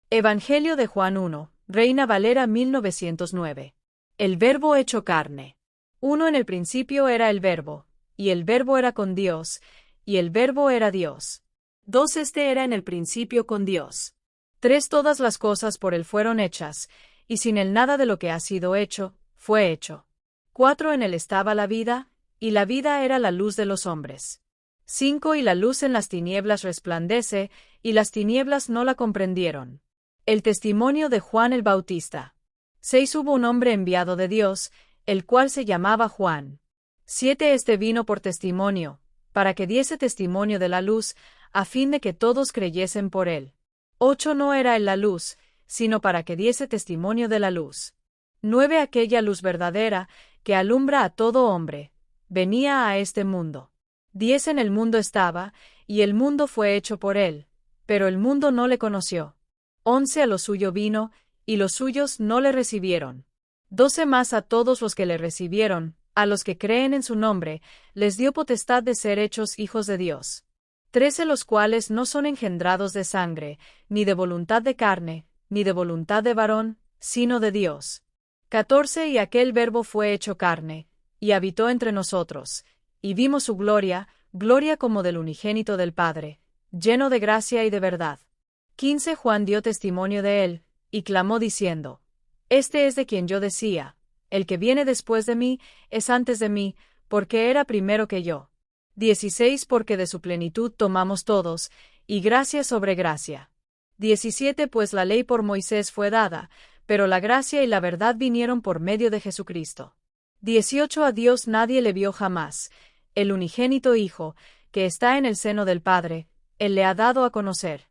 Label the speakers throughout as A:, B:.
A: Evangelio de Juan 1, Reina Valera 1909. El Verbo hecho carne. 1. En el principio era el Verbo, y el Verbo era con Dios, y el Verbo era Dios. 2. Este era en el principio con Dios. 3. Todas las cosas por él fueron hechas, y sin él nada de lo que ha sido hecho, fue hecho. 4. En él estaba la vida, y la vida era la luz de los hombres. 5. Y la luz en las tinieblas resplandece, y las tinieblas no la comprendieron. El testimonio de Juan el Bautista. 6. Hubo un hombre enviado de Dios, el cual se llamaba Juan. 7. Este vino por testimonio, para que diese testimonio de la luz, a fin de que todos creyesen por él. 8. No era él la luz, sino para que diese testimonio de la luz. 9. Aquella luz verdadera, que alumbra a todo hombre, venía a este mundo. 10. En el mundo estaba, y el mundo fue hecho por él, pero el mundo no le conoció. 11. A lo suyo vino, y los suyos no le recibieron. 12. Más a todos los que le recibieron, a los que creen en su nombre, les dio potestad de ser hechos hijos de Dios. 13. Los cuales no son engendrados de sangre, ni de voluntad de carne, ni de voluntad de varón, sino de Dios. 14. Y aquel Verbo fue hecho carne, y habitó entre nosotros, y vimos su gloria, gloria como del unigénito del Padre, lleno de gracia y de verdad. 15. Juan dio testimonio de él, y clamó diciendo: Este es de quien yo decía, el que viene después de mí, es antes de mí, porque era primero que yo. 16. Porque de su plenitud tomamos todos, y gracia sobre gracia. 17. Pues la ley por Moisés fue dada, pero la gracia y la verdad vinieron por medio de Jesucristo. 18. A Dios nadie le vio jamás, el unigénito Hijo, que está en el seno del Padre, él le ha dado a conocer.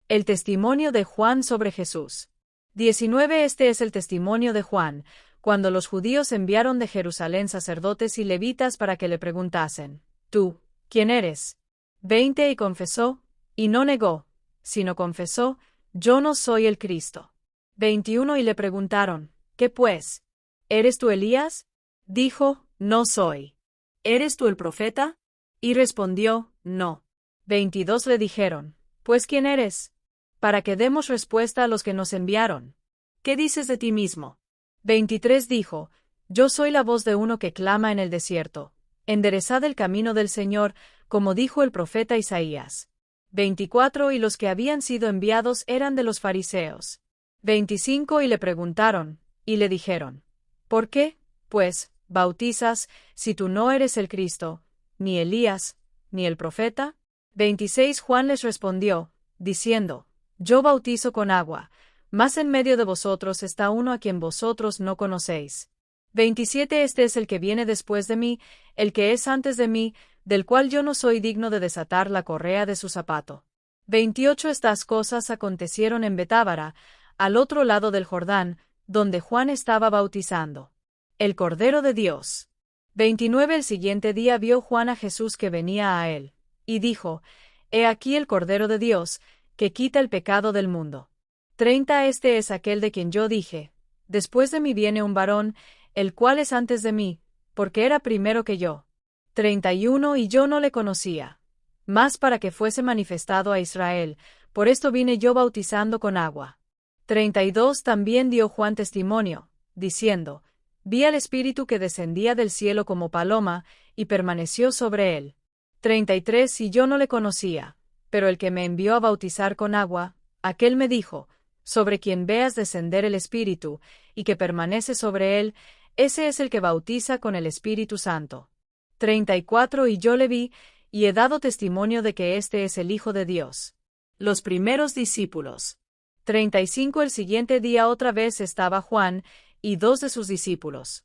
A: El testimonio de Juan sobre Jesús. 19. Este es el testimonio de Juan, cuando los judíos enviaron de Jerusalén sacerdotes y levitas para que le preguntasen: ¿Tú, quién eres? 20. Y confesó, y no negó, sino confesó: Yo no soy el Cristo. 21. Y le preguntaron: ¿Qué pues? ¿Eres tú Elías? Dijo: No soy. ¿Eres tú el profeta? Y respondió: No. 22. Le dijeron: Pues ¿quién eres? Para que demos respuesta a los que nos enviaron. ¿Qué dices de ti mismo? 23. Dijo: Yo soy la voz de uno que clama en el desierto: Enderezad el camino del Señor, como dijo el profeta Isaías. 24. Y los que habían sido enviados eran de los fariseos. 25. Y le preguntaron, y le dijeron: ¿Por qué, pues, bautizas, si tú no eres el Cristo, ni Elías, ni el profeta? 26. Juan les respondió, diciendo: Yo bautizo con agua, mas en medio de vosotros está uno a quien vosotros no conocéis. 27. Este es el que viene después de mí, el que es antes de mí, del cual yo no soy digno de desatar la correa de su zapato. 28. Estas cosas acontecieron en Betábara, al otro lado del Jordán, donde Juan estaba bautizando. El Cordero de Dios. 29. El siguiente día vio Juan a Jesús que venía a él, y dijo: He aquí el Cordero de Dios, que quita el pecado del mundo. 30. Este es aquel de quien yo dije: Después de mí viene un varón, el cual es antes de mí, porque era primero que yo. 31. Y yo no le conocía, mas para que fuese manifestado a Israel, por esto vine yo bautizando con agua. 32. También dio Juan testimonio, diciendo: Vi al Espíritu que descendía del cielo como paloma, y permaneció sobre él. 33. Y yo no le conocía, pero el que me envió a bautizar con agua, aquel me dijo: Sobre quien veas descender el Espíritu, y que permanece sobre él, ese es el que bautiza con el Espíritu Santo. 34. Y yo le vi, y he dado testimonio de que este es el Hijo de Dios. Los primeros discípulos. 35. El siguiente día otra vez estaba Juan, y 2 de sus discípulos.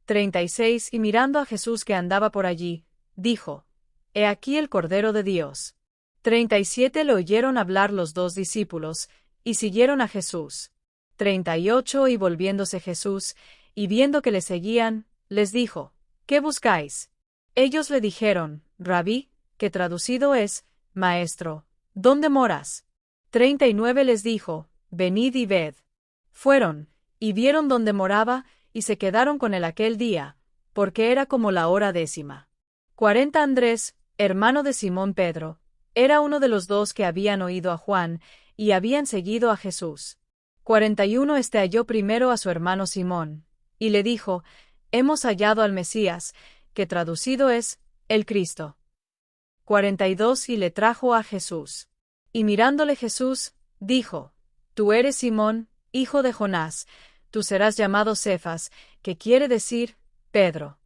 A: 36. Y mirando a Jesús que andaba por allí, dijo: He aquí el Cordero de Dios. 37. Le oyeron hablar los 2 discípulos, y siguieron a Jesús. 38. Y volviéndose Jesús, y viendo que le seguían, les dijo: ¿Qué buscáis? Ellos le dijeron: Rabí, que traducido es, Maestro, ¿dónde moras? 39. Les dijo: Venid y ved. Fueron, y vieron dónde moraba, y se quedaron con él aquel día, porque era como la hora 10. 40. Andrés, hermano de Simón Pedro, era uno de los 2 que habían oído a Juan, y habían seguido a Jesús. 41 halló primero a su hermano Simón, y le dijo, Hemos hallado al Mesías, que traducido es, el Cristo. 42 Y le trajo a Jesús. Y mirándole Jesús, dijo, Tú eres Simón, hijo de Jonás, tú serás llamado Cefas, que quiere decir, Pedro.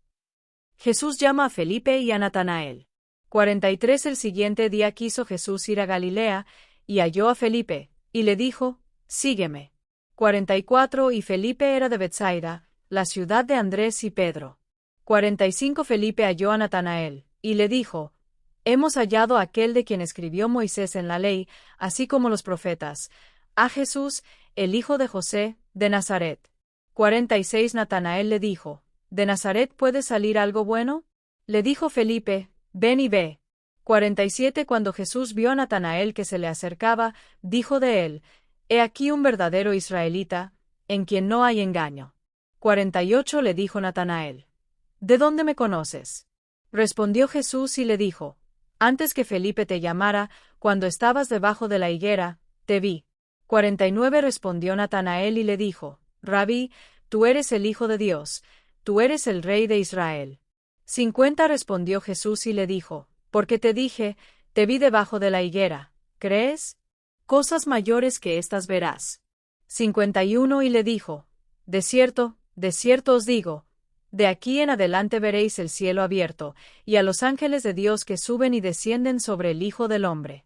A: Jesús llama a Felipe y a Natanael. 43 El siguiente día quiso Jesús ir a Galilea, y halló a Felipe, y le dijo, Sígueme. 44 Y Felipe era de Betsaida, la ciudad de Andrés y Pedro. 45 Felipe halló a Natanael, y le dijo, Hemos hallado a aquel de quien escribió Moisés en la ley, así como los profetas, a Jesús, el hijo de José, de Nazaret. 46 Natanael le dijo, ¿De Nazaret puede salir algo bueno? Le dijo Felipe, Ven y ve. 47 Cuando Jesús vio a Natanael que se le acercaba, dijo de él, He aquí un verdadero israelita, en quien no hay engaño. 48 Le dijo Natanael, ¿De dónde me conoces? Respondió Jesús y le dijo, Antes que Felipe te llamara, cuando estabas debajo de la higuera, te vi. 49 Respondió Natanael y le dijo, Rabí, tú eres el Hijo de Dios, tú eres el Rey de Israel. 50 Respondió Jesús y le dijo, Porque te dije, te vi debajo de la higuera, ¿crees? Cosas mayores que estas verás. 51 Y le dijo, de cierto os digo, de aquí en adelante veréis el cielo abierto, y a los ángeles de Dios que suben y descienden sobre el Hijo del Hombre.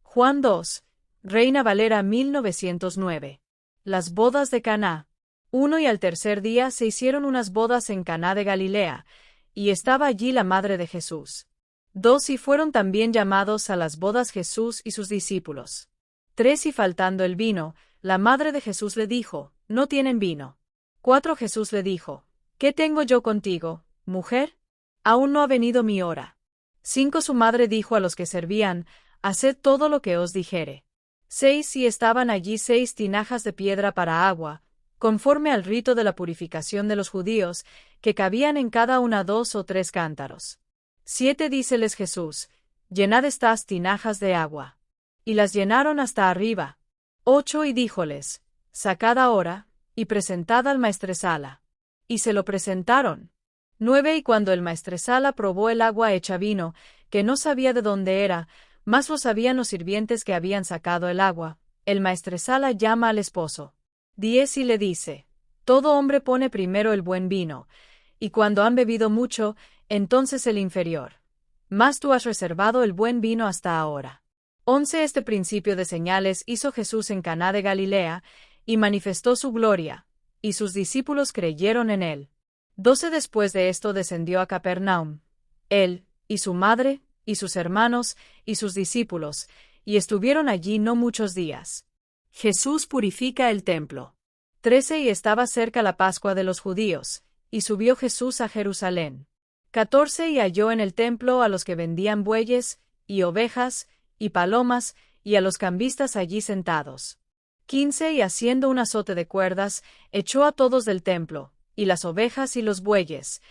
A: Juan 2, Reina Valera 1909. Las bodas de Caná. 1 Y al tercer día se hicieron unas bodas en Caná de Galilea, y estaba allí la madre de Jesús. 2 Y fueron también llamados a las bodas Jesús y sus discípulos. 3 Y faltando el vino, la madre de Jesús le dijo, No tienen vino. 4 Jesús le dijo, ¿Qué tengo yo contigo, mujer? Aún no ha venido mi hora. 5 Su madre dijo a los que servían, Haced todo lo que os dijere. 6 Y estaban allí 6 tinajas de piedra para agua, conforme al rito de la purificación de los judíos, que cabían en cada una 2 o 3 cántaros. 7 Díceles Jesús, Llenad estas tinajas de agua. Y las llenaron hasta arriba. 8 Y díjoles, Sacad ahora, y presentad al maestresala. Y se lo presentaron. 9 Y cuando el maestresala probó el agua hecha vino, que no sabía de dónde era, mas lo sabían los sirvientes que habían sacado el agua, el maestresala llama al esposo. 10 Y le dice, Todo hombre pone primero el buen vino, y cuando han bebido mucho, entonces el inferior. Mas tú has reservado el buen vino hasta ahora. 11 Este principio de señales hizo Jesús en Caná de Galilea, y manifestó su gloria, y sus discípulos creyeron en él. 12 Después de esto descendió a Capernaum, él, y su madre, y sus hermanos, y sus discípulos, y estuvieron allí no muchos días. Jesús purifica el templo. 13 Y estaba cerca la Pascua de los judíos, y subió Jesús a Jerusalén. 14 Y halló en el templo a los que vendían bueyes, y ovejas, y palomas, y a los cambistas allí sentados. 15 Y haciendo un azote de cuerdas, echó a todos del templo, y las ovejas y los bueyes,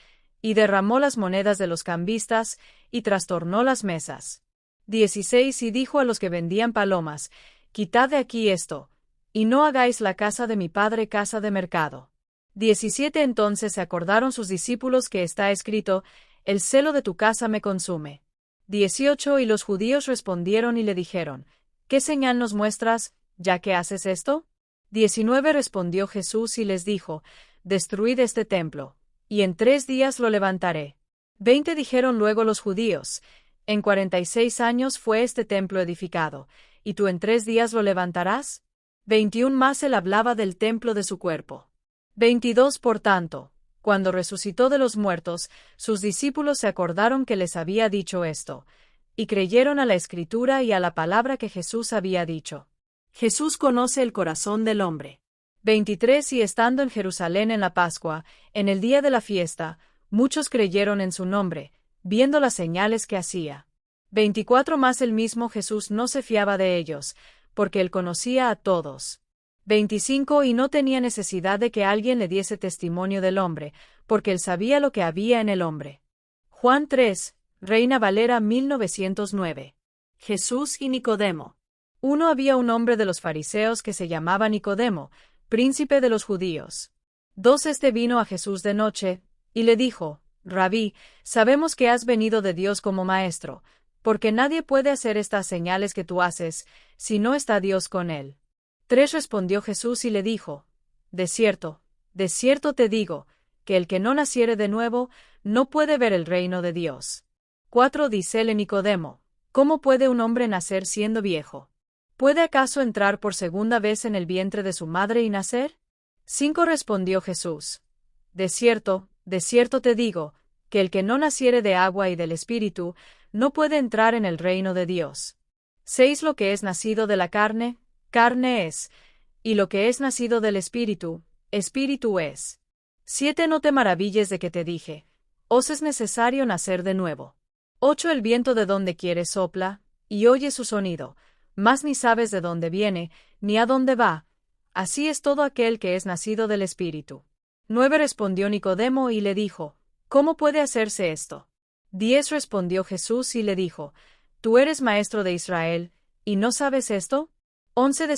A: y derramó las monedas de los cambistas, y trastornó las mesas. 16 Y dijo a los que vendían palomas, Quitad de aquí esto, y no hagáis la casa de mi padre casa de mercado. 17 Entonces se acordaron sus discípulos que está escrito, El celo de tu casa me consume. 18 Y los judíos respondieron y le dijeron, ¿Qué señal nos muestras, ya que haces esto? 19 Respondió Jesús y les dijo, Destruid este templo, y en 3 días lo levantaré. 20 Dijeron luego los judíos, En 46 años fue este templo edificado, ¿y tú en 3 días lo levantarás? 21 Más él hablaba del templo de su cuerpo. 22 Por tanto, cuando resucitó de los muertos, sus discípulos se acordaron que les había dicho esto, y creyeron a la Escritura y a la palabra que Jesús había dicho. Jesús conoce el corazón del hombre. 23 Y estando en Jerusalén en la Pascua, en el día de la fiesta, muchos creyeron en su nombre, viendo las señales que hacía. 24 Más el mismo Jesús no se fiaba de ellos, porque él conocía a todos. 25 Y no tenía necesidad de que alguien le diese testimonio del hombre, porque él sabía lo que había en el hombre. Juan 3, Reina Valera 1909. Jesús y Nicodemo. 1 Había un hombre de los fariseos que se llamaba Nicodemo, príncipe de los judíos. 2 Este vino a Jesús de noche, y le dijo: Rabí, sabemos que has venido de Dios como maestro, porque nadie puede hacer estas señales que tú haces, si no está Dios con él. 3 Respondió Jesús y le dijo: de cierto te digo, que el que no naciere de nuevo, no puede ver el reino de Dios. 4 Dícele Nicodemo: ¿Cómo puede un hombre nacer siendo viejo? ¿Puede acaso entrar por segunda vez en el vientre de su madre y nacer? 5 Respondió Jesús: de cierto te digo, que el que no naciere de agua y del Espíritu, no puede entrar en el reino de Dios. 6 Lo que es nacido de la carne, carne es, y lo que es nacido del Espíritu, Espíritu es. 7 No te maravilles de que te dije: os es necesario nacer de nuevo. 8 El viento de donde quiere sopla, y oye su sonido, mas ni sabes de dónde viene, ni a dónde va. Así es todo aquel que es nacido del Espíritu. 9 Respondió Nicodemo y le dijo: ¿Cómo puede hacerse esto? 10 Respondió Jesús y le dijo: ¿Tú eres maestro de Israel, y no sabes esto? 11 de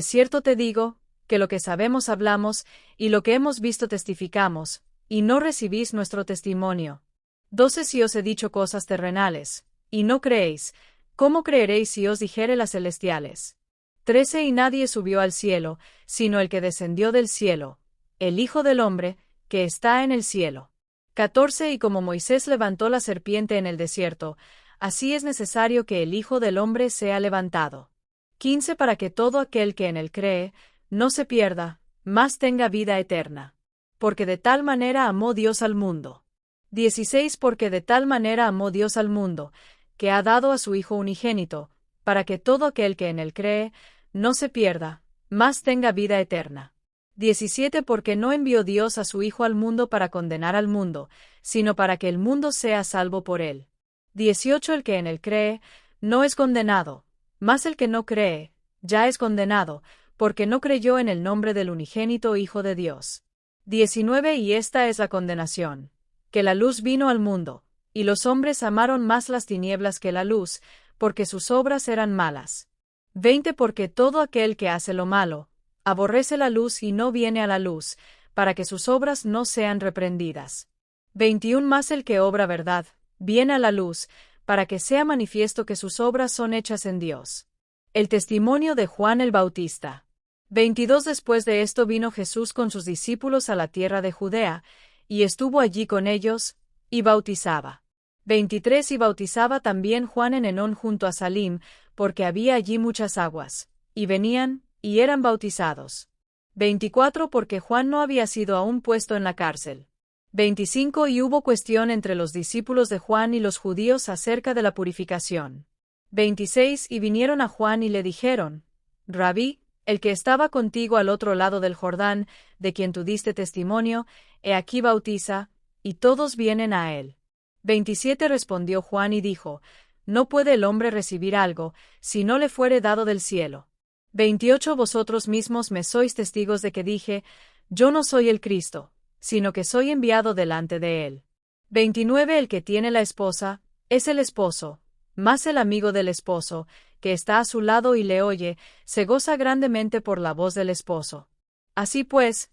A: cierto te digo, que lo que sabemos hablamos, y lo que hemos visto testificamos, y no recibís nuestro testimonio. 12 Si os he dicho cosas terrenales, y no creéis, ¿cómo creeréis si os dijere las celestiales? 13 Y nadie subió al cielo, sino el que descendió del cielo, el Hijo del Hombre, que está en el cielo. 14 Y como Moisés levantó la serpiente en el desierto, así es necesario que el Hijo del Hombre sea levantado. 15 Para que todo aquel que en él cree, no se pierda, mas tenga vida eterna. Porque de tal manera amó Dios al mundo. 16 Porque de tal manera amó Dios al mundo, que ha dado a su Hijo unigénito, para que todo aquel que en él cree, no se pierda, mas tenga vida eterna. 17 Porque no envió Dios a su Hijo al mundo para condenar al mundo, sino para que el mundo sea salvo por él. 18 El que en él cree, no es condenado, mas el que no cree, ya es condenado, porque no creyó en el nombre del unigénito Hijo de Dios. 19 Y esta es la condenación: que la luz vino al mundo, y los hombres amaron más las tinieblas que la luz, porque sus obras eran malas. 20 Porque todo aquel que hace lo malo, aborrece la luz y no viene a la luz, para que sus obras no sean reprendidas. 21 Mas el que obra verdad, viene a la luz, para que sea manifiesto que sus obras son hechas en Dios. El testimonio de Juan el Bautista. 22 Después de esto vino Jesús con sus discípulos a la tierra de Judea, y estuvo allí con ellos, y bautizaba. 23 Y bautizaba también Juan en Enón junto a Salim, porque había allí muchas aguas, y venían, y eran bautizados. 24 Porque Juan no había sido aún puesto en la cárcel. 25 Y hubo cuestión entre los discípulos de Juan y los judíos acerca de la purificación. 26 Y vinieron a Juan y le dijeron: Rabí, el que estaba contigo al otro lado del Jordán, de quien tú diste testimonio, he aquí bautiza, y todos vienen a él. 27 Respondió Juan y dijo: No puede el hombre recibir algo, si no le fuere dado del cielo. 28 Vosotros mismos me sois testigos de que dije: Yo no soy el Cristo, sino que soy enviado delante de él. 29 El que tiene la esposa, es el esposo, mas el amigo del esposo, que está a su lado y le oye, se goza grandemente por la voz del esposo. Así pues,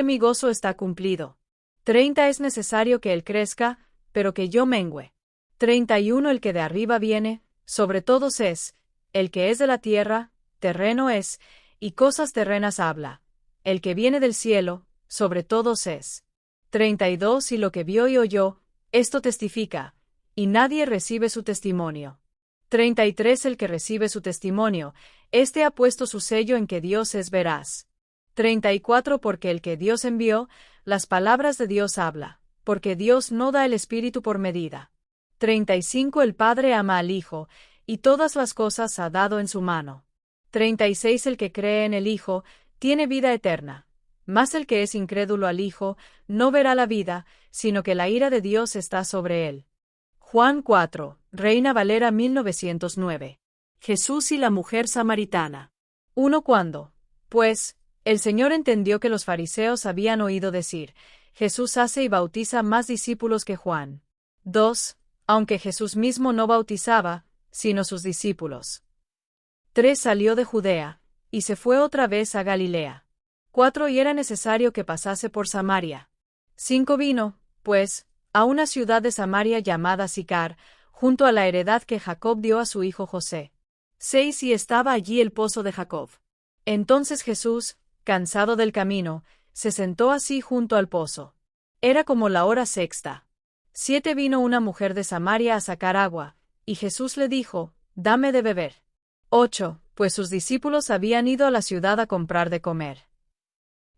A: mi gozo está cumplido. 30 Es necesario que él crezca, pero que yo mengüe. 31 El que de arriba viene, sobre todos es, el que es de la tierra, terreno es, y cosas terrenas habla. El que viene del cielo, sobre todos es. 32 Y lo que vio y oyó, esto testifica, y nadie recibe su testimonio. 33 El que recibe su testimonio, éste ha puesto su sello en que Dios es veraz. 34 Porque el que Dios envió, las palabras de Dios habla, porque Dios no da el Espíritu por medida. 35 El Padre ama al Hijo, y todas las cosas ha dado en su mano. 36 El que cree en el Hijo, tiene vida eterna. Mas el que es incrédulo al Hijo, no verá la vida, sino que la ira de Dios está sobre él. Juan 4, Reina Valera 1909. Jesús y la mujer samaritana. 1 Cuando, pues, el Señor entendió que los fariseos habían oído decir: Jesús hace y bautiza más discípulos que Juan. 2 Aunque Jesús mismo no bautizaba, sino sus discípulos. 3 salió de Judea, y se fue otra vez a Galilea. 4 y era necesario que pasase por Samaria. 5 vino, pues, a una ciudad de Samaria llamada Sicar, junto a la heredad que Jacob dio a su hijo José. 6 y estaba allí el pozo de Jacob. Entonces Jesús, cansado del camino, se sentó así junto al pozo. Era como la hora sexta. 7 vino una mujer de Samaria a sacar agua, y Jesús le dijo, dame de beber. 8, pues sus discípulos habían ido a la ciudad a comprar de comer.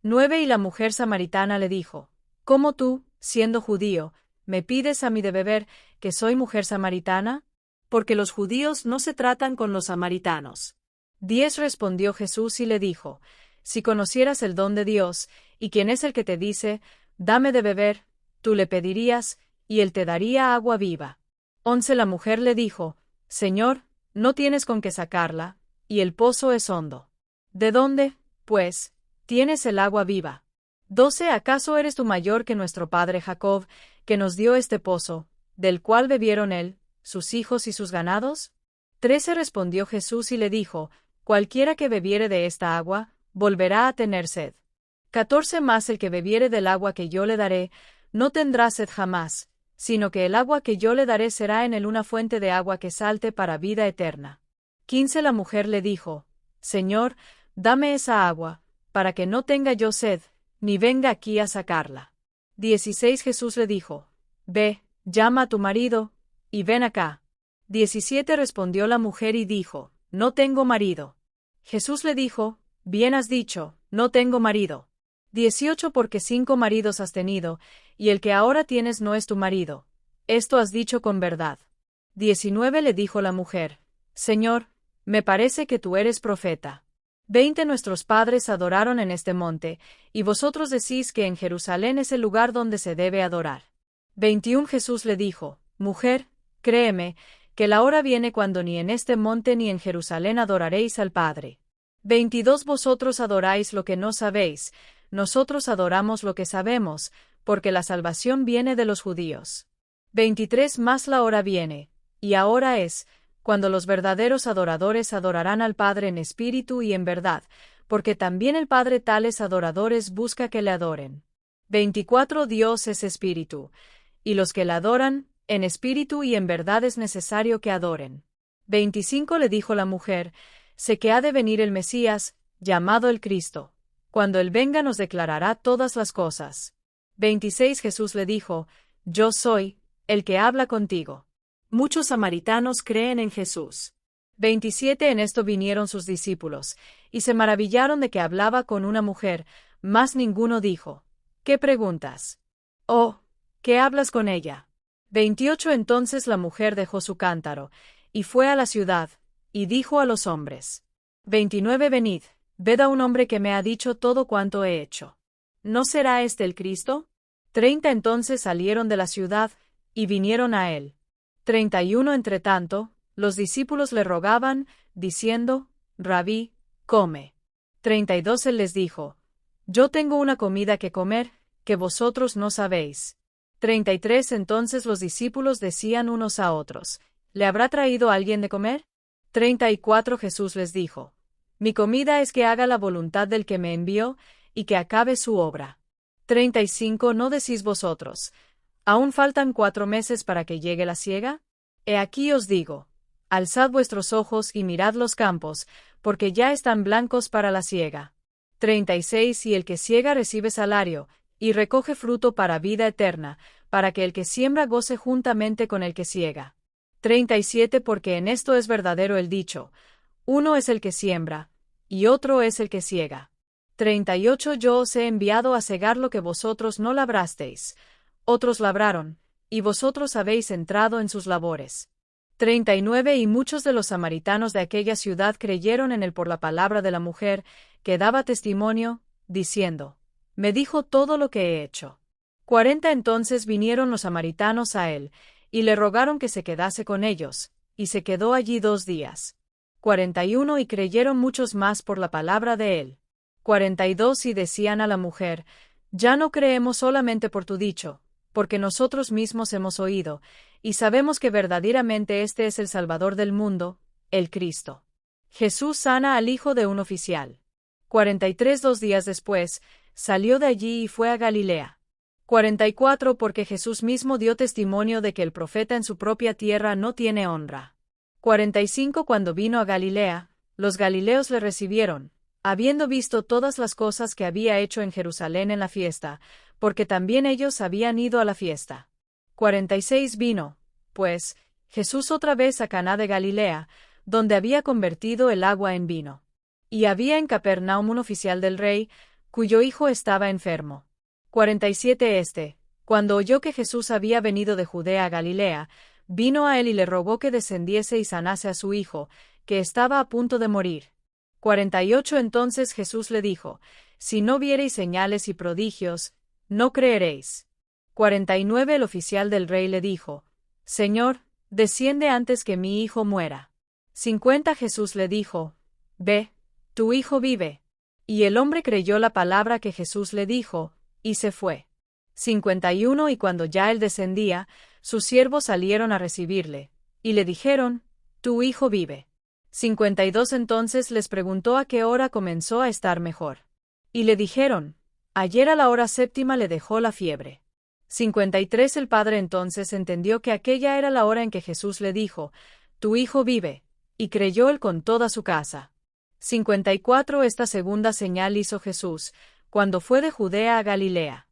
A: 9 y la mujer samaritana le dijo, ¿cómo tú, siendo judío, me pides a mí de beber, que soy mujer samaritana? Porque los judíos no se tratan con los samaritanos. 10 respondió Jesús y le dijo, si conocieras el don de Dios, y quién es el que te dice, dame de beber, tú le pedirías, y él te daría agua viva. 11 la mujer le dijo, Señor, no tienes con qué sacarla, y el pozo es hondo. ¿De dónde, pues, tienes el agua viva? 12 ¿Acaso eres tú mayor que nuestro padre Jacob, que nos dio este pozo, del cual bebieron él, sus hijos y sus ganados? 13 respondió Jesús y le dijo, cualquiera que bebiere de esta agua, volverá a tener sed. 14 Mas el que bebiere del agua que yo le daré, no tendrá sed jamás, sino que el agua que yo le daré será en él una fuente de agua que salte para vida eterna. 15 La mujer le dijo, Señor, dame esa agua, para que no tenga yo sed, ni venga aquí a sacarla. 16 Jesús le dijo, ve, llama a tu marido, y ven acá. 17 Respondió la mujer y dijo, no tengo marido. Jesús le dijo, bien has dicho, no tengo marido. 18 Porque 5 maridos has tenido, y el que ahora tienes no es tu marido. Esto has dicho con verdad. 19 Le dijo la mujer, Señor, me parece que tú eres profeta. 20 Nuestros padres adoraron en este monte, y vosotros decís que en Jerusalén es el lugar donde se debe adorar. 21 Jesús le dijo, mujer, créeme, que la hora viene cuando ni en este monte ni en Jerusalén adoraréis al Padre. 22 Vosotros adoráis lo que no sabéis, nosotros adoramos lo que sabemos, porque la salvación viene de los judíos. 23 Mas la hora viene, y ahora es, cuando los verdaderos adoradores adorarán al Padre en espíritu y en verdad, porque también el Padre tales adoradores busca que le adoren. 24 Dios es espíritu, y los que le adoran, en espíritu y en verdad es necesario que adoren. 25 Le dijo la mujer, sé que ha de venir el Mesías, llamado el Cristo. Cuando él venga nos declarará todas las cosas. 26 Jesús le dijo, yo soy, el que habla contigo. Muchos samaritanos creen en Jesús. 27 En esto vinieron sus discípulos, y se maravillaron de que hablaba con una mujer, mas ninguno dijo, ¿qué preguntas? Oh, ¿qué hablas con ella? 28 Entonces la mujer dejó su cántaro, y fue a la ciudad, y dijo a los hombres. 29 Venid, ved a un hombre que me ha dicho todo cuanto he hecho. ¿No será este el Cristo? 30 Entonces salieron de la ciudad, y vinieron a él. 31 Entretanto, los discípulos le rogaban, diciendo, Rabí, come. 32 Él les dijo, yo tengo una comida que comer, que vosotros no sabéis. 33 Entonces los discípulos decían unos a otros, ¿le habrá traído alguien de comer? 34 Jesús les dijo, mi comida es que haga la voluntad del que me envió, y que acabe su obra. 35 ¿No decís vosotros, aún faltan 4 meses para que llegue la siega? He aquí os digo, alzad vuestros ojos y mirad los campos, porque ya están blancos para la siega. 36 Y el que siega recibe salario, y recoge fruto para vida eterna, para que el que siembra goce juntamente con el que siega. 37 Porque en esto es verdadero el dicho, uno es el que siembra, y otro es el que siega. 38 Yo os he enviado a segar lo que vosotros no labrasteis, otros labraron, y vosotros habéis entrado en sus labores. 39 Y muchos de los samaritanos de aquella ciudad creyeron en él por la palabra de la mujer, que daba testimonio, diciendo, me dijo todo lo que he hecho. 40 Entonces vinieron los samaritanos a él, y le rogaron que se quedase con ellos, y se quedó allí 2 días. 41 Y creyeron muchos más por la palabra de él. 42 Y decían a la mujer, ya no creemos solamente por tu dicho, porque nosotros mismos hemos oído, y sabemos que verdaderamente este es el Salvador del mundo, el Cristo. Jesús sana al hijo de un oficial. 43 2 días después, salió de allí y fue a Galilea. 44 Porque Jesús mismo dio testimonio de que el profeta en su propia tierra no tiene honra. 45 Cuando vino a Galilea, los galileos le recibieron, habiendo visto todas las cosas que había hecho en Jerusalén en la fiesta, porque también ellos habían ido a la fiesta. 46 Vino, pues, Jesús otra vez a Caná de Galilea, donde había convertido el agua en vino. Y había en Capernaum un oficial del rey, cuyo hijo estaba enfermo. 47 Cuando oyó que Jesús había venido de Judea a Galilea, vino a él y le rogó que descendiese y sanase a su hijo, que estaba a punto de morir. 48 Entonces Jesús le dijo: Si no viereis señales y prodigios, no creeréis. 49 El oficial del rey le dijo: Señor, desciende antes que mi hijo muera. 50 Jesús le dijo: Ve, tu hijo vive. Y el hombre creyó la palabra que Jesús le dijo, y se fue. 51 Y cuando ya él descendía, sus siervos salieron a recibirle, y le dijeron: Tu hijo vive. 52 Entonces les preguntó a qué hora comenzó a estar mejor. Y le dijeron: Ayer a la hora séptima le dejó la fiebre. 53 El padre entonces entendió que aquella era la hora en que Jesús le dijo: Tu hijo vive, y creyó él con toda su casa. 54 Esta segunda señal hizo Jesús, cuando fue de Judea a Galilea.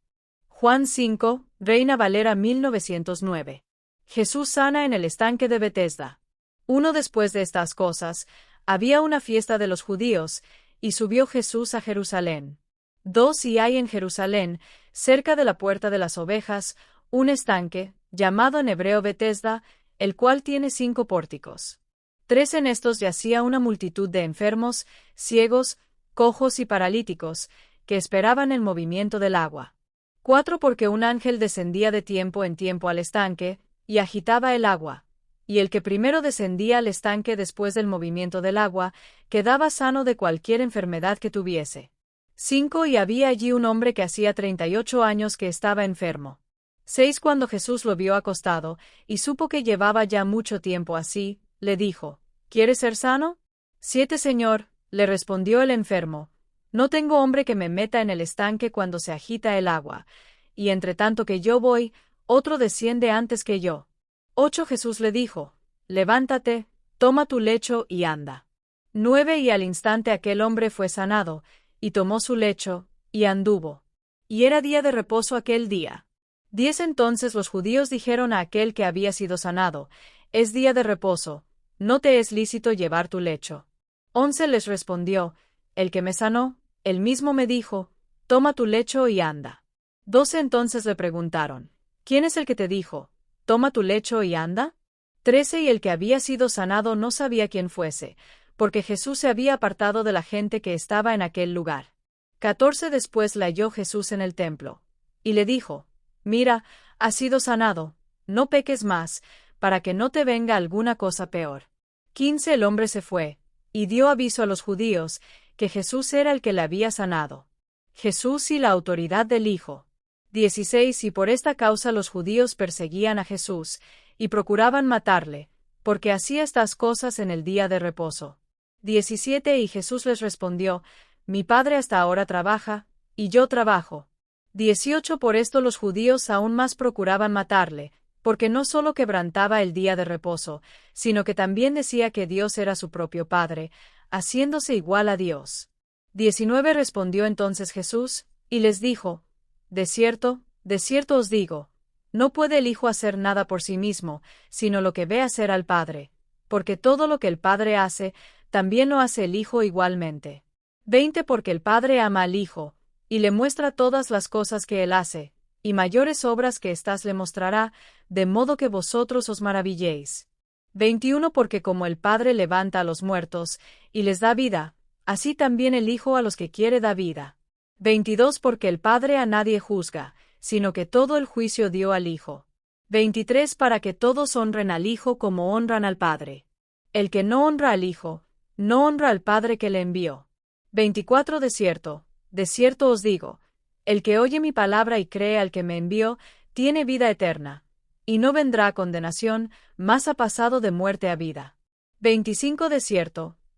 A: Juan 5, Reina Valera 1909. Jesús sana en el estanque de Betesda. 1 Después de estas cosas, había una fiesta de los judíos, y subió Jesús a Jerusalén. 2 Y hay en Jerusalén, cerca de la puerta de las ovejas, un estanque, llamado en hebreo Betesda, el cual tiene 5 pórticos. 3 En estos yacía una multitud de enfermos, ciegos, cojos y paralíticos, que esperaban el movimiento del agua. 4 Porque un ángel descendía de tiempo en tiempo al estanque, y agitaba el agua, y el que primero descendía al estanque después del movimiento del agua, quedaba sano de cualquier enfermedad que tuviese. 5 Y había allí un hombre que hacía 38 años que estaba enfermo. 6 Cuando Jesús lo vio acostado, y supo que llevaba ya mucho tiempo así, le dijo: ¿Quieres ser sano? 7 Señor, le respondió el enfermo, no tengo hombre que me meta en el estanque cuando se agita el agua, y entre tanto que yo voy, otro desciende antes que yo. 8 Jesús le dijo: Levántate, toma tu lecho y anda. 9 Y al instante aquel hombre fue sanado, y tomó su lecho, y anduvo. Y era día de reposo aquel día. 10 Entonces los judíos dijeron a aquel que había sido sanado: Es día de reposo, no te es lícito llevar tu lecho. 11 Les respondió: El que me sanó, él mismo me dijo: Toma tu lecho y anda. 12 Entonces le preguntaron: ¿Quién es el que te dijo: Toma tu lecho y anda? 13 Y el que había sido sanado no sabía quién fuese, porque Jesús se había apartado de la gente que estaba en aquel lugar. 14 Después le halló Jesús en el templo, y le dijo: Mira, has sido sanado, no peques más, para que no te venga alguna cosa peor. 15 El hombre se fue, y dio aviso a los judíos, que Jesús era el que le había sanado. Jesús y la autoridad del Hijo. 16 Y por esta causa los judíos perseguían a Jesús, y procuraban matarle, porque hacía estas cosas en el día de reposo. 17 Y Jesús les respondió: Mi Padre hasta ahora trabaja, y yo trabajo. 18 Por esto los judíos aún más procuraban matarle, porque no solo quebrantaba el día de reposo, sino que también decía que Dios era su propio Padre, haciéndose igual a Dios. 19 Respondió entonces Jesús, y les dijo: de cierto os digo, no puede el Hijo hacer nada por sí mismo, sino lo que ve hacer al Padre, porque todo lo que el Padre hace, también lo hace el Hijo igualmente. 20 Porque el Padre ama al Hijo, y le muestra todas las cosas que él hace, y mayores obras que éstas le mostrará, de modo que vosotros os maravilléis. 21 Porque como el Padre levanta a los muertos, y les da vida, así también el Hijo a los que quiere da vida. 22 Porque el Padre a nadie juzga, sino que todo el juicio dio al Hijo. 23 Para que todos honren al Hijo como honran al Padre. El que no honra al Hijo, no honra al Padre que le envió. 24 De cierto os digo, el que oye mi palabra y cree al que me envió, tiene vida eterna, y no vendrá a condenación, mas ha pasado de muerte a vida. 25 De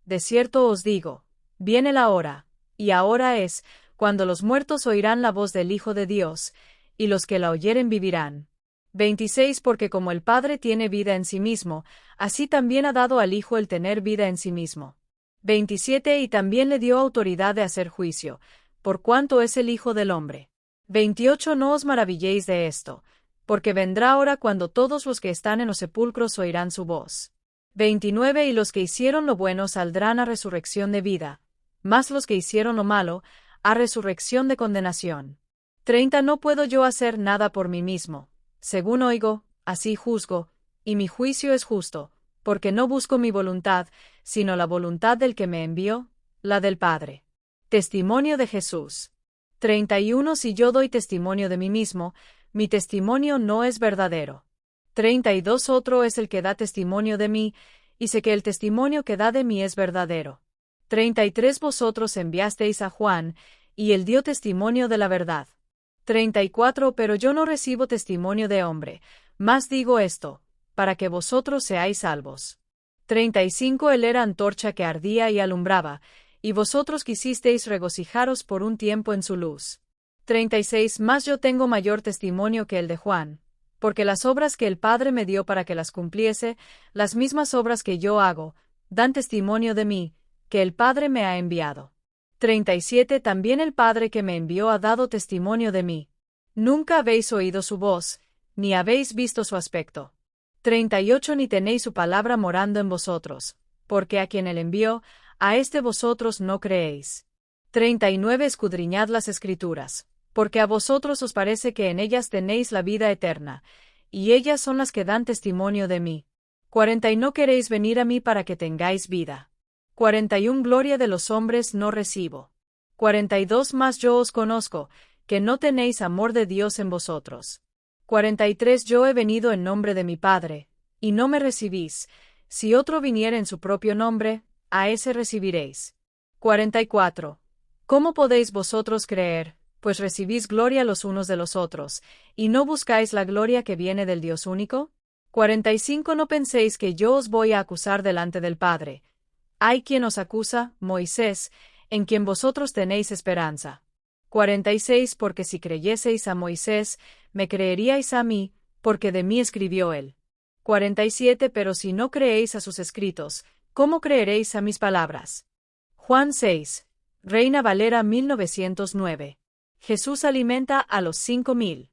A: De cierto os digo, viene la hora, y ahora es, cuando los muertos oirán la voz del Hijo de Dios, y los que la oyeren vivirán. 26 Porque como el Padre tiene vida en sí mismo, así también ha dado al Hijo el tener vida en sí mismo. 27 Y también le dio autoridad de hacer juicio, por cuanto es el Hijo del hombre. 28 No os maravilléis de esto, porque vendrá hora cuando todos los que están en los sepulcros oirán su voz. 29 Y los que hicieron lo bueno saldrán a resurrección de vida, mas los que hicieron lo malo, a resurrección de condenación. 30 No puedo yo hacer nada por mí mismo, según oigo, así juzgo, y mi juicio es justo, porque no busco mi voluntad, sino la voluntad del que me envió, la del Padre. Testimonio de Jesús. 31 Si yo doy testimonio de mí mismo, mi testimonio no es verdadero. 32 Otro es el que da testimonio de mí, y sé que el testimonio que da de mí es verdadero. 33 Vosotros enviasteis a Juan, y él dio testimonio de la verdad. 34 Pero yo no recibo testimonio de hombre, mas digo esto, para que vosotros seáis salvos. 35 Él era antorcha que ardía y alumbraba, y vosotros quisisteis regocijaros por un tiempo en su luz. 36 Mas yo tengo mayor testimonio que el de Juan, porque las obras que el Padre me dio para que las cumpliese, las mismas obras que yo hago, dan testimonio de mí, que el Padre me ha enviado. 37 También el Padre que me envió ha dado testimonio de mí. Nunca habéis oído su voz, ni habéis visto su aspecto. 38 Ni tenéis su palabra morando en vosotros, porque a quien él envió, a éste vosotros no creéis. 39 Escudriñad las Escrituras, porque a vosotros os parece que en ellas tenéis la vida eterna, y ellas son las que dan testimonio de mí. 40 Y no queréis venir a mí para que tengáis vida. 41 Gloria de los hombres no recibo. 42 Mas yo os conozco, que no tenéis amor de Dios en vosotros. 43 Yo he venido en nombre de mi Padre, y no me recibís. Si otro viniere en su propio nombre, a ese recibiréis. 44 ¿Cómo podéis vosotros creer, pues recibís gloria los unos de los otros, y no buscáis la gloria que viene del Dios único? 45 No penséis que yo os voy a acusar delante del Padre. Hay quien os acusa, Moisés, en quien vosotros tenéis esperanza. 46 Porque si creyeseis a Moisés, me creeríais a mí, porque de mí escribió él. 47 Pero si no creéis a sus escritos, ¿cómo creeréis a mis palabras? Juan 6. Reina Valera 1909. Jesús alimenta a los 5,000.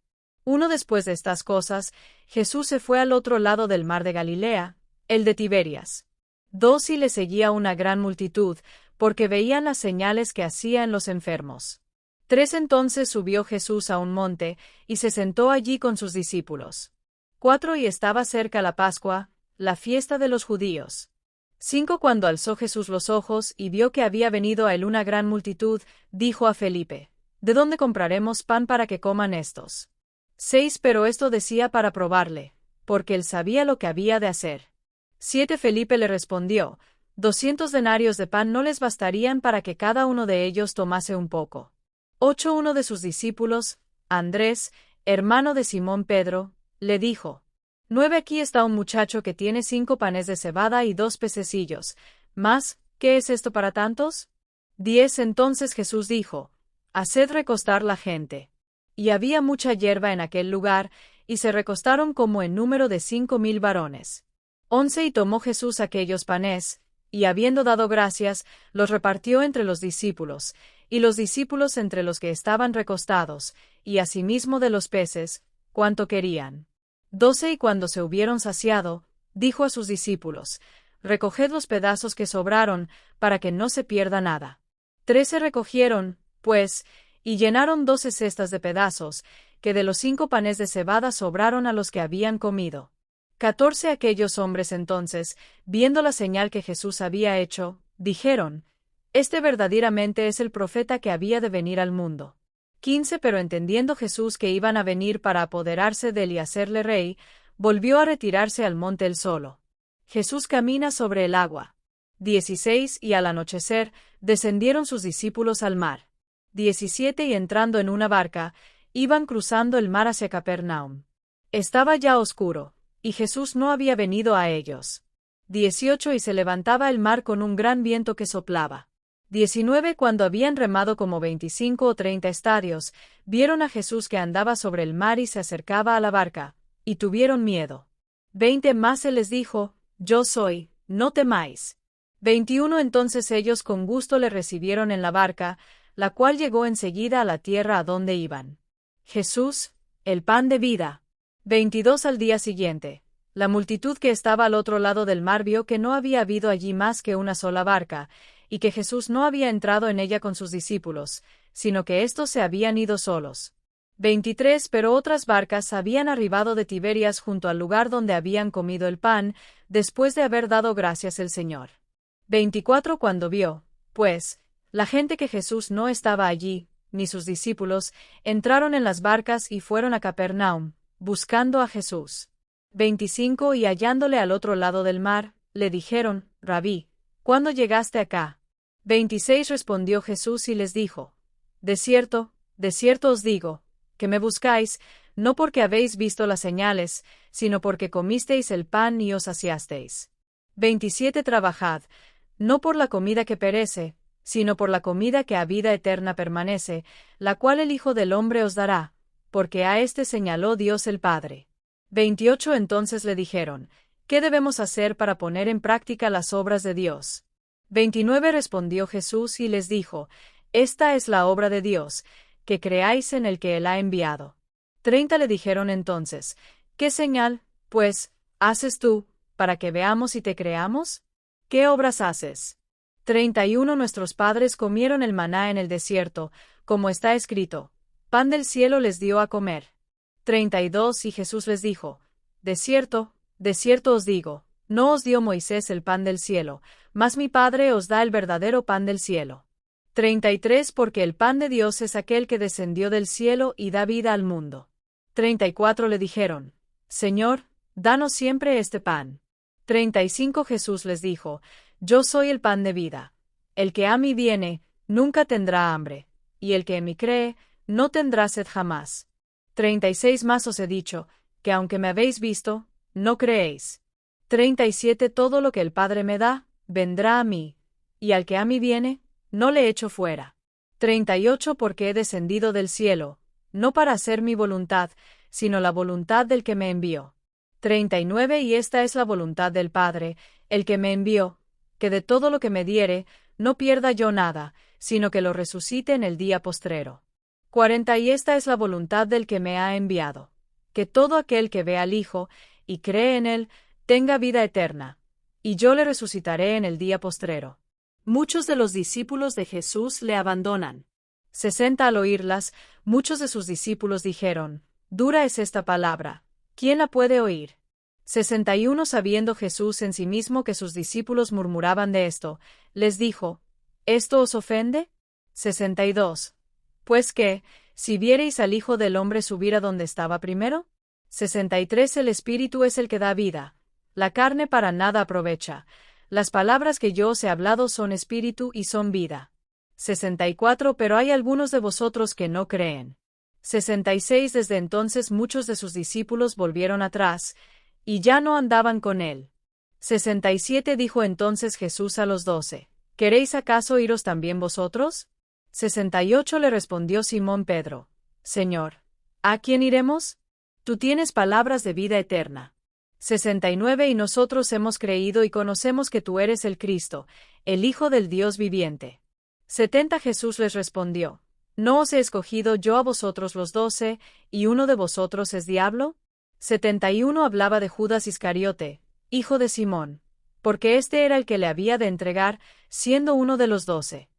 A: Después de estas cosas, Jesús se fue al otro lado del mar de Galilea, el de Tiberias. 2 Y le seguía una gran multitud, porque veían las señales que hacía en los enfermos. 3 Entonces subió Jesús a un monte, y se sentó allí con sus discípulos. 4 Y estaba cerca la Pascua, la fiesta de los judíos. 5 Cuando alzó Jesús los ojos y vio que había venido a él una gran multitud, dijo a Felipe: ¿De dónde compraremos pan para que coman estos? 6 Pero esto decía para probarle, porque él sabía lo que había de hacer. 7 Felipe le respondió: 200 denarios de pan no les bastarían para que cada uno de ellos tomase un poco. 8 Uno de sus discípulos, Andrés, hermano de Simón Pedro, le dijo: 9 Aquí está un muchacho que tiene 5 panes de cebada y 2 pececillos, mas, ¿qué es esto para tantos? 10 Entonces Jesús dijo: Haced recostar la gente. Y había mucha hierba en aquel lugar, y se recostaron como en número de 5,000 varones. 11 Y tomó Jesús aquellos panes, y habiendo dado gracias, los repartió entre los discípulos, y los discípulos entre los que estaban recostados, y asimismo de los peces, cuanto querían. 12 Y cuando se hubieron saciado, dijo a sus discípulos: Recoged los pedazos que sobraron, para que no se pierda nada. 13 Recogieron, pues, y llenaron 12 cestas de pedazos, que de los 5 panes de cebada sobraron a los que habían comido. 14 Aquellos hombres entonces, viendo la señal que Jesús había hecho, dijeron: Este verdaderamente es el profeta que había de venir al mundo. 15 Pero entendiendo Jesús que iban a venir para apoderarse de él y hacerle rey, volvió a retirarse al monte él solo. Jesús camina sobre el agua. 16 Y al anochecer, descendieron sus discípulos al mar. 17 Y entrando en una barca, iban cruzando el mar hacia Capernaum. Estaba ya oscuro, y Jesús no había venido a ellos. 18 Y se levantaba el mar con un gran viento que soplaba. 19 Cuando habían remado como 25 o 30 estadios, vieron a Jesús que andaba sobre el mar y se acercaba a la barca, y tuvieron miedo. 20 Mas él les dijo, Yo soy, no temáis. 21 Entonces ellos con gusto le recibieron en la barca, la cual llegó enseguida a la tierra a donde iban. Jesús, el pan de vida. 22 Al día siguiente, la multitud que estaba al otro lado del mar vio que no había habido allí más que una sola barca, y que Jesús no había entrado en ella con sus discípulos, sino que éstos se habían ido solos. 23 Pero otras barcas habían arribado de Tiberias junto al lugar donde habían comido el pan, después de haber dado gracias el Señor. 24 Cuando vio, pues, la gente que Jesús no estaba allí, ni sus discípulos, entraron en las barcas y fueron a Capernaum, buscando a Jesús. 25 Y hallándole al otro lado del mar, le dijeron, Rabí, ¿cuándo llegaste acá? 26 Respondió Jesús y les dijo, de cierto os digo, que me buscáis, no porque habéis visto las señales, sino porque comisteis el pan y os saciasteis. 27 Trabajad, no por la comida que perece, sino por la comida que a vida eterna permanece, la cual el Hijo del Hombre os dará, porque a éste señaló Dios el Padre. 28 Entonces le dijeron, ¿qué debemos hacer para poner en práctica las obras de Dios? 29 Respondió Jesús y les dijo, Esta es la obra de Dios, que creáis en el que Él ha enviado. 30 Le dijeron entonces, ¿qué señal, pues, haces tú, para que veamos y te creamos? ¿Qué obras haces? 31 Nuestros padres comieron el maná en el desierto, como está escrito, pan del cielo les dio a comer. 32 Y Jesús les dijo, de cierto os digo, no os dio Moisés el pan del cielo, mas mi Padre os da el verdadero pan del cielo. 33 Porque el pan de Dios es aquel que descendió del cielo y da vida al mundo. 34 Le dijeron, Señor, danos siempre este pan. 35 Jesús les dijo, Yo soy el pan de vida. El que a mí viene, nunca tendrá hambre, y el que en mí cree, no tendrá sed jamás. 36 Más os he dicho, que aunque me habéis visto, no creéis. 37 Todo lo que el Padre me da, vendrá a mí, y al que a mí viene, no le echo fuera. 38 Porque he descendido del cielo, no para hacer mi voluntad, sino la voluntad del que me envió. 39 Y esta es la voluntad del Padre, el que me envió, que de todo lo que me diere, no pierda yo nada, sino que lo resucite en el día postrero. 40 Y esta es la voluntad del que me ha enviado, que todo aquel que ve al Hijo, y cree en él, tenga vida eterna, y yo le resucitaré en el día postrero. Muchos de los discípulos de Jesús le abandonan. 60 Al oírlas, muchos de sus discípulos dijeron, Dura es esta palabra, ¿quién la puede oír? 61 Sabiendo Jesús en sí mismo que sus discípulos murmuraban de esto, les dijo, ¿esto os ofende? 62 Pues qué, si viereis al Hijo del Hombre subir a donde estaba primero? 63 El Espíritu es el que da vida, la carne para nada aprovecha. Las palabras que yo os he hablado son espíritu y son vida. 64 Pero hay algunos de vosotros que no creen. 66 Desde entonces muchos de sus discípulos volvieron atrás, y ya no andaban con él. 67 Dijo entonces Jesús a los 12, ¿queréis acaso iros también vosotros? 68 Le respondió Simón Pedro, Señor, ¿a quién iremos? Tú tienes palabras de vida eterna. 69 Y nosotros hemos creído y conocemos que tú eres el Cristo, el Hijo del Dios viviente. 70 Jesús les respondió, ¿no os he escogido yo a vosotros los 12, y uno de vosotros es diablo? 71 Hablaba de Judas Iscariote, hijo de Simón, porque este era el que le había de entregar, siendo uno de los 12.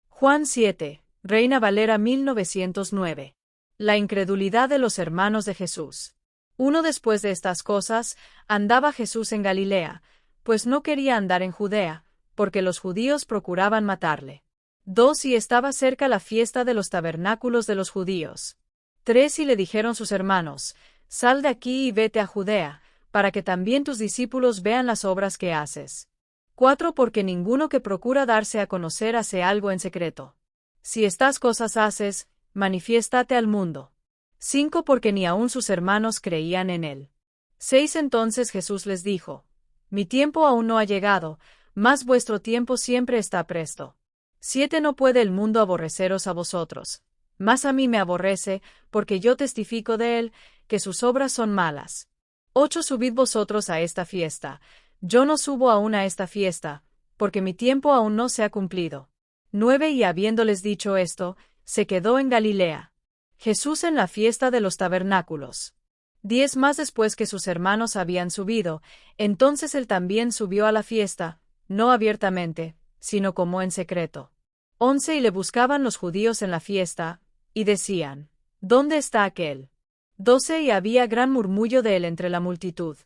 A: Juan 7, Reina Valera 1909. La incredulidad de los hermanos de Jesús. Después de estas cosas, andaba Jesús en Galilea, pues no quería andar en Judea, porque los judíos procuraban matarle. 2 Y estaba cerca la fiesta de los tabernáculos de los judíos. 3 Y le dijeron sus hermanos, Sal de aquí y vete a Judea, para que también tus discípulos vean las obras que haces. 4 Porque ninguno que procura darse a conocer hace algo en secreto. Si estas cosas haces, manifiéstate al mundo. 5 Porque ni aun sus hermanos creían en él. 6 Entonces Jesús les dijo, Mi tiempo aún no ha llegado, mas vuestro tiempo siempre está presto. 7 No puede el mundo aborreceros a vosotros, mas a mí me aborrece, porque yo testifico de él, que sus obras son malas. 8 Subid vosotros a esta fiesta. Yo no subo aún a esta fiesta, porque mi tiempo aún no se ha cumplido. 9 Y habiéndoles dicho esto, se quedó en Galilea. Jesús en la fiesta de los tabernáculos. 10 Más después que sus hermanos habían subido, entonces él también subió a la fiesta, no abiertamente, sino como en secreto. 11 Y le buscaban los judíos en la fiesta, y decían, ¿dónde está aquel? 12 Y había gran murmullo de él entre la multitud.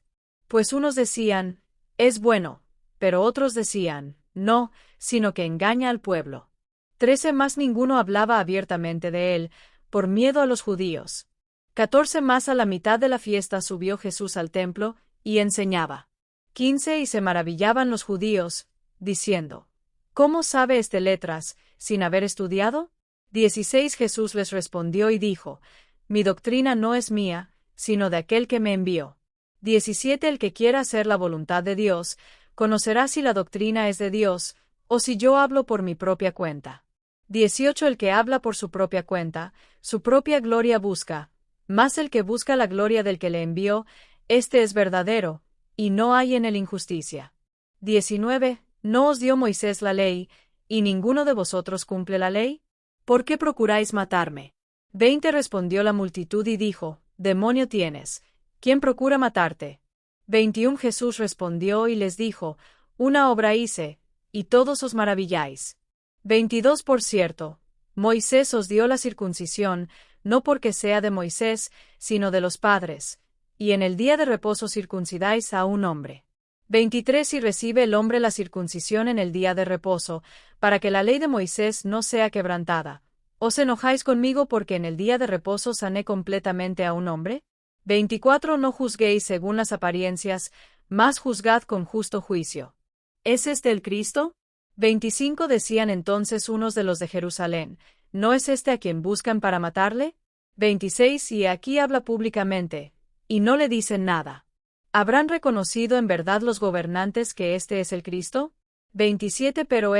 A: Pues unos decían, es bueno, pero otros decían, no, sino que engaña al pueblo. 13 Más ninguno hablaba abiertamente de él, por miedo a los judíos. 14 Más a la mitad de la fiesta subió Jesús al templo, y enseñaba. 15 Y se maravillaban los judíos, diciendo, ¿cómo sabe este letras, sin haber estudiado? 16 Jesús les respondió y dijo, mi doctrina no es mía, sino de aquel que me envió. 17 El que quiera hacer la voluntad de Dios, conocerá si la doctrina es de Dios, o si yo hablo por mi propia cuenta. 18 El que habla por su propia cuenta, su propia gloria busca, mas el que busca la gloria del que le envió, éste es verdadero, y no hay en él injusticia. 19 ¿No os dio Moisés la ley, y ninguno de vosotros cumple la ley? ¿Por qué procuráis matarme? 20 Respondió la multitud y dijo, demonio tienes, ¿quién procura matarte? 21 Jesús respondió y les dijo, una obra hice, y todos os maravilláis. 22 Por cierto, Moisés os dio la circuncisión, no porque sea de Moisés, sino de los padres, y en el día de reposo circuncidáis a un hombre. 23 Y recibe el hombre la circuncisión en el día de reposo, para que la ley de Moisés no sea quebrantada. ¿Os enojáis conmigo porque en el día de reposo sané completamente a un hombre? 24 No juzguéis según las apariencias, mas juzgad con justo juicio. ¿Es este el Cristo? 25 Decían entonces unos de los de Jerusalén, ¿no es este a quien buscan para matarle? 26 Y aquí habla públicamente, y no le dicen nada. ¿Habrán reconocido en verdad los gobernantes que este es el Cristo? 27 Pero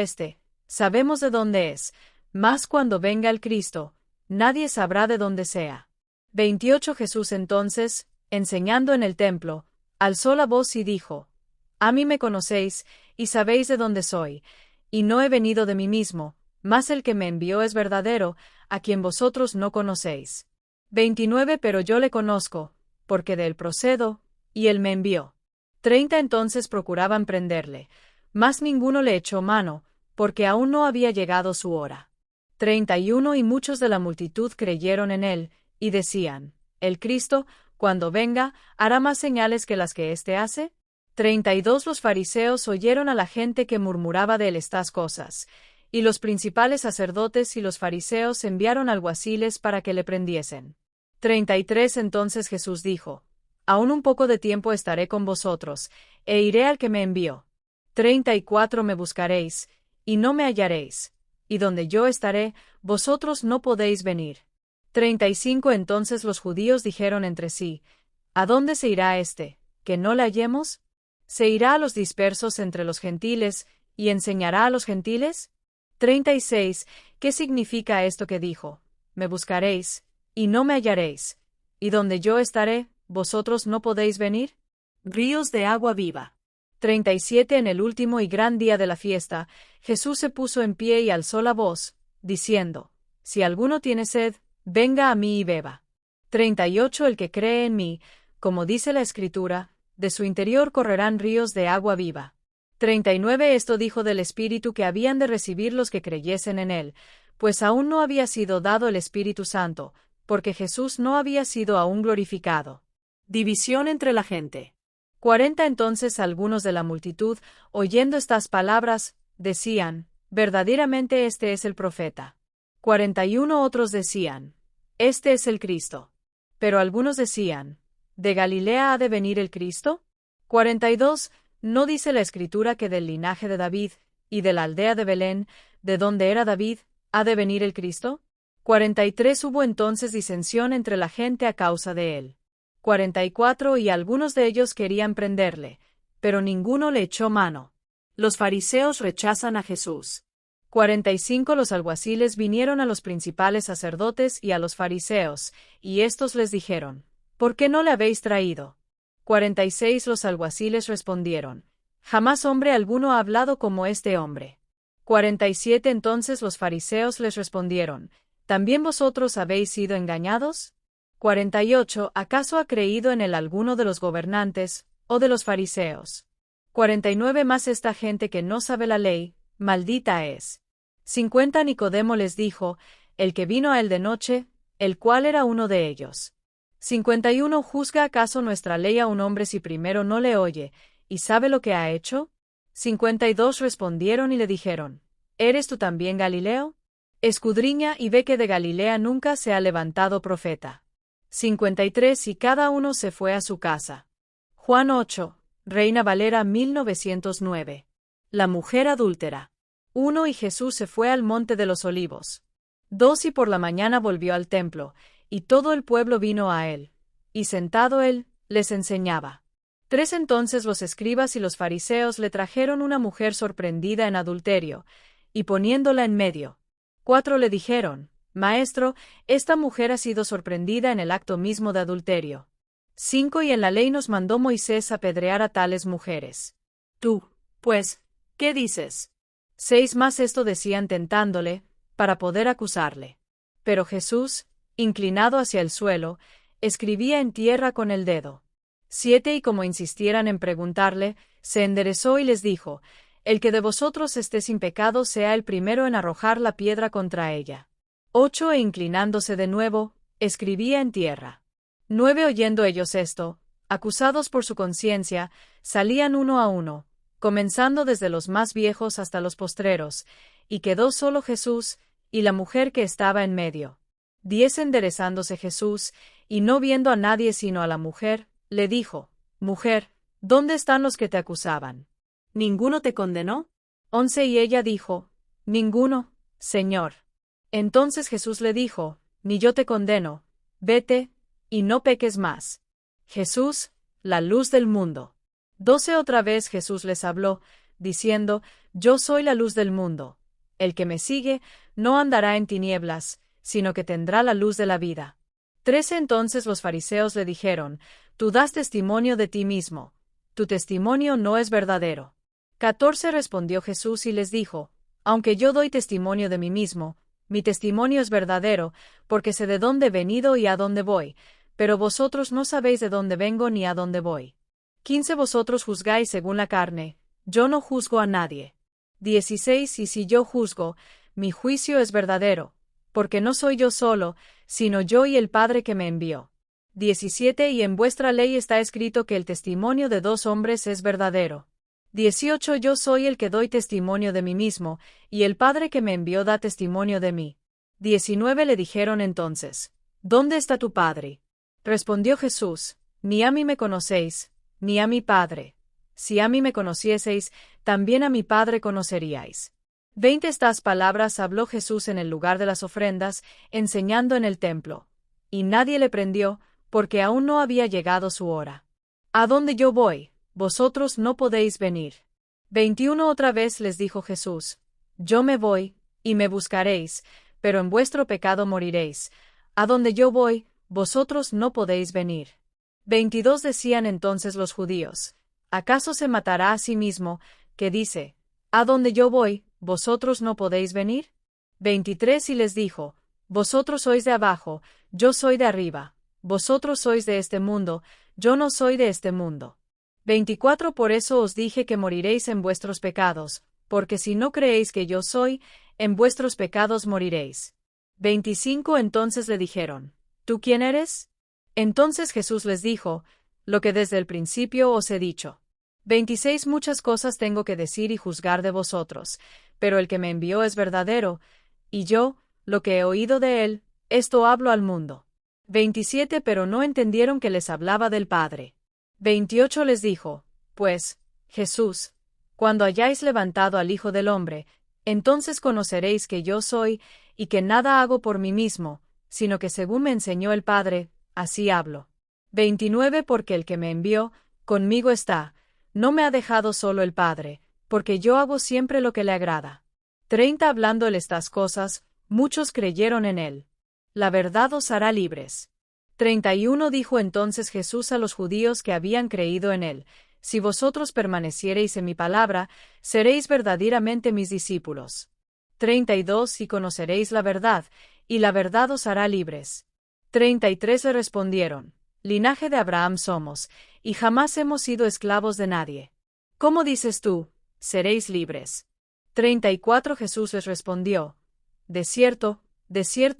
A: sabemos de dónde es, mas cuando venga el Cristo, nadie sabrá de dónde sea. 28 Jesús entonces, enseñando en el templo, alzó la voz y dijo, a mí me conocéis, y sabéis de dónde soy, y no he venido de mí mismo, mas el que me envió es verdadero, a quien vosotros no conocéis. 29 Pero yo le conozco, porque de él procedo, y él me envió. 30 Entonces procuraban prenderle, mas ninguno le echó mano, porque aún no había llegado su hora. 31 Y muchos de la multitud creyeron en él, y decían, el Cristo, cuando venga, hará más señales que las que éste hace. 32 Los fariseos oyeron a la gente que murmuraba de él estas cosas, y los principales sacerdotes y los fariseos enviaron alguaciles para que le prendiesen. 33 Entonces Jesús dijo, aún un poco de tiempo estaré con vosotros, e iré al que me envió. 34 Me buscaréis, y no me hallaréis, y donde yo estaré, vosotros no podéis venir. 35 Entonces los judíos dijeron entre sí, ¿a dónde se irá este, que no le hallemos? ¿Se irá a los dispersos entre los gentiles, y enseñará a los gentiles? 36 ¿Qué significa esto que dijo? Me buscaréis, y no me hallaréis, y donde yo estaré, ¿vosotros no podéis venir? Ríos de agua viva. 37 En el último y gran día de la fiesta, Jesús se puso en pie y alzó la voz, diciendo, si alguno tiene sed, venga a mí y beba. 38 El que cree en mí, como dice la Escritura, de su interior correrán ríos de agua viva. 39 Esto dijo del Espíritu que habían de recibir los que creyesen en él, pues aún no había sido dado el Espíritu Santo, porque Jesús no había sido aún glorificado. División entre la gente. 40 Entonces algunos de la multitud, oyendo estas palabras, decían, verdaderamente este es el profeta. 41 Otros decían, este es el Cristo. Pero algunos decían, ¿de Galilea ha de venir el Cristo? 42 ¿No dice la Escritura que del linaje de David, y de la aldea de Belén, de donde era David, ha de venir el Cristo? 43 Hubo entonces disensión entre la gente a causa de él. 44 Y algunos de ellos querían prenderle, pero ninguno le echó mano. Los fariseos rechazan a Jesús. 45 Los alguaciles vinieron a los principales sacerdotes y a los fariseos, y éstos les dijeron: ¿Por qué no le habéis traído? 46 Los alguaciles respondieron: Jamás hombre alguno ha hablado como este hombre. 47 Entonces los fariseos les respondieron: ¿También vosotros habéis sido engañados? 48 ¿Acaso ha creído en él alguno de los gobernantes, o de los fariseos? 49 Mas esta gente que no sabe la ley, maldita es. 50 Nicodemo les dijo, el que vino a él de noche, el cual era uno de ellos. 51 ¿Juzga acaso nuestra ley a un hombre si primero no le oye, y sabe lo que ha hecho? 52 Respondieron y le dijeron: ¿Eres tú también Galileo? Escudriña y ve que de Galilea nunca se ha levantado profeta. 53 Y cada uno se fue a su casa. Juan 8, Reina Valera 1909. La mujer adúltera. 1 Y Jesús se fue al monte de los olivos. 2 Y por la mañana volvió al templo, y todo el pueblo vino a él, y sentado él, les enseñaba. 3 Entonces los escribas y los fariseos le trajeron una mujer sorprendida en adulterio, y poniéndola en medio. 4 Le dijeron: Maestro, esta mujer ha sido sorprendida en el acto mismo de adulterio. 5 Y en la ley nos mandó Moisés apedrear a tales mujeres. Tú, pues, ¿qué dices? 6 Más esto decían tentándole, para poder acusarle. Pero Jesús, inclinado hacia el suelo, escribía en tierra con el dedo. 7 Y como insistieran en preguntarle, se enderezó y les dijo: El que de vosotros esté sin pecado sea el primero en arrojar la piedra contra ella. 8 E inclinándose de nuevo, escribía en tierra. 9 Oyendo ellos esto, acusados por su conciencia, salían uno a uno, comenzando desde los más viejos hasta los postreros, y quedó solo Jesús, y la mujer que estaba en medio. 10 Enderezándose Jesús, y no viendo a nadie sino a la mujer, le dijo: Mujer, ¿dónde están los que te acusaban? ¿Ninguno te condenó? 11 Y ella dijo: Ninguno, Señor. Entonces Jesús le dijo: Ni yo te condeno, vete, y no peques más. Jesús, la luz del mundo. 12 Otra vez Jesús les habló, diciendo: Yo soy la luz del mundo. El que me sigue, no andará en tinieblas, sino que tendrá la luz de la vida. 13 Entonces los fariseos le dijeron: Tú das testimonio de ti mismo. Tu testimonio no es verdadero. 14 Respondió Jesús y les dijo: Aunque yo doy testimonio de mí mismo, mi testimonio es verdadero, porque sé de dónde he venido y a dónde voy, pero vosotros no sabéis de dónde vengo ni a dónde voy. 15 Vosotros juzgáis según la carne, yo no juzgo a nadie. 16 Y si yo juzgo, mi juicio es verdadero, porque no soy yo solo, sino yo y el Padre que me envió. 17 Y en vuestra ley está escrito que el testimonio de 2 hombres es verdadero. 18 Yo soy el que doy testimonio de mí mismo, y el Padre que me envió da testimonio de mí. 19 Le dijeron entonces: ¿Dónde está tu Padre? Respondió Jesús: Ni a mí me conocéis, ni a mi Padre. Si a mí me conocieseis, también a mi Padre conoceríais. 20 Estas palabras habló Jesús en el lugar de las ofrendas, enseñando en el templo. Y nadie le prendió, porque aún no había llegado su hora. ¿A dónde yo voy, vosotros no podéis venir? 21 Otra vez les dijo Jesús: Yo me voy, y me buscaréis, pero en vuestro pecado moriréis. A donde yo voy, vosotros no podéis venir. 22 Decían entonces los judíos: ¿Acaso se matará a sí mismo, que dice: ¿A donde yo voy, vosotros no podéis venir? 23 Y les dijo: Vosotros sois de abajo, yo soy de arriba. Vosotros sois de este mundo, yo no soy de este mundo. 24 Por eso os dije que moriréis en vuestros pecados, porque si no creéis que yo soy, en vuestros pecados moriréis. 25 Entonces le dijeron: ¿Tú quién eres? Entonces Jesús les dijo: Lo que desde el principio os he dicho. 26 Muchas cosas tengo que decir y juzgar de vosotros, pero el que me envió es verdadero, y yo, lo que he oído de él, esto hablo al mundo. 27 Pero no entendieron que les hablaba del Padre. 28 Les dijo: Pues, Jesús, cuando hayáis levantado al Hijo del Hombre, entonces conoceréis que yo soy, y que nada hago por mí mismo, sino que según me enseñó el Padre, así hablo. 29 Porque el que me envió, conmigo está, No me ha dejado solo el Padre, porque yo hago siempre lo que le agrada. 30 Hablándole estas cosas, muchos creyeron en él. La verdad os hará libres. 31 Dijo entonces Jesús a los judíos que habían creído en él: Si vosotros permaneciereis en mi palabra, seréis verdaderamente mis discípulos. 32 Y conoceréis la verdad, y la verdad os hará libres. 33 Le respondieron: Linaje de Abraham somos, y jamás hemos sido esclavos de nadie. ¿Cómo dices tú, seréis libres? 34 Jesús les respondió: de cierto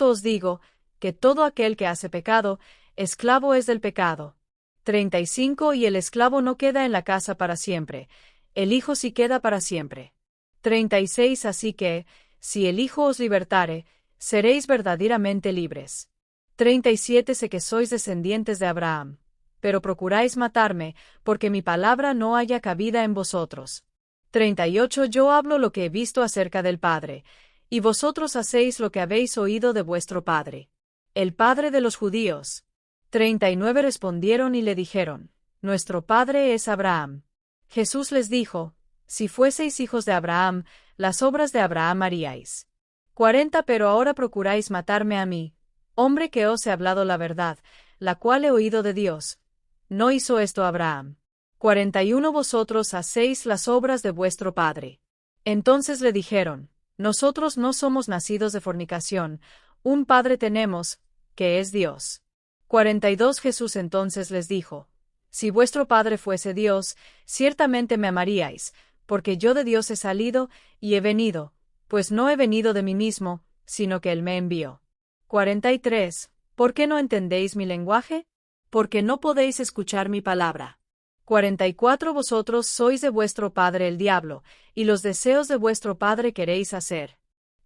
A: os digo, que todo aquel que hace pecado, esclavo es del pecado. 35 Y el esclavo no queda en la casa para siempre, el Hijo sí queda para siempre. 36 Así que, si el Hijo os libertare, seréis verdaderamente libres. 37 Sé que sois descendientes de Abraham, pero procuráis matarme, porque mi palabra no haya cabida en vosotros. 38 Yo hablo lo que he visto acerca del Padre, y vosotros hacéis lo que habéis oído de vuestro padre, el padre de los judíos. 39 Respondieron y le dijeron: Nuestro padre es Abraham. Jesús les dijo: Si fueseis hijos de Abraham, las obras de Abraham haríais. 40 Pero ahora procuráis matarme a mí, hombre que os he hablado la verdad, la cual he oído de Dios. ¿No hizo esto Abraham? 41 Vosotros hacéis las obras de vuestro padre. Entonces le dijeron: Nosotros no somos nacidos de fornicación, un padre tenemos, que es Dios. 42 Jesús entonces les dijo: Si vuestro padre fuese Dios, ciertamente me amaríais, porque yo de Dios he salido, y he venido, pues no he venido de mí mismo, sino que él me envió. 43 ¿Por qué no entendéis mi lenguaje? Porque no podéis escuchar mi palabra. 44 Vosotros sois de vuestro padre el diablo, y los deseos de vuestro padre queréis hacer.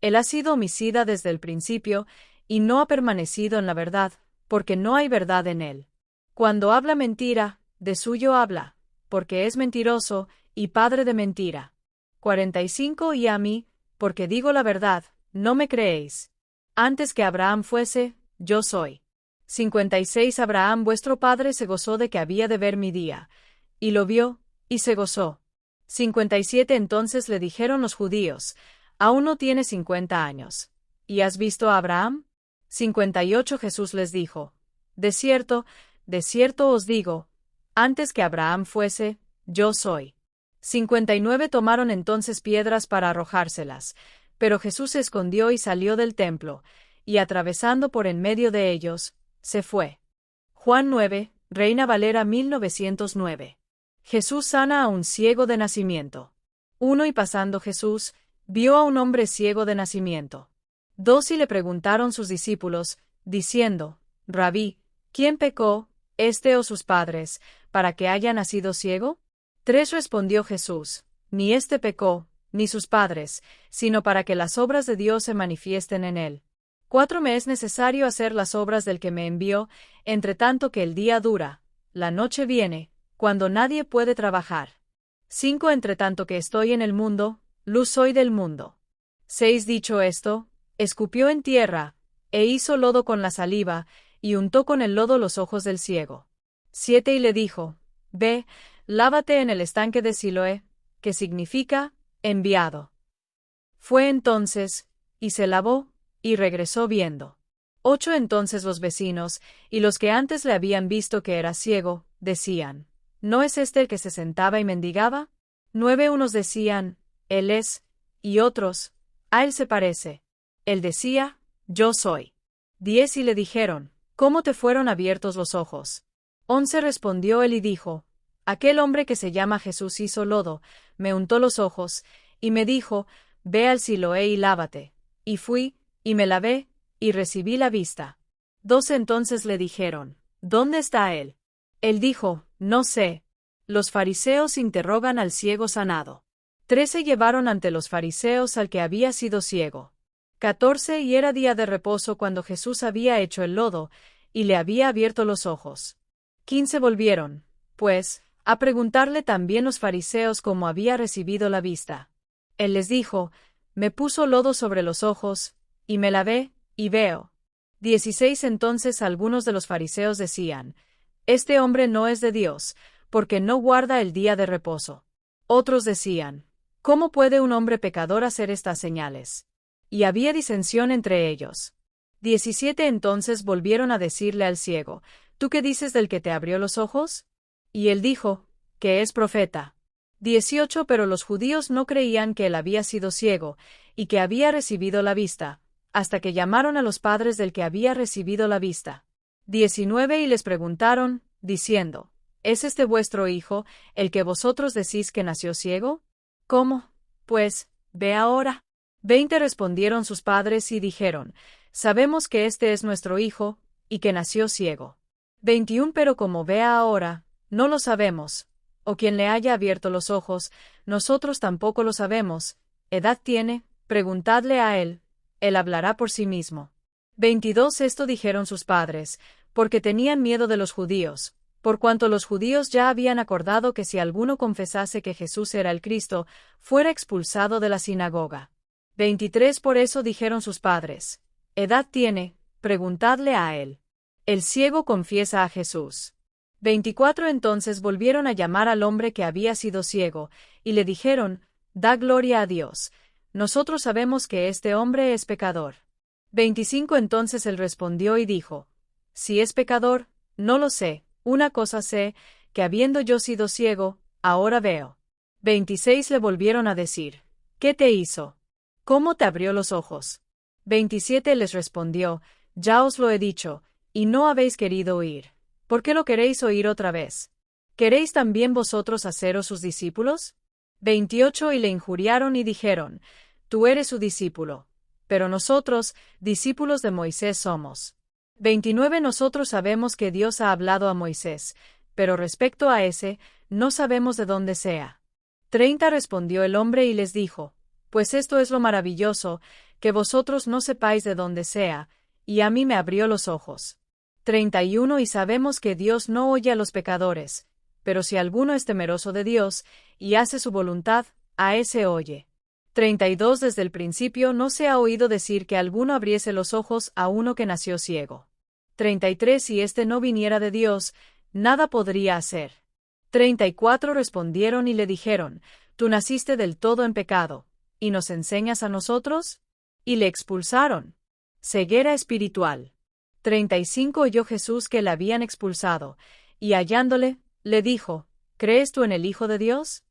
A: Él ha sido homicida desde el principio, y no ha permanecido en la verdad, porque no hay verdad en él. Cuando habla mentira, de suyo habla, porque es mentiroso, y padre de mentira. 45 Y a mí, porque digo la verdad, no me creéis. Antes que Abraham fuese, yo soy. 56 Abraham vuestro padre se gozó de que había de ver mi día, y lo vio, y se gozó. 57 Entonces le dijeron los judíos: Aún no tiene 50 años, ¿y has visto a Abraham? 58 Jesús les dijo: de cierto os digo, antes que Abraham fuese, yo soy. 59 Tomaron entonces piedras para arrojárselas, pero Jesús se escondió y salió del templo, y atravesando por en medio de ellos, se fue. Juan 9, Reina Valera 1909. Jesús sana a un ciego de nacimiento. 1 Y pasando Jesús, vio a un hombre ciego de nacimiento. 2 Y le preguntaron sus discípulos, diciendo: Rabí, ¿quién pecó, este o sus padres, para que haya nacido ciego? 3 Respondió Jesús: Ni este pecó, ni sus padres, sino para que las obras de Dios se manifiesten en él. 4 Me es necesario hacer las obras del que me envió, entre tanto que el día dura, la noche viene, cuando nadie puede trabajar. 5 Entre tanto que estoy en el mundo, luz soy del mundo. 6 Dicho esto, escupió en tierra, e hizo lodo con la saliva, y untó con el lodo los ojos del ciego. 7 Y le dijo: Ve, lávate en el estanque de Siloé, que significa, enviado. Fue entonces, y se lavó, y regresó viendo. 8 Entonces los vecinos, y los que antes le habían visto que era ciego, decían: ¿No es este el que se sentaba y mendigaba? 9 Unos decían: Él es, y otros: A él se parece. Él decía: Yo soy. 10 Y le dijeron: ¿Cómo te fueron abiertos los ojos? 11 Respondió él y dijo: Aquel hombre que se llama Jesús hizo lodo, me untó los ojos, y me dijo: Ve al Siloé y lávate. Y fui, y me lavé, y recibí la vista. 12 Entonces le dijeron: ¿Dónde está él? Él dijo: No sé. Los fariseos interrogan al ciego sanado. 13 Llevaron ante los fariseos al que había sido ciego. 14 Y era día de reposo cuando Jesús había hecho el lodo, y le había abierto los ojos. 15 Volvieron, pues, a preguntarle también los fariseos cómo había recibido la vista. Él les dijo: Me puso lodo sobre los ojos, y me lavé, y veo. 16 Entonces algunos de los fariseos decían: Este hombre no es de Dios, porque no guarda el día de reposo. Otros decían, ¿cómo puede un hombre pecador hacer estas señales? Y había disensión entre ellos. 17 Entonces volvieron a decirle al ciego, ¿tú qué dices del que te abrió los ojos? Y él dijo, que es profeta. 18 Pero los judíos no creían que él había sido ciego, y que había recibido la vista, hasta que llamaron a los padres del que había recibido la vista. 19 Y les preguntaron, diciendo, ¿es este vuestro hijo, el que vosotros decís que nació ciego? ¿Cómo? Pues, ve ahora. 20 Respondieron sus padres y dijeron, sabemos que este es nuestro hijo, y que nació ciego. 21 Pero como vea ahora, no lo sabemos, o quien le haya abierto los ojos, nosotros tampoco lo sabemos. ¿Edad tiene? Preguntadle a él hablará por sí mismo. 22 Esto dijeron sus padres, porque tenían miedo de los judíos, por cuanto los judíos ya habían acordado que si alguno confesase que Jesús era el Cristo, fuera expulsado de la sinagoga. 23 Por eso dijeron sus padres, ¿edad tiene? Preguntadle a él. El ciego confiesa a Jesús. 24 Entonces volvieron a llamar al hombre que había sido ciego, y le dijeron, da gloria a Dios. Nosotros sabemos que este hombre es pecador. 25 Entonces él respondió y dijo, si es pecador, no lo sé, una cosa sé, que habiendo yo sido ciego, ahora veo. 26 Le volvieron a decir, ¿qué te hizo? ¿Cómo te abrió los ojos? 27 Les respondió, ya os lo he dicho, y no habéis querido oír. ¿Por qué lo queréis oír otra vez? ¿Queréis también vosotros haceros sus discípulos? 28 Y le injuriaron y dijeron, tú eres su discípulo, pero nosotros, discípulos de Moisés somos. 29 Nosotros sabemos que Dios ha hablado a Moisés, pero respecto a ese, no sabemos de dónde sea. 30 Respondió el hombre y les dijo, pues esto es lo maravilloso, que vosotros no sepáis de dónde sea, y a mí me abrió los ojos. 31 Y sabemos que Dios no oye a los pecadores, pero si alguno es temeroso de Dios, y hace su voluntad, a ese oye. 32 Desde el principio no se ha oído decir que alguno abriese los ojos a uno que nació ciego. 33 Si éste no viniera de Dios, nada podría hacer. 34 Respondieron y le dijeron, tú naciste del todo en pecado, ¿y nos enseñas a nosotros? Y le expulsaron. Ceguera espiritual. 35 Oyó Jesús que le habían expulsado, y hallándole, le dijo, ¿crees tú en el Hijo de Dios?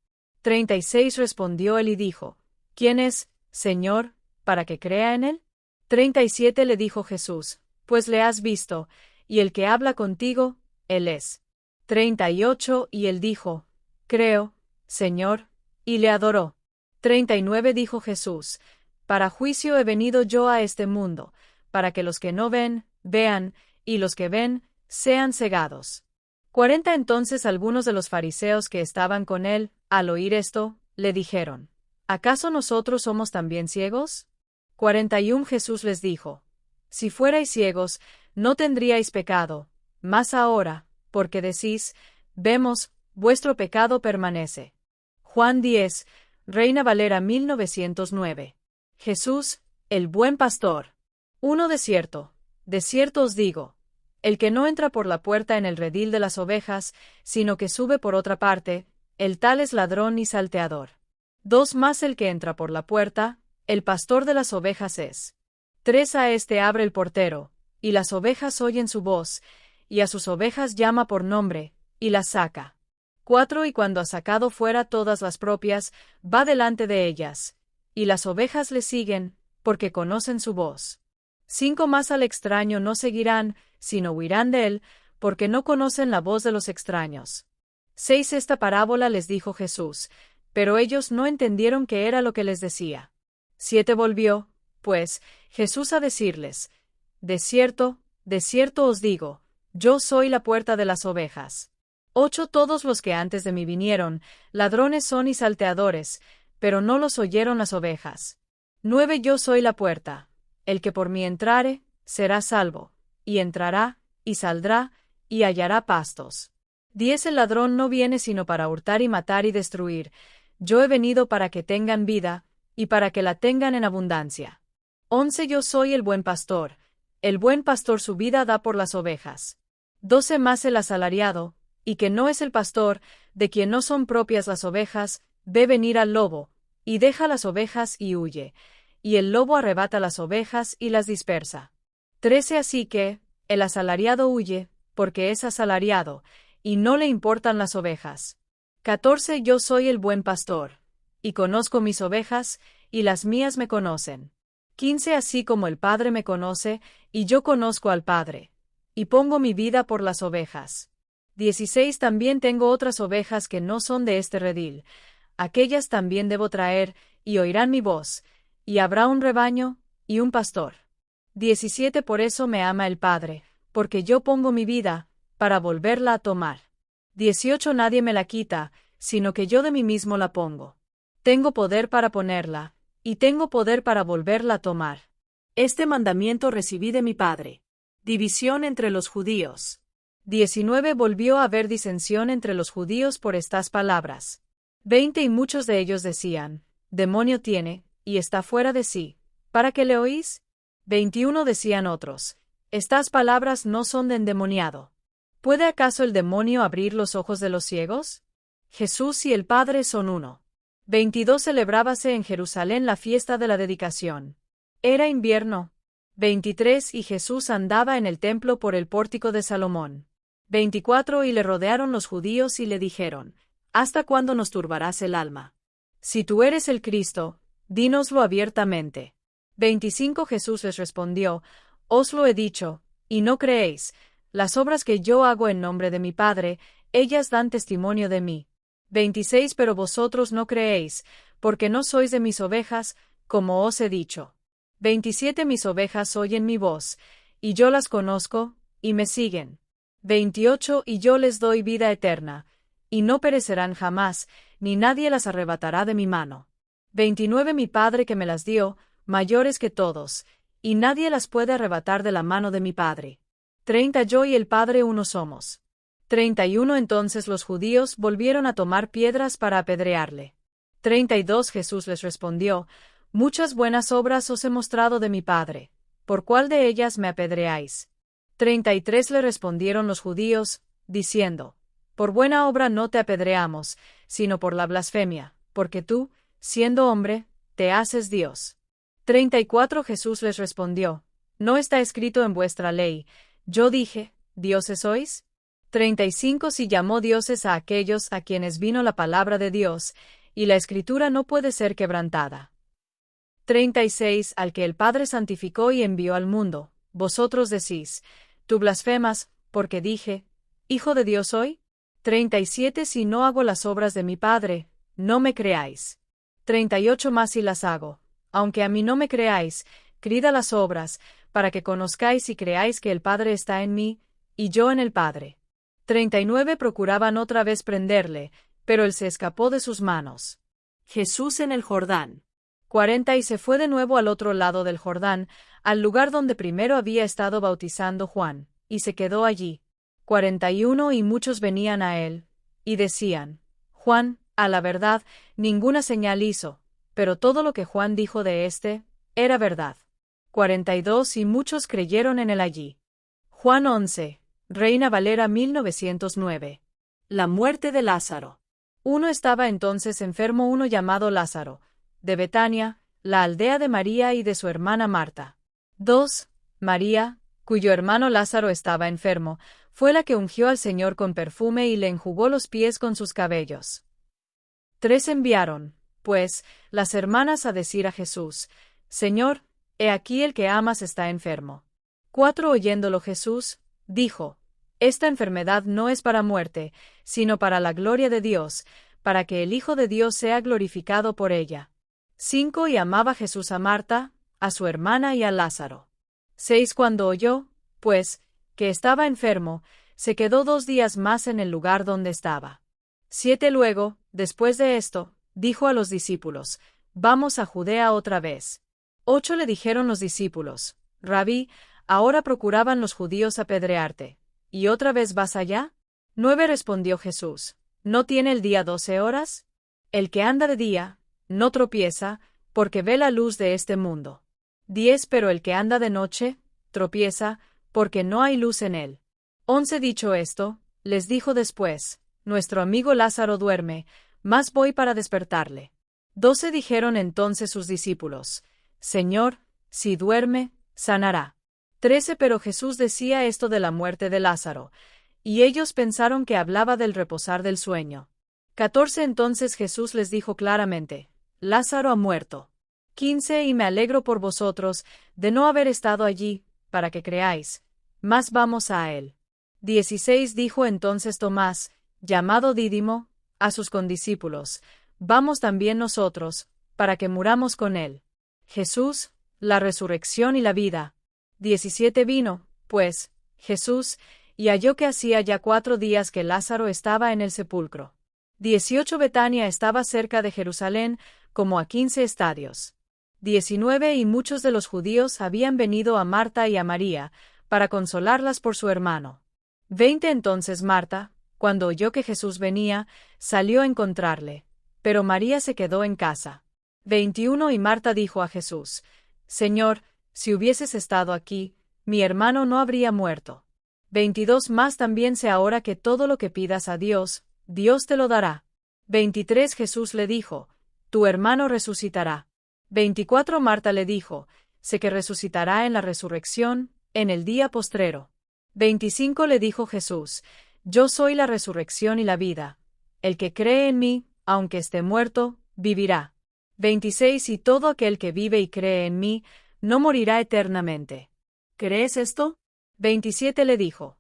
A: 36 Respondió él y dijo, ¿quién es, Señor, para que crea en él? 37 Le dijo Jesús, pues le has visto, y el que habla contigo, él es. 38 Y él dijo, creo, Señor, y le adoró. 39 Dijo Jesús, para juicio he venido yo a este mundo, para que los que no ven, vean, y los que ven, sean cegados. 40 Entonces algunos de los fariseos que estaban con él, al oír esto, le dijeron, ¿acaso nosotros somos también ciegos? 41 Jesús les dijo, si fuerais ciegos, no tendríais pecado, mas ahora, porque decís, vemos, vuestro pecado permanece. Juan 10, Reina Valera 1909. Jesús, el buen pastor. 1 De cierto os digo, el que no entra por la puerta en el redil de las ovejas, sino que sube por otra parte, el tal es ladrón y salteador. 2 Más el que entra por la puerta, el pastor de las ovejas es. 3 A este abre el portero, y las ovejas oyen su voz, y a sus ovejas llama por nombre, y las saca. 4 Y cuando ha sacado fuera todas las propias, va delante de ellas, y las ovejas le siguen, porque conocen su voz. 5 Más al extraño no seguirán, sino huirán de él, porque no conocen la voz de los extraños. 6 Esta parábola les dijo Jesús, pero ellos no entendieron qué era lo que les decía. 7 Volvió, pues, Jesús a decirles, de cierto os digo, yo soy la puerta de las ovejas. 8 Todos los que antes de mí vinieron, ladrones son y salteadores, pero no los oyeron las ovejas. 9 Yo soy la puerta. El que por mí entrare, será salvo, y entrará, y saldrá, y hallará pastos. 10 El ladrón no viene sino para hurtar y matar y destruir. Yo he venido para que tengan vida, y para que la tengan en abundancia. 11 Yo soy el buen pastor. El buen pastor su vida da por las ovejas. 12 Más el asalariado, y que no es el pastor, de quien no son propias las ovejas, ve venir al lobo, y deja las ovejas y huye, y el lobo arrebata las ovejas y las dispersa. 13 Así que, el asalariado huye, porque es asalariado, y no le importan las ovejas. 14 Yo soy el buen pastor, y conozco mis ovejas, y las mías me conocen. 15 Así como el Padre me conoce, y yo conozco al Padre, y pongo mi vida por las ovejas. 16 También tengo otras ovejas que no son de este redil, aquellas también debo traer, y oirán mi voz, y habrá un rebaño, y un pastor. 17 Por eso me ama el Padre, porque yo pongo mi vida, para volverla a tomar. 18 Nadie me la quita, sino que yo de mí mismo la pongo. Tengo poder para ponerla, y tengo poder para volverla a tomar. Este mandamiento recibí de mi Padre. División entre los judíos. 19 Volvió a haber disensión entre los judíos por estas palabras. 20 Y muchos de ellos decían, demonio tiene, y está fuera de sí. ¿Para qué le oís? 21 Decían otros, estas palabras no son de endemoniado. ¿Puede acaso el demonio abrir los ojos de los ciegos? Jesús y el Padre son uno. 22 Celebrábase en Jerusalén la fiesta de la dedicación. Era invierno. 23 Y Jesús andaba en el templo por el pórtico de Salomón. 24 Y le rodearon los judíos y le dijeron, ¿hasta cuándo nos turbarás el alma? Si tú eres el Cristo, dínoslo abiertamente. 25 Jesús les respondió, os lo he dicho, y no creéis. Las obras que yo hago en nombre de mi Padre, ellas dan testimonio de mí. 26 Pero vosotros no creéis, porque no sois de mis ovejas, como os he dicho. 27 Mis ovejas oyen mi voz, y yo las conozco, y me siguen. 28 Y yo les doy vida eterna, y no perecerán jamás, ni nadie las arrebatará de mi mano. 29 Mi Padre que me las dio, mayores que todos, y nadie las puede arrebatar de la mano de mi Padre. 30 Yo y el Padre uno somos. 31 Entonces los judíos volvieron a tomar piedras para apedrearle. 32 Jesús les respondió, muchas buenas obras os he mostrado de mi Padre, ¿por cuál de ellas me apedreáis? 33 Le respondieron los judíos, diciendo, por buena obra no te apedreamos, sino por la blasfemia, porque tú, siendo hombre, te haces Dios. 34 Jesús les respondió, ¿no está escrito en vuestra ley, yo dije, dioses sois? 35 Si llamó dioses a aquellos a quienes vino la palabra de Dios, y la escritura no puede ser quebrantada. 36 Al que el Padre santificó y envió al mundo, vosotros decís, tú blasfemas, porque dije, ¿Hijo de Dios soy? 37 Si no hago las obras de mi Padre, no me creáis. 38 Más si las hago, aunque a mí no me creáis, creed a las obras, para que conozcáis y creáis que el Padre está en mí, y yo en el Padre. 39 Procuraban otra vez prenderle, pero él se escapó de sus manos. Jesús en el Jordán. 40 Y se fue de nuevo al otro lado del Jordán, al lugar donde primero había estado bautizando Juan, y se quedó allí. 41 Y muchos venían a él, y decían, Juan, a la verdad, ninguna señal hizo, pero todo lo que Juan dijo de éste, era verdad. 42 Y muchos creyeron en él allí. Juan 11, Reina Valera 1909. La muerte de Lázaro. Uno estaba entonces enfermo, uno llamado Lázaro, de Betania, la aldea de María y de su hermana Marta. 2. María, cuyo hermano Lázaro estaba enfermo, fue la que ungió al Señor con perfume y le enjugó los pies con sus cabellos. 3. Enviaron, pues, las hermanas a decir a Jesús, Señor, he aquí el que amas está enfermo. 4. Oyéndolo Jesús, dijo, esta enfermedad no es para muerte, sino para la gloria de Dios, para que el Hijo de Dios sea glorificado por ella. 5. Y amaba Jesús a Marta, a su hermana y a Lázaro. 6. Cuando oyó, pues, que estaba enfermo, se quedó 2 días más en el lugar donde estaba. 7. Luego, después de esto, dijo a los discípulos, vamos a Judea otra vez. 8. Le dijeron los discípulos, Rabí, ahora procuraban los judíos apedrearte, ¿y otra vez vas allá? 9. Respondió Jesús, ¿no tiene el día 12 horas? El que anda de día, no tropieza, porque ve la luz de este mundo. 10. Pero el que anda de noche, tropieza, porque no hay luz en él. 11. Dicho esto, Les dijo después, nuestro amigo Lázaro duerme, mas voy para despertarle. 12 dijeron entonces sus discípulos, Señor, si duerme, sanará. 13 Pero Jesús decía esto de la muerte de Lázaro, y ellos pensaron que hablaba del reposar del sueño. 14 Entonces Jesús les dijo claramente, Lázaro ha muerto. 15 Y me alegro por vosotros, de no haber estado allí, para que creáis. Mas vamos a él. 16 Dijo entonces Tomás, llamado Dídimo, a sus condiscípulos, vamos también nosotros, para que muramos con él. Jesús, la resurrección y la vida. 17 Vino, pues, Jesús, y halló que hacía ya 4 días que Lázaro estaba en el sepulcro. 18 Betania estaba cerca de Jerusalén, como a 15 estadios. 19 Y muchos de los judíos habían venido a Marta y a María, para consolarlas por su hermano. 20 Entonces Marta, cuando oyó que Jesús venía, salió a encontrarle, pero María se quedó en casa. 21 Y Marta dijo a Jesús, Señor, si hubieses estado aquí, mi hermano no habría muerto. 22 Mas también sé ahora que todo lo que pidas a Dios, Dios te lo dará. 23 Jesús le dijo, tu hermano resucitará. 24 Marta le dijo, sé que resucitará en la resurrección, en el día postrero. 25 Le dijo Jesús, yo soy la resurrección y la vida. El que cree en mí, aunque esté muerto, vivirá. 26 Y todo aquel que vive y cree en mí, no morirá eternamente. ¿Crees esto? 27 Le dijo,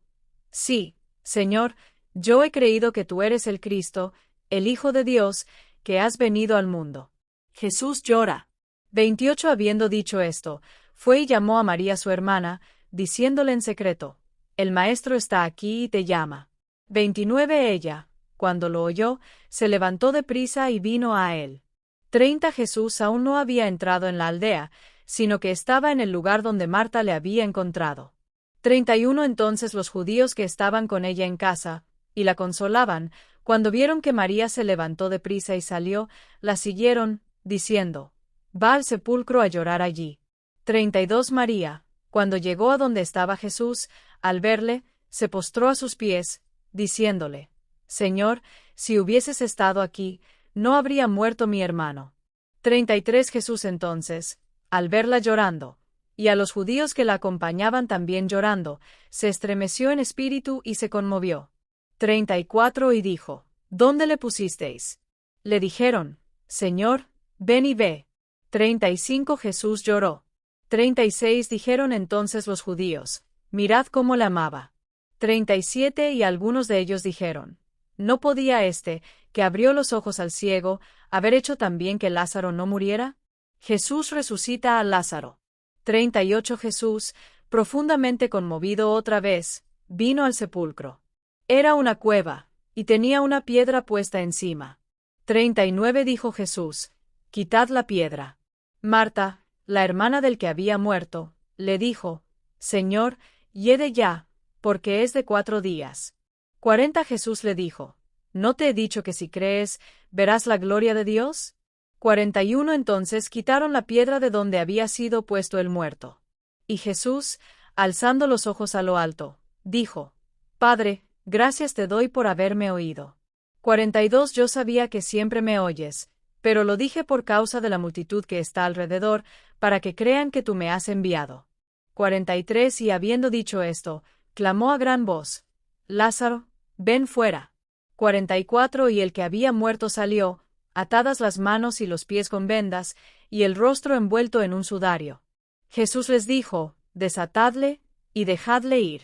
A: sí, Señor, yo he creído que tú eres el Cristo, el Hijo de Dios, que has venido al mundo. Jesús llora. 28 Habiendo dicho esto, fue y llamó a María su hermana, diciéndole en secreto, el Maestro está aquí y te llama. 29 Ella, cuando lo oyó, se levantó deprisa y vino a él. 30 Jesús aún no había entrado en la aldea, sino que estaba en el lugar donde Marta le había encontrado. 31 Entonces los judíos que estaban con ella en casa, y la consolaban, cuando vieron que María se levantó deprisa y salió, la siguieron, diciendo, va al sepulcro a llorar allí. 32 María, cuando llegó a donde estaba Jesús, al verle, se postró a sus pies, diciéndole, Señor, si hubieses estado aquí, no habría muerto mi hermano. 33 Jesús entonces, al verla llorando, y a los judíos que la acompañaban también llorando, se estremeció en espíritu y se conmovió. 34 Y dijo, ¿dónde le pusisteis? Le dijeron, Señor, ven y ve. 35 Jesús lloró. 36 Dijeron entonces los judíos, mirad cómo la amaba. 37 Y algunos de ellos dijeron, ¿no podía éste, que abrió los ojos al ciego, haber hecho también que Lázaro no muriera? Jesús resucita a Lázaro. 38 Jesús, profundamente conmovido otra vez, vino al sepulcro. Era una cueva, y tenía una piedra puesta encima. 39 Dijo Jesús, quitad la piedra. Marta, la hermana del que había muerto, le dijo, Señor, hiede ya, porque es de 4 días. 40 Jesús le dijo, ¿no te he dicho que si crees, verás la gloria de Dios? 41 Entonces quitaron la piedra de donde había sido puesto el muerto. Y Jesús, alzando los ojos a lo alto, dijo, Padre, gracias te doy por haberme oído. 42 Yo sabía que siempre me oyes, pero lo dije por causa de la multitud que está alrededor, para que crean que tú me has enviado. 43 Y habiendo dicho esto, clamó a gran voz, Lázaro, ven fuera. 44 Y el que había muerto salió, atadas las manos y los pies con vendas, y el rostro envuelto en un sudario. Jesús les dijo, desatadle, y dejadle ir.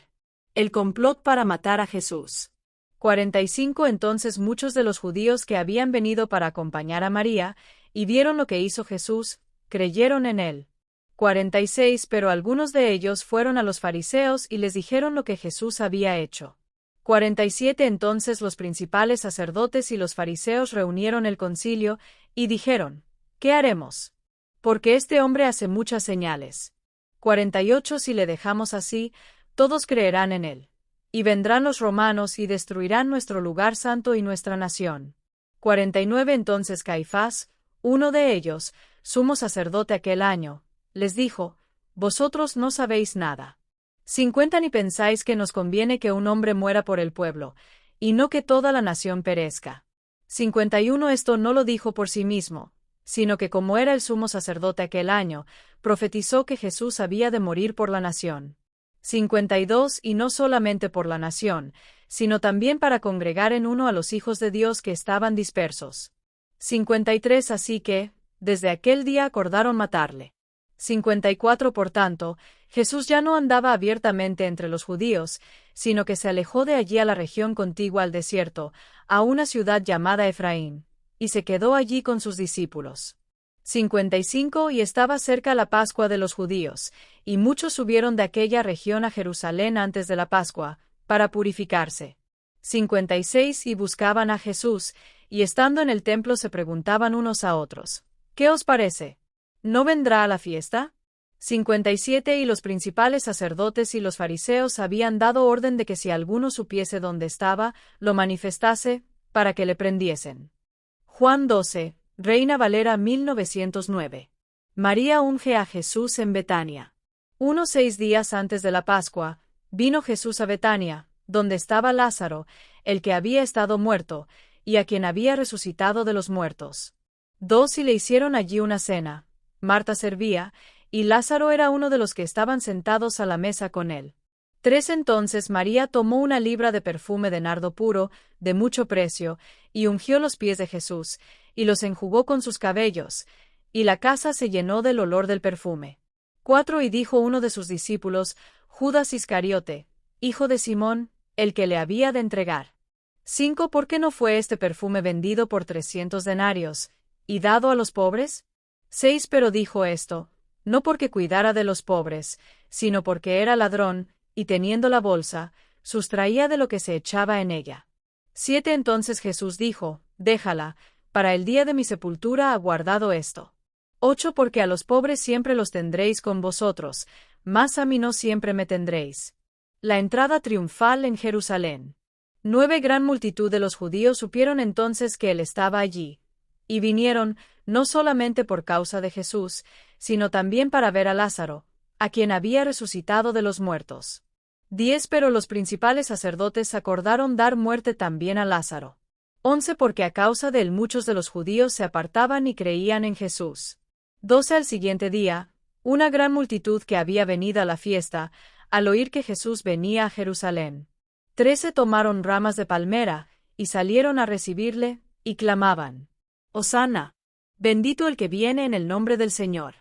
A: El complot para matar a Jesús. 45 Entonces muchos de los judíos que habían venido para acompañar a María, y vieron lo que hizo Jesús, creyeron en él. 46 Pero algunos de ellos fueron a los fariseos y les dijeron lo que Jesús había hecho. 47 Entonces los principales sacerdotes y los fariseos reunieron el concilio, y dijeron, ¿qué haremos? Porque este hombre hace muchas señales. 48 Si le dejamos así, todos creerán en él. Y vendrán los romanos y destruirán nuestro lugar santo y nuestra nación. 49 Entonces Caifás, uno de ellos, sumo sacerdote aquel año, les dijo, vosotros no sabéis nada. 50 Ni pensáis que nos conviene que un hombre muera por el pueblo, y no que toda la nación perezca. 51 Esto no lo dijo por sí mismo, sino que como era el sumo sacerdote aquel año, profetizó que Jesús había de morir por la nación. 52 Y no solamente por la nación, sino también para congregar en uno a los hijos de Dios que estaban dispersos. 53 Así que, desde aquel día acordaron matarle. 54 Por tanto, Jesús ya no andaba abiertamente entre los judíos, sino que se alejó de allí a la región contigua al desierto, a una ciudad llamada Efraín, y se quedó allí con sus discípulos. 55 Y estaba cerca la Pascua de los judíos, y muchos subieron de aquella región a Jerusalén antes de la Pascua, para purificarse. 56 Y buscaban a Jesús, y estando en el templo se preguntaban unos a otros: ¿Qué os parece? ¿No vendrá a la fiesta? 57 Y los principales sacerdotes y los fariseos habían dado orden de que si alguno supiese dónde estaba, lo manifestase, para que le prendiesen. Juan 12, Reina Valera 1909. María unge a Jesús en Betania. 6 días antes de la Pascua, vino Jesús a Betania, donde estaba Lázaro, el que había estado muerto, y a quien había resucitado de los muertos. 2 Y le hicieron allí una cena. Marta servía, y Lázaro era uno de los que estaban sentados a la mesa con él. 3 Entonces María tomó una libra de perfume de nardo puro, de mucho precio, y ungió los pies de Jesús, y los enjugó con sus cabellos, y la casa se llenó del olor del perfume. 4 Y dijo uno de sus discípulos, Judas Iscariote, hijo de Simón, el que le había de entregar. 5 ¿Por qué no fue este perfume vendido por 300 denarios, y dado a los pobres? 6 Pero dijo esto, no porque cuidara de los pobres, sino porque era ladrón, y teniendo la bolsa, sustraía de lo que se echaba en ella. 7 Entonces Jesús dijo, déjala, para el día de mi sepultura ha guardado esto. 8 Porque a los pobres siempre los tendréis con vosotros, mas a mí no siempre me tendréis. La entrada triunfal en Jerusalén. 9 Gran multitud de los judíos supieron entonces que él estaba allí, y vinieron, no solamente por causa de Jesús, sino también para ver a Lázaro, a quien había resucitado de los muertos. 10 Pero los principales sacerdotes acordaron dar muerte también a Lázaro. 11 Porque a causa de él muchos de los judíos se apartaban y creían en Jesús. 12 Al siguiente día, una gran multitud que había venido a la fiesta, al oír que Jesús venía a Jerusalén. 13 Tomaron ramas de palmera, y salieron a recibirle, y clamaban: Hosana, bendito el que viene en el nombre del Señor,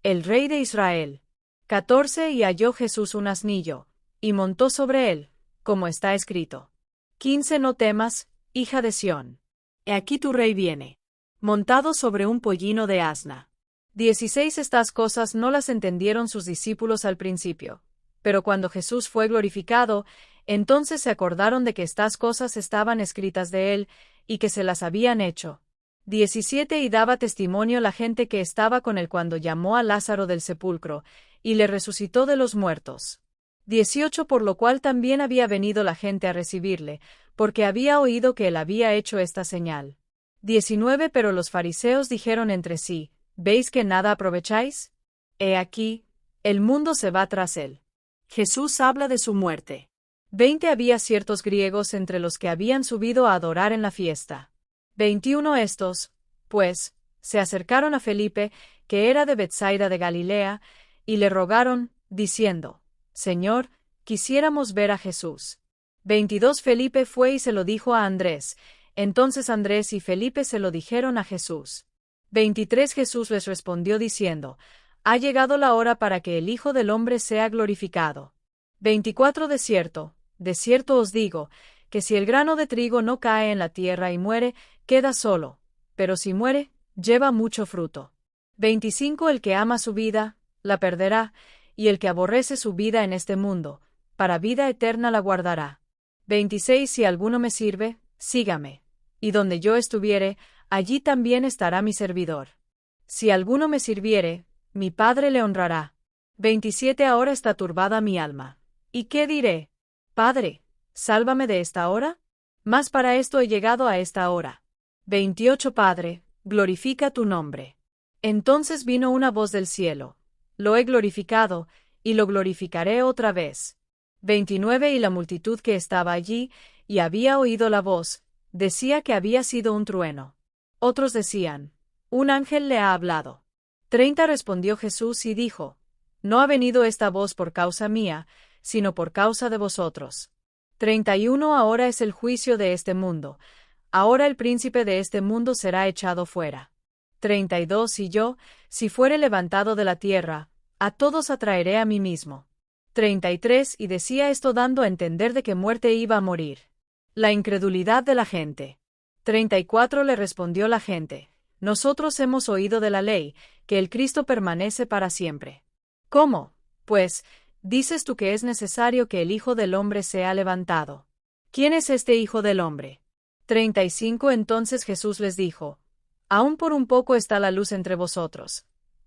A: el Rey de Israel. 14 Y halló Jesús un asnillo, y montó sobre él, como está escrito: 15 No temas, hija de Sión. He aquí tu rey viene, montado sobre un pollino de asna. 16 Estas cosas no las entendieron sus discípulos al principio, pero cuando Jesús fue glorificado, entonces se acordaron de que estas cosas estaban escritas de él, y que se las habían hecho. 17 Y daba testimonio la gente que estaba con él cuando llamó a Lázaro del sepulcro, y le resucitó de los muertos. 18 Por lo cual también había venido la gente a recibirle, porque había oído que él había hecho esta señal. 19 Pero los fariseos dijeron entre sí: ¿Veis que nada aprovecháis? He aquí, el mundo se va tras él. Jesús habla de su muerte. 20 Había ciertos griegos entre los que habían subido a adorar en la fiesta. 21 Estos, pues, se acercaron a Felipe, que era de Betsaida de Galilea, y le rogaron, diciendo: Señor, quisiéramos ver a Jesús. 22 Felipe fue y se lo dijo a Andrés, entonces Andrés y Felipe se lo dijeron a Jesús. 23 Jesús les respondió diciendo: Ha llegado la hora para que el Hijo del Hombre sea glorificado. 24 De cierto os digo, que si el grano de trigo no cae en la tierra y muere, queda solo, pero si muere, lleva mucho fruto. 25 El que ama su vida, la perderá, y el que aborrece su vida en este mundo, para vida eterna la guardará. 26 Si alguno me sirve, sígame, y donde yo estuviere, allí también estará mi servidor. Si alguno me sirviere, mi Padre le honrará. 27 Ahora está turbada mi alma. ¿Y qué diré? Padre, sálvame de esta hora. Mas para esto he llegado a esta hora. 28 Padre, glorifica tu nombre. Entonces vino una voz del cielo: Lo he glorificado, y lo glorificaré otra vez. 29 Y la multitud que estaba allí, y había oído la voz, decía que había sido un trueno. Otros decían, un ángel le ha hablado. 30 Respondió Jesús y dijo, no ha venido esta voz por causa mía, sino por causa de vosotros. 31 Ahora es el juicio de este mundo. Ahora el príncipe de este mundo será echado fuera. 32 Y yo, si fuere levantado de la tierra, a todos atraeré a mí mismo. 33 Y decía esto dando a entender de qué muerte iba a morir. La incredulidad de la gente. 34 Le respondió la gente, nosotros hemos oído de la ley, que el Cristo permanece para siempre. ¿Cómo, pues, dices tú que es necesario que el Hijo del Hombre sea levantado? ¿Quién es este Hijo del Hombre? 35 Entonces Jesús les dijo, aún por un poco está la luz entre vosotros.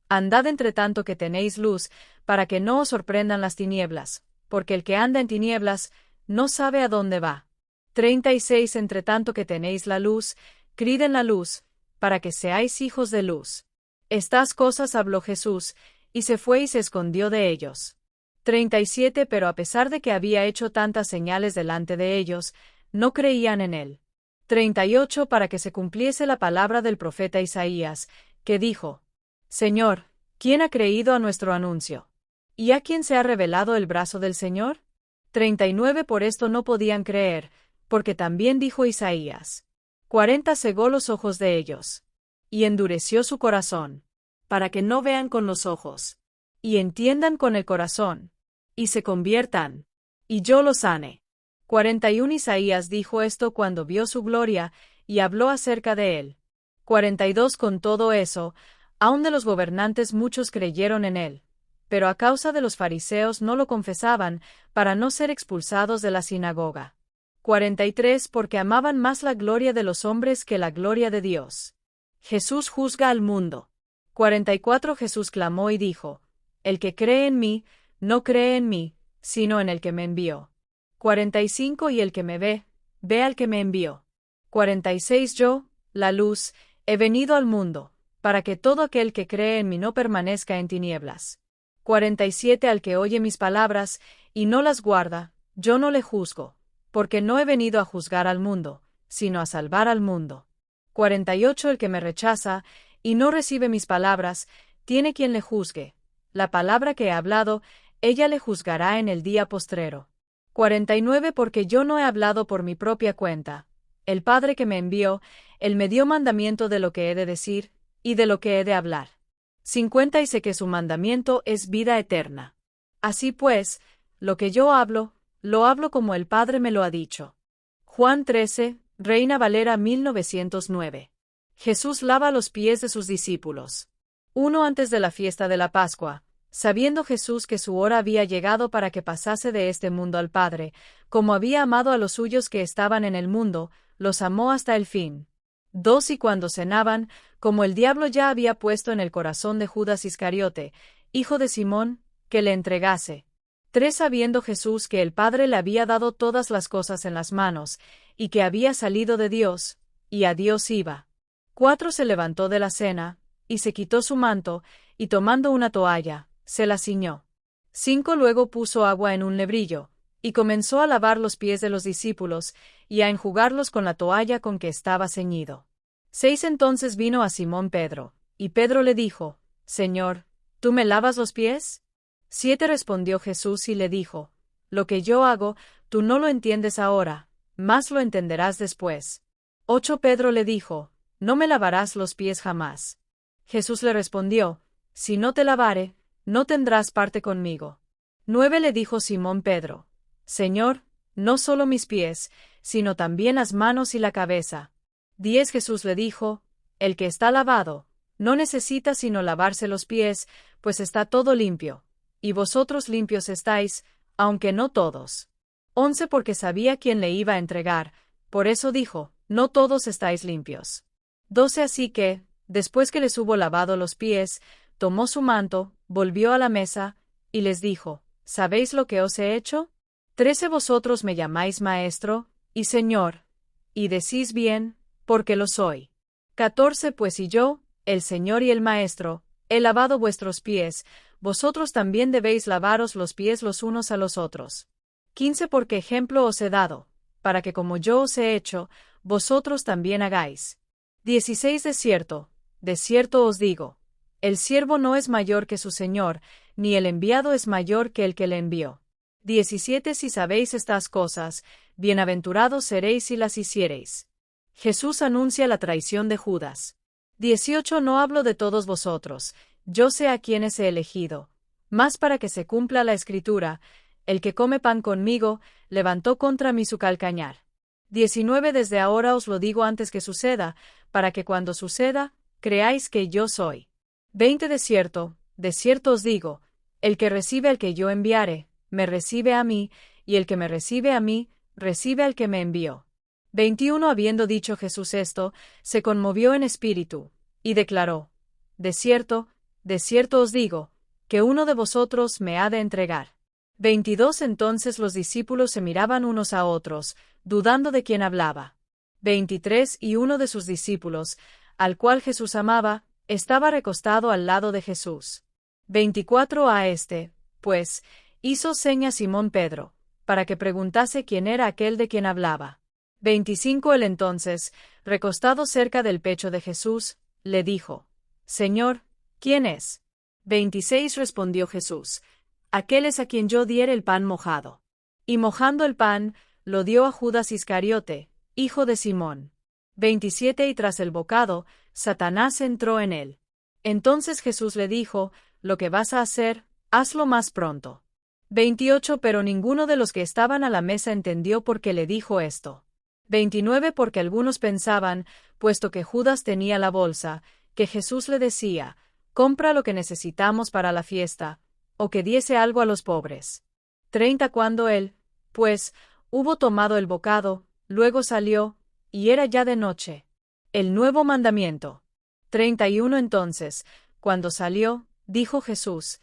A: Andad entre tanto que tenéis luz, para que no os sorprendan las tinieblas, porque el que anda en tinieblas, no sabe a dónde va. 36 Entre tanto que tenéis la luz, crid en la luz, para que seáis hijos de luz. Estas cosas habló Jesús, y se fue y se escondió de ellos. 37 Pero a pesar de que había hecho tantas señales delante de ellos, no creían en él. 38 Para que se cumpliese la palabra del profeta Isaías, que dijo, Señor, ¿quién ha creído a nuestro anuncio? ¿Y a quién se ha revelado el brazo del Señor? 39 Por esto no podían creer, porque también dijo Isaías. 40 Cegó los ojos de ellos. Y endureció su corazón, para que no vean con los ojos, y entiendan con el corazón, y se conviertan, y yo los sane. 41 Isaías dijo esto cuando vio su gloria, y habló acerca de él. 42 Con todo eso, aun de los gobernantes muchos creyeron en él, pero a causa de los fariseos no lo confesaban, para no ser expulsados de la sinagoga. 43 Porque amaban más la gloria de los hombres que la gloria de Dios. Jesús juzga al mundo. 44 Jesús clamó y dijo, el que cree en mí, no cree en mí, sino en el que me envió. 45 Y el que me ve, ve al que me envió. 46 Yo, la luz, he venido al mundo, para que todo aquel que cree en mí no permanezca en tinieblas. 47 Al que oye mis palabras, y no las guarda, yo no le juzgo, porque no he venido a juzgar al mundo, sino a salvar al mundo. 48 El que me rechaza, y no recibe mis palabras, tiene quien le juzgue. La palabra que he hablado, ella le juzgará en el día postrero. 49 Porque yo no he hablado por mi propia cuenta. El Padre que me envió, él me dio mandamiento de lo que he de decir, y de lo que he de hablar. 50 Y sé que su mandamiento es vida eterna. Así pues, lo que yo hablo, lo hablo como el Padre me lo ha dicho. Juan 13, Reina Valera 1909. Jesús lava los pies de sus discípulos. 1 Antes de la fiesta de la Pascua, sabiendo Jesús que su hora había llegado para que pasase de este mundo al Padre, como había amado a los suyos que estaban en el mundo, los amó hasta el fin. 2 Y cuando cenaban, como el diablo ya había puesto en el corazón de Judas Iscariote, hijo de Simón, que le entregase. 3 Sabiendo Jesús que el Padre le había dado todas las cosas en las manos, y que había salido de Dios, y a Dios iba. 4 Se levantó de la cena, y se quitó su manto, y tomando una toalla, se la ciñó. 5 Luego puso agua en un lebrillo, y comenzó a lavar los pies de los discípulos, y a enjugarlos con la toalla con que estaba ceñido. 6 Entonces vino a Simón Pedro, y Pedro le dijo, Señor, ¿tú me lavas los pies? 7 Respondió Jesús y le dijo, lo que yo hago, tú no lo entiendes ahora, mas lo entenderás después. 8 Pedro le dijo, no me lavarás los pies jamás. Jesús le respondió, si no te lavare, no tendrás parte conmigo. 9 Le dijo Simón Pedro, Señor, no solo mis pies, sino también las manos y la cabeza. 10 Jesús le dijo, el que está lavado, no necesita sino lavarse los pies, pues está todo limpio. Y vosotros limpios estáis, aunque no todos. 11 Porque sabía quién le iba a entregar, por eso dijo, no todos estáis limpios. 12 Así que, después que les hubo lavado los pies, tomó su manto, volvió a la mesa, y les dijo, ¿sabéis lo que os he hecho? 13 Vosotros me llamáis Maestro, y Señor, y decís bien, porque lo soy. 14 Pues y yo, el Señor y el Maestro, he lavado vuestros pies, vosotros también debéis lavaros los pies los unos a los otros. 15 Porque ejemplo os he dado, para que como yo os he hecho, vosotros también hagáis. 16 De cierto os digo, el siervo no es mayor que su señor, ni el enviado es mayor que el que le envió. 17 Si sabéis estas cosas, bienaventurados seréis si las hiciereis. Jesús anuncia la traición de Judas. 18 No hablo de todos vosotros, yo sé a quienes he elegido, mas para que se cumpla la Escritura, el que come pan conmigo, levantó contra mí su calcañar. 19 Desde ahora os lo digo antes que suceda, para que cuando suceda, creáis que yo soy. 20 De cierto os digo, el que recibe al que yo enviare, me recibe a mí, y el que me recibe a mí, recibe al que me envió. 21 Habiendo dicho Jesús esto, se conmovió en espíritu, y declaró, de cierto os digo, que uno de vosotros me ha de entregar. 22 Entonces los discípulos se miraban unos a otros, dudando de quién hablaba. 23 Y uno de sus discípulos, al cual Jesús amaba, estaba recostado al lado de Jesús. 24 A pues, hizo seña Simón Pedro, para que preguntase quién era aquel de quien hablaba. 25 Él entonces, recostado cerca del pecho de Jesús, le dijo, Señor, ¿quién es? 26 Respondió Jesús, aquel es a quien yo diere el pan mojado. Y mojando el pan, lo dio a Judas Iscariote, hijo de Simón. 27 Y tras el bocado, Satanás entró en él. Entonces Jesús le dijo, lo que vas a hacer, hazlo más pronto. 28 Pero ninguno de los que estaban a la mesa entendió por qué le dijo esto. 29 Porque algunos pensaban, puesto que Judas tenía la bolsa, que Jesús le decía, compra lo que necesitamos para la fiesta, o que diese algo a los pobres. 30 Cuando él, pues, hubo tomado el bocado, luego salió, y era ya de noche. El nuevo mandamiento. 31 Entonces, cuando salió, dijo Jesús,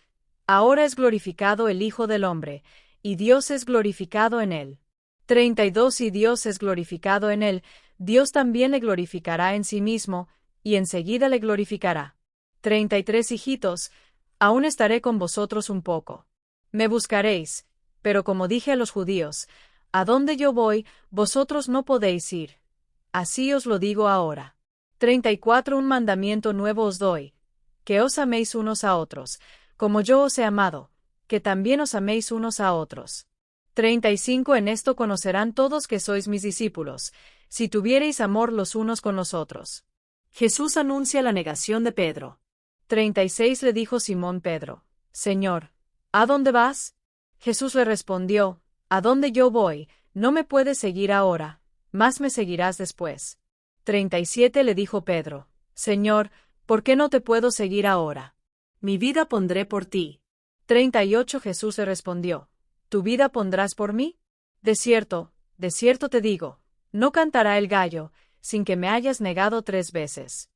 A: ahora es glorificado el Hijo del Hombre, y Dios es glorificado en él. 32 Y Dios es glorificado en él, Dios también le glorificará en sí mismo, y enseguida le glorificará. 33 Hijitos, aún estaré con vosotros un poco. Me buscaréis, pero como dije a los judíos, a donde yo voy, vosotros no podéis ir. Así os lo digo ahora. 34 Un mandamiento nuevo os doy, que os améis unos a otros, como yo os he amado, que también os améis unos a otros. 35 En esto conocerán todos que sois mis discípulos, si tuviereis amor los unos con los otros. Jesús anuncia la negación de Pedro. 36 Le dijo Simón Pedro, Señor, ¿a dónde vas? Jesús le respondió, a donde yo voy, no me puedes seguir ahora, mas me seguirás después. 37 Le dijo Pedro, Señor, ¿por qué no te puedo seguir ahora? Mi vida pondré por ti. 38 Jesús le respondió, ¿tu vida pondrás por mí? De cierto te digo, no cantará el gallo, sin que me hayas negado 3 veces.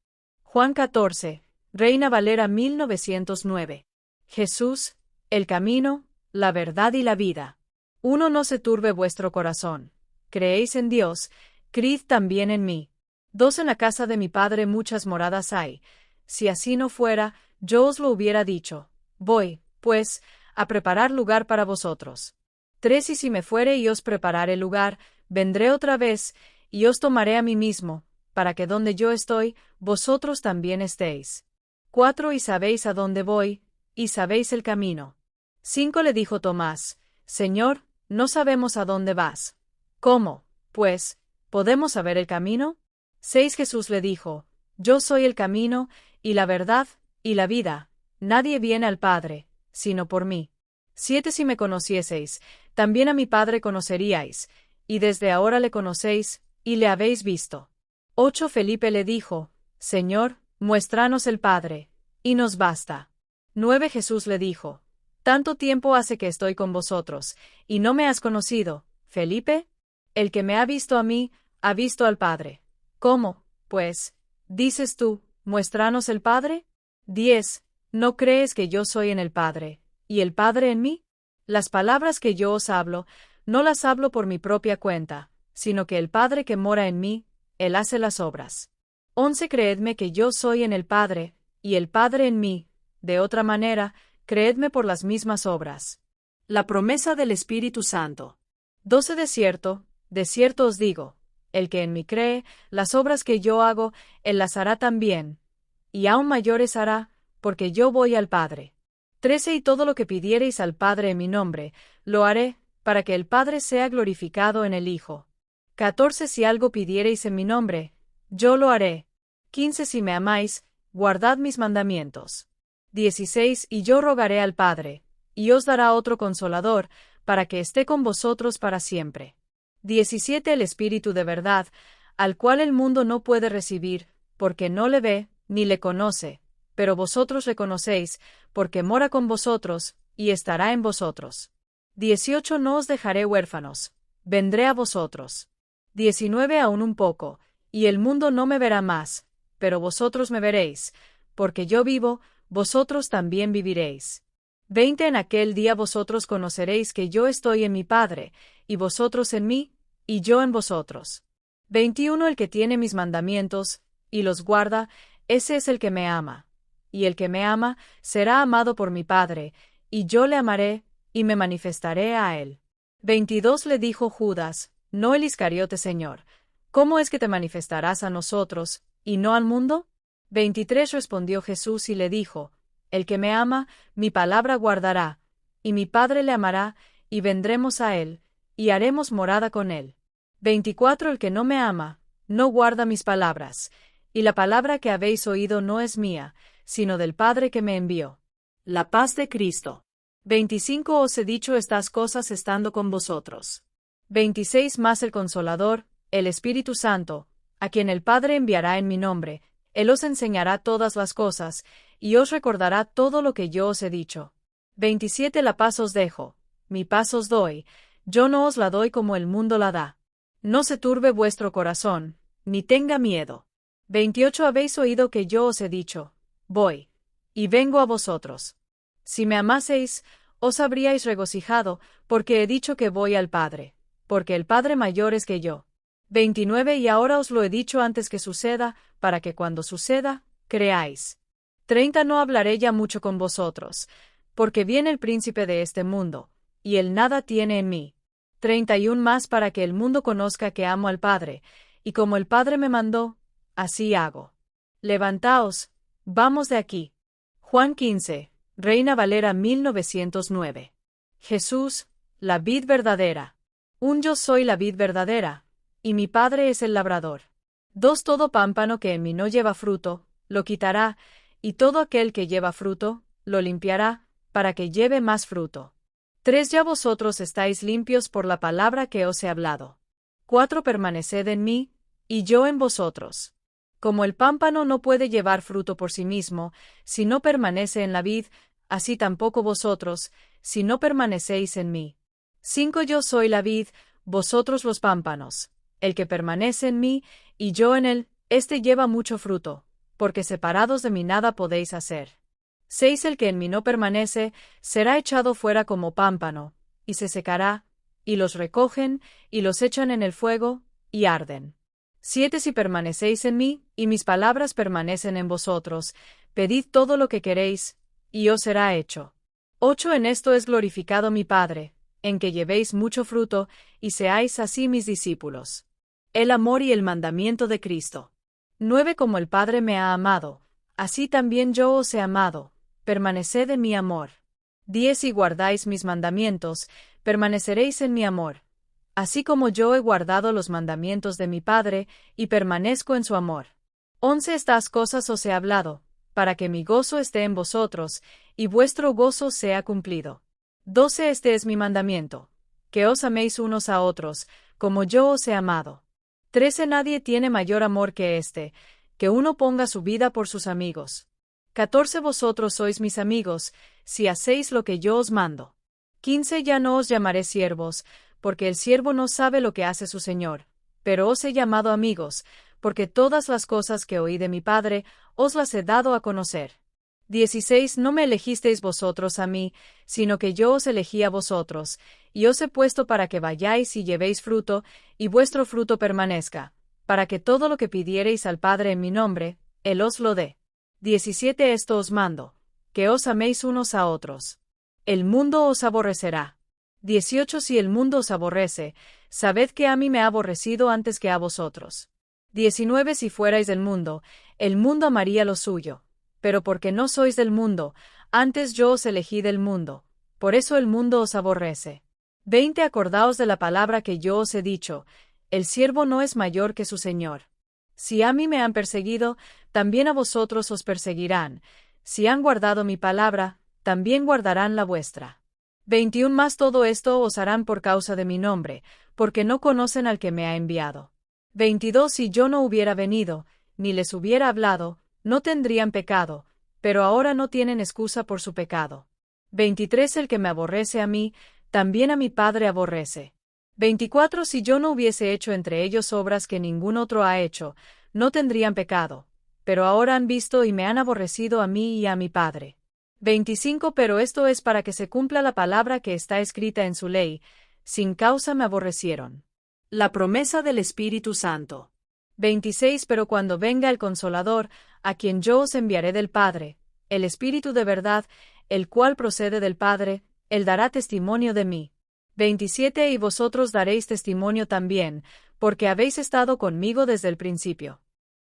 A: Juan 14, Reina Valera 1909. Jesús, el camino, la verdad y la vida. 1 No se turbe vuestro corazón. Creéis en Dios, creed también en mí. 2 En la casa de mi Padre muchas moradas hay. Si así no fuera, yo os lo hubiera dicho. Voy, pues, a preparar lugar para vosotros. 3 Y si me fuere y os preparare lugar, vendré otra vez, y os tomaré a mí mismo, para que donde yo estoy, vosotros también estéis. 4 Y sabéis a dónde voy, y sabéis el camino. 5 Le dijo Tomás, Señor, no sabemos a dónde vas. ¿Cómo, pues, podemos saber el camino? 6 Jesús le dijo, yo soy el camino, y la verdad, y la vida, nadie viene al Padre, sino por mí. 7 Si me conocieseis, también a mi Padre conoceríais, y desde ahora le conocéis, y le habéis visto. 8 Felipe le dijo, Señor, muéstranos el Padre, y nos basta. 9 Jesús le dijo, tanto tiempo hace que estoy con vosotros, y no me has conocido, Felipe. El que me ha visto a mí, ha visto al Padre. ¿Cómo, pues, dices tú, muéstranos el Padre? 10 ¿No crees que yo soy en el Padre, y el Padre en mí? Las palabras que yo os hablo, no las hablo por mi propia cuenta, sino que el Padre que mora en mí, Él hace las obras. 11 Creedme que yo soy en el Padre, y el Padre en mí, de otra manera, creedme por las mismas obras. La promesa del Espíritu Santo. 12 de cierto os digo, el que en mí cree, las obras que yo hago, él las hará también, y aún mayores hará, porque yo voy al Padre. 13 Y todo lo que pidiereis al Padre en mi nombre, lo haré, para que el Padre sea glorificado en el Hijo. 14 Si algo pidiereis en mi nombre, yo lo haré. 15 Si me amáis, guardad mis mandamientos. 16 Y yo rogaré al Padre, y os dará otro Consolador, para que esté con vosotros para siempre. 17 El Espíritu de verdad, al cual el mundo no puede recibir, porque no le ve, ni le conoce, pero vosotros le conocéis, porque mora con vosotros, y estará en vosotros. 18 No os dejaré huérfanos, vendré a vosotros. 19 Aún un poco, y el mundo no me verá más, pero vosotros me veréis, porque yo vivo, vosotros también viviréis. 20 En aquel día vosotros conoceréis que yo estoy en mi Padre, y vosotros en mí, y yo en vosotros. 21 El que tiene mis mandamientos, y los guarda, ese es el que me ama. Y el que me ama, será amado por mi Padre, y yo le amaré, y me manifestaré a él. 22 Le dijo Judas, no el Iscariote Señor, ¿cómo es que te manifestarás a nosotros, y no al mundo? 23 Respondió Jesús y le dijo, el que me ama, mi palabra guardará, y mi Padre le amará, y vendremos a él, y haremos morada con él. 24 El que no me ama, no guarda mis palabras, y la palabra que habéis oído no es mía, sino del Padre que me envió. La paz de Cristo. 25 Os he dicho estas cosas estando con vosotros. 26 Más el Consolador, el Espíritu Santo, a quien el Padre enviará en mi nombre, él os enseñará todas las cosas, y os recordará todo lo que yo os he dicho. 27 La paz os dejo, mi paz os doy, yo no os la doy como el mundo la da. No se turbe vuestro corazón, ni tenga miedo. 28 Habéis oído que yo os he dicho, voy, y vengo a vosotros. Si me amaseis, os habríais regocijado, porque he dicho que voy al Padre, porque el Padre mayor es que yo. 29 Y ahora os lo he dicho antes que suceda, para que cuando suceda, creáis. 30 No hablaré ya mucho con vosotros, porque viene el príncipe de este mundo, y él nada tiene en mí. 31 Más para que el mundo conozca que amo al Padre, y como el Padre me mandó, así hago. Levantaos, vamos de aquí. Juan 15, Reina Valera 1909. Jesús, la vid verdadera. Yo soy la vid verdadera, y mi Padre es el labrador. 2 Todo pámpano que en mí no lleva fruto, lo quitará, y todo aquel que lleva fruto, lo limpiará, para que lleve más fruto. 3 Ya vosotros estáis limpios por la palabra que os he hablado. 4 Permaneced en mí, y yo en vosotros. Como el pámpano no puede llevar fruto por sí mismo, si no permanece en la vid, así tampoco vosotros, si no permanecéis en mí. 5 Yo soy la vid, vosotros los pámpanos. El que permanece en mí, y yo en él, éste lleva mucho fruto, porque separados de mí nada podéis hacer. 6 El que en mí no permanece, será echado fuera como pámpano, y se secará, y los recogen, y los echan en el fuego, y arden. 7 Si permanecéis en mí, y mis palabras permanecen en vosotros, pedid todo lo que queréis, y os será hecho. 8 En esto es glorificado mi Padre, en que llevéis mucho fruto, y seáis así mis discípulos. El amor y el mandamiento de Cristo. 9 Como el Padre me ha amado, así también yo os he amado, permaneced en mi amor. 10 Si guardáis mis mandamientos, permaneceréis en mi amor, así como yo he guardado los mandamientos de mi Padre, y permanezco en su amor. 11 Estas cosas os he hablado, para que mi gozo esté en vosotros, y vuestro gozo sea cumplido. 12 Este es mi mandamiento, que os améis unos a otros, como yo os he amado. 13 Nadie tiene mayor amor que este, que uno ponga su vida por sus amigos. 14 Vosotros sois mis amigos, si hacéis lo que yo os mando. 15 Ya no os llamaré siervos, porque el siervo no sabe lo que hace su señor, pero os he llamado amigos, porque todas las cosas que oí de mi Padre, os las he dado a conocer. 16 No me elegisteis vosotros a mí, sino que yo os elegí a vosotros, y os he puesto para que vayáis y llevéis fruto, y vuestro fruto permanezca, para que todo lo que pidiereis al Padre en mi nombre, Él os lo dé. 17 Esto os mando, que os améis unos a otros. El mundo os aborrecerá. 18 Si el mundo os aborrece, sabed que a mí me ha aborrecido antes que a vosotros. 19 Si fuerais del mundo, el mundo amaría lo suyo. Pero porque no sois del mundo, antes yo os elegí del mundo, por eso el mundo os aborrece. 20 Acordaos de la palabra que yo os he dicho, el siervo no es mayor que su señor. Si a mí me han perseguido, también a vosotros os perseguirán. Si han guardado mi palabra, también guardarán la vuestra. 21 Más todo esto os harán por causa de mi nombre, porque no conocen al que me ha enviado. 22 Si yo no hubiera venido, ni les hubiera hablado, no tendrían pecado, pero ahora no tienen excusa por su pecado. 23 El que me aborrece a mí, también a mi Padre aborrece. 24 Si yo no hubiese hecho entre ellos obras que ningún otro ha hecho, no tendrían pecado, pero ahora han visto y me han aborrecido a mí y a mi Padre. 25 Pero esto es para que se cumpla la palabra que está escrita en su ley, sin causa me aborrecieron. La promesa del Espíritu Santo. 26 Pero cuando venga el Consolador, a quien yo os enviaré del Padre, el Espíritu de verdad, el cual procede del Padre, él dará testimonio de mí. 27 Y vosotros daréis testimonio también, porque habéis estado conmigo desde el principio.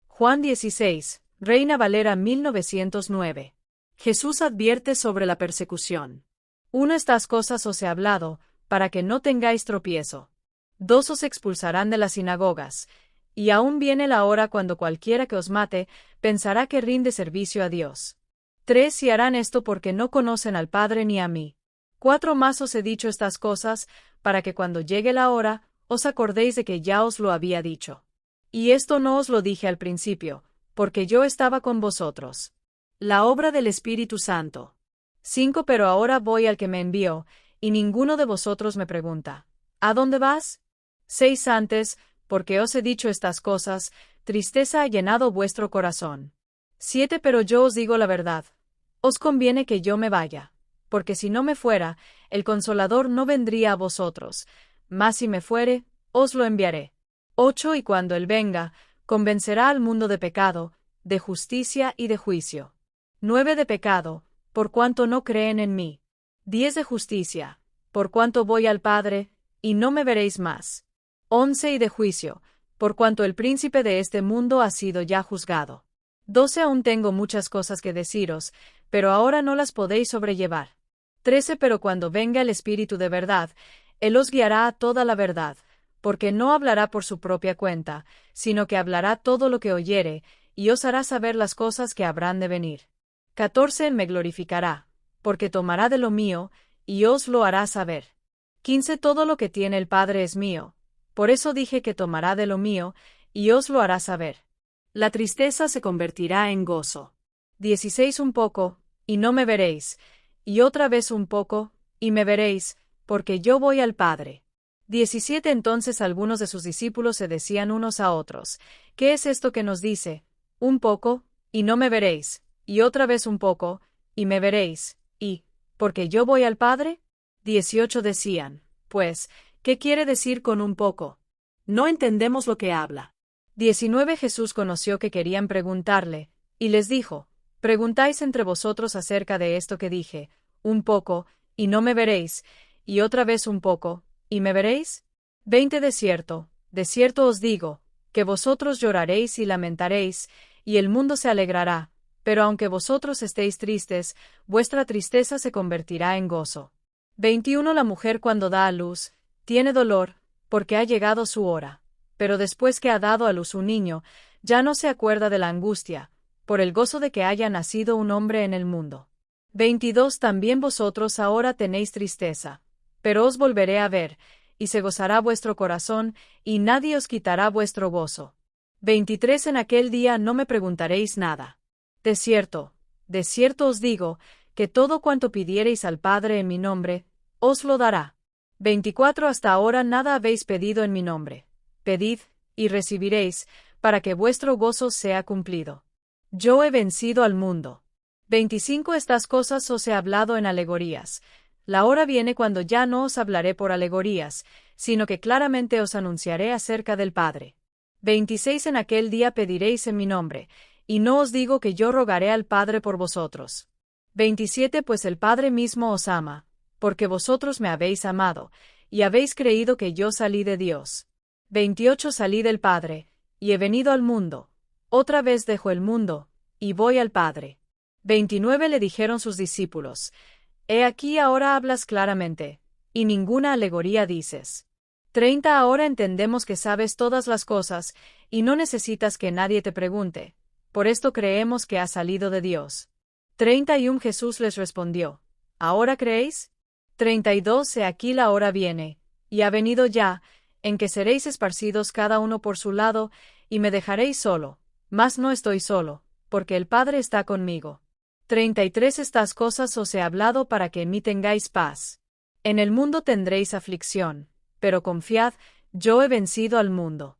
A: Juan 16, Reina Valera 1909. Jesús advierte sobre la persecución. 1 Estas cosas os he hablado, para que no tengáis tropiezo. 2 Os expulsarán de las sinagogas, y aún viene la hora cuando cualquiera que os mate, pensará que rinde servicio a Dios. 3 Y harán esto porque no conocen al Padre ni a mí. 4 Más os he dicho estas cosas, para que cuando llegue la hora, os acordéis de que ya os lo había dicho. Y esto no os lo dije al principio, porque yo estaba con vosotros. La obra del Espíritu Santo. 5 Pero ahora voy al que me envió, y ninguno de vosotros me pregunta, ¿a dónde vas? 6 Antes, porque os he dicho estas cosas, tristeza ha llenado vuestro corazón. 7 Pero yo os digo la verdad. Os conviene que yo me vaya, porque si no me fuera, el Consolador no vendría a vosotros, mas si me fuere, os lo enviaré. 8 Y cuando él venga, convencerá al mundo de pecado, de justicia y de juicio. 9 De pecado, por cuanto no creen en mí. 10 De justicia, por cuanto voy al Padre, y no me veréis más. 11 Y de juicio, por cuanto el príncipe de este mundo ha sido ya juzgado. 12 Aún tengo muchas cosas que deciros, pero ahora no las podéis sobrellevar. 13 Pero cuando venga el Espíritu de verdad, Él os guiará a toda la verdad, porque no hablará por su propia cuenta, sino que hablará todo lo que oyere, y os hará saber las cosas que habrán de venir. 14 Me glorificará, porque tomará de lo mío, y os lo hará saber. 15 Todo lo que tiene el Padre es mío, por eso dije que tomará de lo mío, y os lo hará saber. La tristeza se convertirá en gozo. 16 Un poco, y no me veréis, y otra vez un poco, y me veréis, porque yo voy al Padre. 17 Entonces algunos de sus discípulos se decían unos a otros, ¿qué es esto que nos dice? Un poco, y no me veréis, y otra vez un poco, y me veréis, y, ¿porque yo voy al Padre? 18 Decían, pues, ¿qué quiere decir con un poco? No entendemos lo que habla. 19 Jesús conoció que querían preguntarle, y les dijo, preguntáis entre vosotros acerca de esto que dije, un poco, y no me veréis, y otra vez un poco, y me veréis. 20 De cierto os digo, que vosotros lloraréis y lamentaréis, y el mundo se alegrará, pero aunque vosotros estéis tristes, vuestra tristeza se convertirá en gozo. 21 La mujer cuando da a luz, tiene dolor, porque ha llegado su hora, pero después que ha dado a luz un niño, ya no se acuerda de la angustia, por el gozo de que haya nacido un hombre en el mundo. 22 También vosotros ahora tenéis tristeza, pero os volveré a ver, y se gozará vuestro corazón, y nadie os quitará vuestro gozo. 23 En aquel día no me preguntaréis nada. De cierto os digo, que todo cuanto pidiereis al Padre en mi nombre, os lo dará. 24 Hasta ahora nada habéis pedido en mi nombre. Pedid, y recibiréis, para que vuestro gozo sea cumplido. Yo he vencido al mundo. 25 Estas cosas os he hablado en alegorías. La hora viene cuando ya no os hablaré por alegorías, sino que claramente os anunciaré acerca del Padre. 26 En aquel día pediréis en mi nombre, y no os digo que yo rogaré al Padre por vosotros. 27 Pues el Padre mismo os ama, porque vosotros me habéis amado, y habéis creído que yo salí de Dios. 28 Salí del Padre, y he venido al mundo. Otra vez dejo el mundo, y voy al Padre. 29 Le dijeron sus discípulos: He aquí ahora hablas claramente, y ninguna alegoría dices. 30 Ahora entendemos que sabes todas las cosas, y no necesitas que nadie te pregunte. Por esto creemos que has salido de Dios. 31 Jesús les respondió: ¿Ahora creéis? 32 He aquí la hora viene, y ha venido ya, en que seréis esparcidos cada uno por su lado, y me dejaréis solo, mas no estoy solo, porque el Padre está conmigo. 33 Estas cosas os he hablado para que en mí tengáis paz. En el mundo tendréis aflicción, pero confiad, yo he vencido al mundo.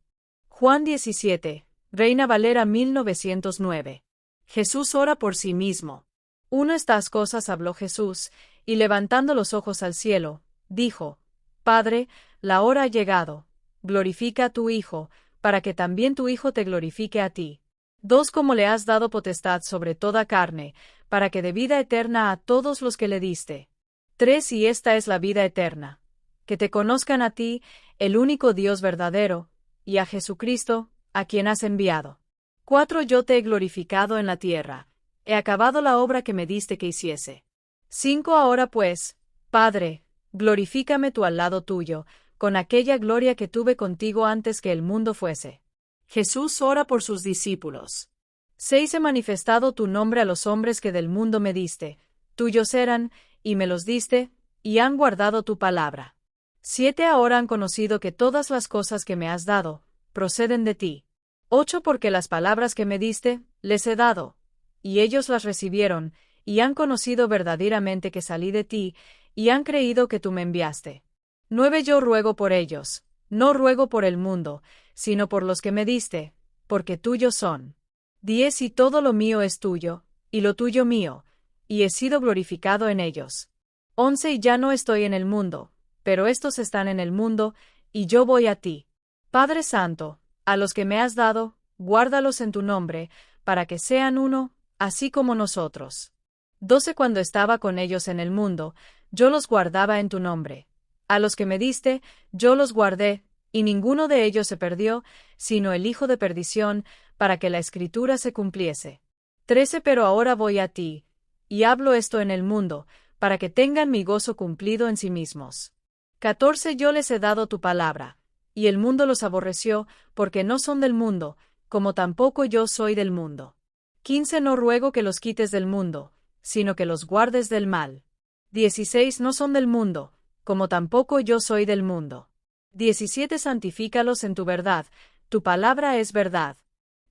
A: Juan 17, Reina Valera 1909. Jesús ora por sí mismo. Estas cosas habló Jesús, y levantando los ojos al cielo, dijo: Padre, la hora ha llegado, glorifica a tu Hijo, para que también tu Hijo te glorifique a ti. 2 Como le has dado potestad sobre toda carne, para que dé vida eterna a todos los que le diste. 3 Y esta es la vida eterna: que te conozcan a ti, el único Dios verdadero, y a Jesucristo, a quien has enviado. 4 Yo te he glorificado en la tierra. He acabado la obra que me diste que hiciese. 5 Ahora pues, Padre, glorifícame tú al lado tuyo, con aquella gloria que tuve contigo antes que el mundo fuese. Jesús ora por sus discípulos. 6 He manifestado tu nombre a los hombres que del mundo me diste, tuyos eran, y me los diste, y han guardado tu palabra. 7 Ahora han conocido que todas las cosas que me has dado, proceden de ti. 8 Porque las palabras que me diste, les he dado, y ellos las recibieron, y han conocido verdaderamente que salí de ti, y han creído que tú me enviaste. 9 Yo ruego por ellos, no ruego por el mundo, sino por los que me diste, porque tuyos son. 10 Y todo lo mío es tuyo, y lo tuyo mío, y he sido glorificado en ellos. 11 Y ya no estoy en el mundo, pero estos están en el mundo, y yo voy a ti. Padre Santo, a los que me has dado, guárdalos en tu nombre, para que sean uno, así como nosotros. 12 Cuando estaba con ellos en el mundo, yo los guardaba en tu nombre. A los que me diste, yo los guardé, y ninguno de ellos se perdió, sino el hijo de perdición, para que la Escritura se cumpliese. 13 Pero ahora voy a ti, y hablo esto en el mundo, para que tengan mi gozo cumplido en sí mismos. 14 Yo les he dado tu palabra, y el mundo los aborreció, porque no son del mundo, como tampoco yo soy del mundo. 15 No ruego que los quites del mundo, sino que los guardes del mal. 16 No son del mundo, como tampoco yo soy del mundo. 17 Santifícalos en tu verdad, tu palabra es verdad.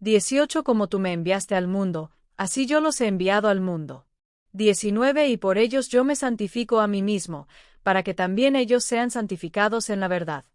A: 18 Como tú me enviaste al mundo, así yo los he enviado al mundo. 19 Y por ellos yo me santifico a mí mismo, para que también ellos sean santificados en la verdad.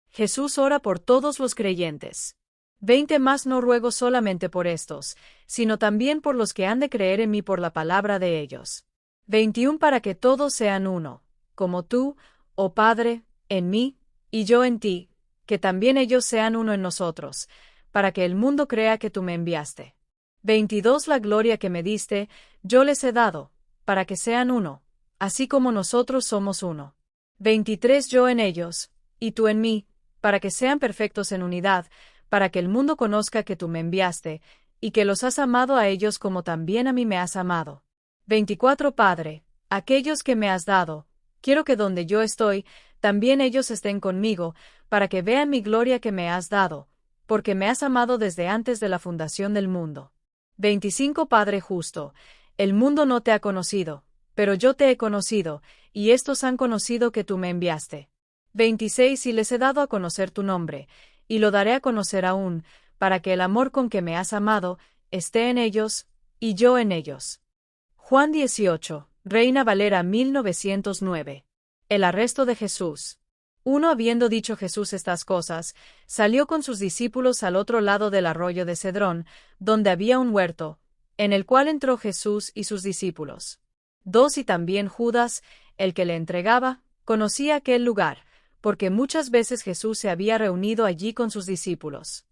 A: Jesús ora por todos los creyentes. 20 Más no ruego solamente por estos, sino también por los que han de creer en mí por la palabra de ellos. 21 Para que todos sean uno, como tú, oh Padre, en mí, y yo en ti, que también ellos sean uno en nosotros, para que el mundo crea que tú me enviaste. 22 La gloria que me diste, yo les he dado, para que sean uno, así como nosotros somos uno. 23 Yo en ellos, y tú en mí, para que sean perfectos en unidad, para que el mundo conozca que tú me enviaste, y que los has amado a ellos como también a mí me has amado. 24 Padre, aquellos que me has dado, quiero que donde yo estoy, también ellos estén conmigo, para que vean mi gloria que me has dado, porque me has amado desde antes de la fundación del mundo. 25 Padre justo, el mundo no te ha conocido, pero yo te he conocido, y estos han conocido que tú me enviaste. 26 Y les he dado a conocer tu nombre, y lo daré a conocer aún, para que el amor con que me has amado esté en ellos, y yo en ellos. Juan 18, Reina Valera 1909. El arresto de Jesús. Habiendo dicho Jesús estas cosas, salió con sus discípulos al otro lado del arroyo de Cedrón, donde había un huerto, en el cual entró Jesús y sus discípulos. 2 Y también Judas, el que le entregaba, conocía aquel lugar, porque muchas veces Jesús se había reunido allí con sus discípulos.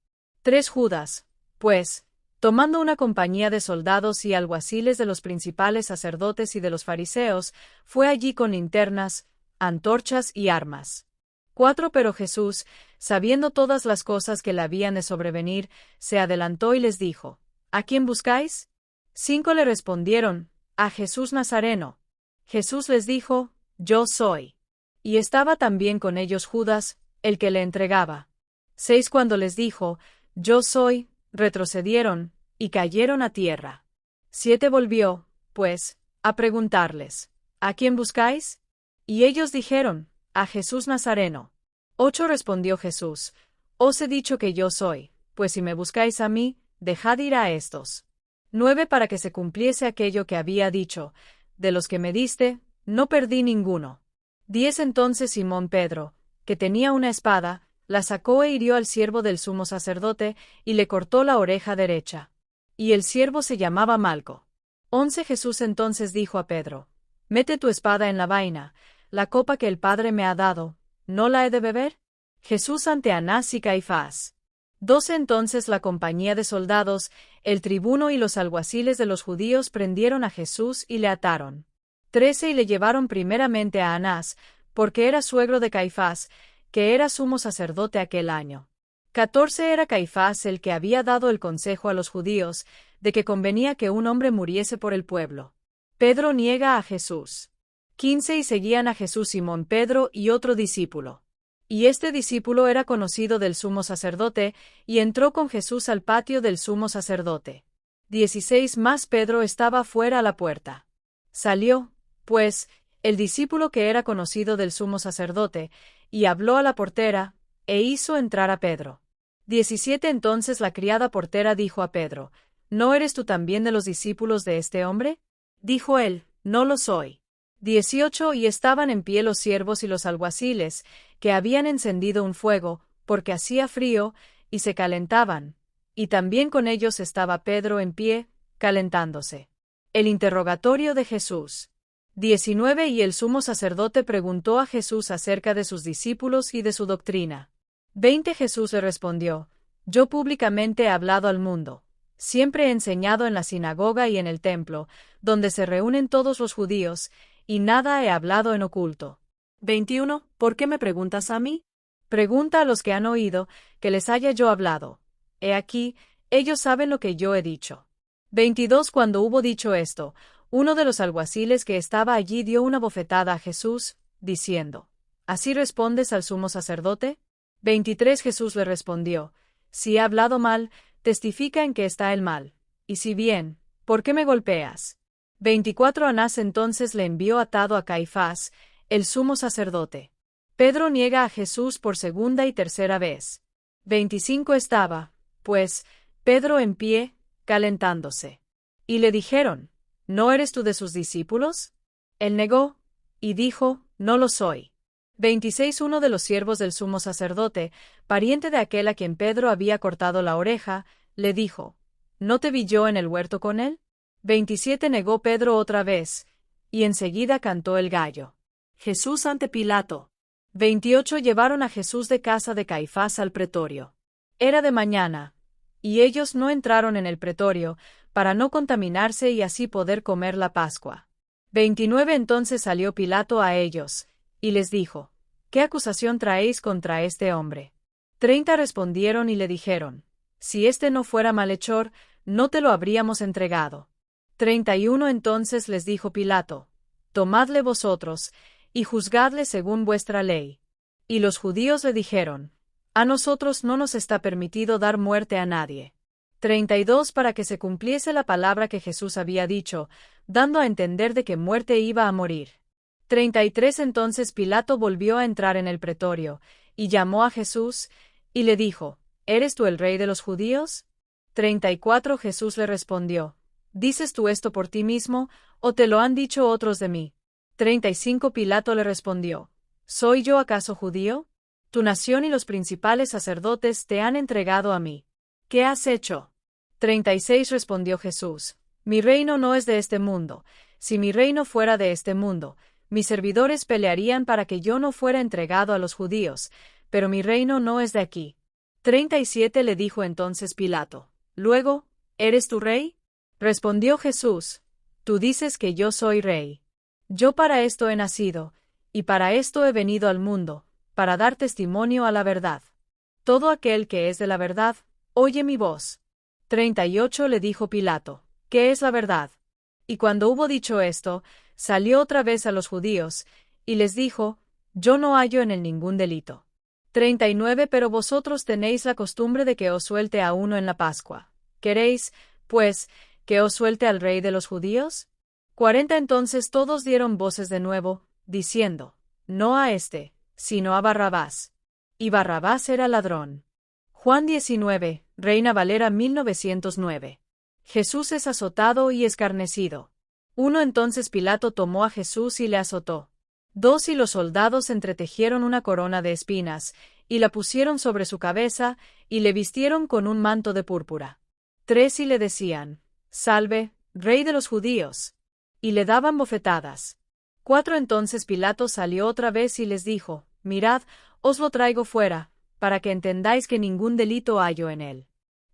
A: 3 Judas, pues, Tomando una compañía de soldados y alguaciles de los principales sacerdotes y de los fariseos, fue allí con linternas, antorchas y armas. 4. Pero Jesús, sabiendo todas las cosas que le habían de sobrevenir, se adelantó y les dijo: ¿A quién buscáis? 5. Le respondieron: a Jesús Nazareno. Jesús les dijo: Yo soy. Y estaba también con ellos Judas, el que le entregaba. 6. Cuando les dijo: Yo soy, retrocedieron, y cayeron a tierra. 7. Volvió, pues, a preguntarles: ¿A quién buscáis? Y ellos dijeron: a Jesús Nazareno. 8. Respondió Jesús: Os he dicho que yo soy, pues si me buscáis a mí, dejad ir a estos. 9. Para que se cumpliese aquello que había dicho: de los que me diste, no perdí ninguno. 10. Entonces Simón Pedro, que tenía una espada, la sacó e hirió al siervo del sumo sacerdote, y le cortó la oreja derecha. Y el siervo se llamaba Malco. 11. Jesús entonces dijo a Pedro: Mete tu espada en la vaina. La copa que el Padre me ha dado, ¿no la he de beber? Jesús ante Anás y Caifás. 12. Entonces la compañía de soldados, el tribuno y los alguaciles de los judíos prendieron a Jesús y le ataron. 13. Y le llevaron primeramente a Anás, porque era suegro de Caifás, que era sumo sacerdote aquel año. 14. Era Caifás el que había dado el consejo a los judíos, de que convenía que un hombre muriese por el pueblo. Pedro niega a Jesús. 15. Y seguían a Jesús Simón Pedro y otro discípulo. Y este discípulo era conocido del sumo sacerdote, y entró con Jesús al patio del sumo sacerdote. 16. Mas Pedro estaba fuera a la puerta. Salió, pues, el discípulo que era conocido del sumo sacerdote, y habló a la portera, e hizo entrar a Pedro. 17. Entonces la criada portera dijo a Pedro: ¿No eres tú también de los discípulos de este hombre? Dijo él: No lo soy. 18. Y estaban en pie los siervos y los alguaciles, que habían encendido un fuego, porque hacía frío, y se calentaban, y también con ellos estaba Pedro en pie, calentándose. El interrogatorio de Jesús. 19. Y el sumo sacerdote preguntó a Jesús acerca de sus discípulos y de su doctrina. 20. Jesús le respondió: Yo públicamente he hablado al mundo. Siempre he enseñado en la sinagoga y en el templo, donde se reúnen todos los judíos, y nada he hablado en oculto. 21. ¿Por qué me preguntas a mí? Pregunta a los que han oído, que les haya yo hablado. He aquí, ellos saben lo que yo he dicho. 22. Cuando hubo dicho esto, uno de los alguaciles que estaba allí dio una bofetada a Jesús, diciendo: ¿Así respondes al sumo sacerdote? 23. Jesús le respondió: Si he hablado mal, testifica en qué está el mal, y si bien, ¿por qué me golpeas? 24. Anás entonces le envió atado a Caifás, el sumo sacerdote. Pedro niega a Jesús por segunda y tercera vez. 25. Estaba, pues, Pedro en pie, calentándose. Y le dijeron: ¿No eres tú de sus discípulos? Él negó, y dijo: No lo soy. 26. Uno de los siervos del sumo sacerdote, pariente de aquel a quien Pedro había cortado la oreja, le dijo: ¿No te vi yo en el huerto con él? 27. Negó Pedro otra vez, y enseguida cantó el gallo. Jesús ante Pilato. 28. Llevaron a Jesús de casa de Caifás al pretorio. Era de mañana, y ellos no entraron en el pretorio, para no contaminarse y así poder comer la Pascua. 29. Entonces salió Pilato a ellos, y les dijo: ¿Qué acusación traéis contra este hombre? 30. Respondieron y le dijeron: Si éste no fuera malhechor, no te lo habríamos entregado. 31. Entonces les dijo Pilato: Tomadle vosotros, y juzgadle según vuestra ley. Y los judíos le dijeron: A nosotros no nos está permitido dar muerte a nadie. 32. Para que se cumpliese la palabra que Jesús había dicho, dando a entender de que muerte iba a morir. 33. Entonces Pilato volvió a entrar en el pretorio, y llamó a Jesús, y le dijo: ¿Eres tú el rey de los judíos? 34. Jesús le respondió: ¿Dices tú esto por ti mismo, o te lo han dicho otros de mí? 35. Pilato le respondió: ¿Soy yo acaso judío? Tu nación y los principales sacerdotes te han entregado a mí. ¿Qué has hecho? 36. Respondió Jesús: Mi reino no es de este mundo. Si mi reino fuera de este mundo, mis servidores pelearían para que yo no fuera entregado a los judíos, pero mi reino no es de aquí. 37. Le dijo entonces Pilato: Luego, ¿Eres tú rey? Respondió Jesús, tú dices que yo soy rey. Yo para esto he nacido, y para esto he venido al mundo, para dar testimonio a la verdad. Todo aquel que es de la verdad, oye mi voz. 38 Le dijo Pilato, ¿qué es la verdad? Y cuando hubo dicho esto, salió otra vez a los judíos, y les dijo, yo no hallo en él ningún delito. 39 Pero vosotros tenéis la costumbre de que os suelte a uno en la Pascua. ¿Queréis, pues, que os suelte al rey de los judíos? 40 Entonces todos dieron voces de nuevo, diciendo, no a éste, sino a Barrabás. Y Barrabás era ladrón. Juan 19, Reina Valera 1909. Jesús es azotado y escarnecido. 1 Entonces Pilato tomó a Jesús y le azotó. 2 Y los soldados entretejieron una corona de espinas, y la pusieron sobre su cabeza, y le vistieron con un manto de púrpura. 3 Y le decían, Salve, Rey de los judíos. Y le daban bofetadas. 4 Entonces Pilato salió otra vez y les dijo, Mirad, os lo traigo fuera, para que entendáis que ningún delito hallo en él.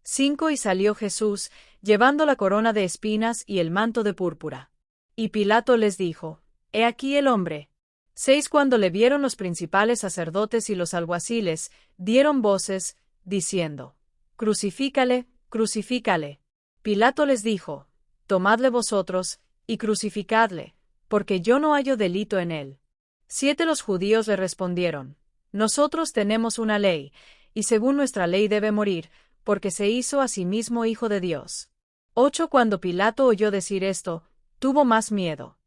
A: 5 Y salió Jesús, llevando la corona de espinas y el manto de púrpura. Y Pilato les dijo, He aquí el hombre. 6 Cuando le vieron los principales sacerdotes y los alguaciles, dieron voces, diciendo, Crucifícale, crucifícale. Pilato les dijo, Tomadle vosotros, y crucificadle, porque yo no hallo delito en él. 7 Los judíos le respondieron, Nosotros tenemos una ley, y según nuestra ley debe morir, porque se hizo a sí mismo hijo de Dios. 8 Cuando Pilato oyó decir esto, tuvo más miedo.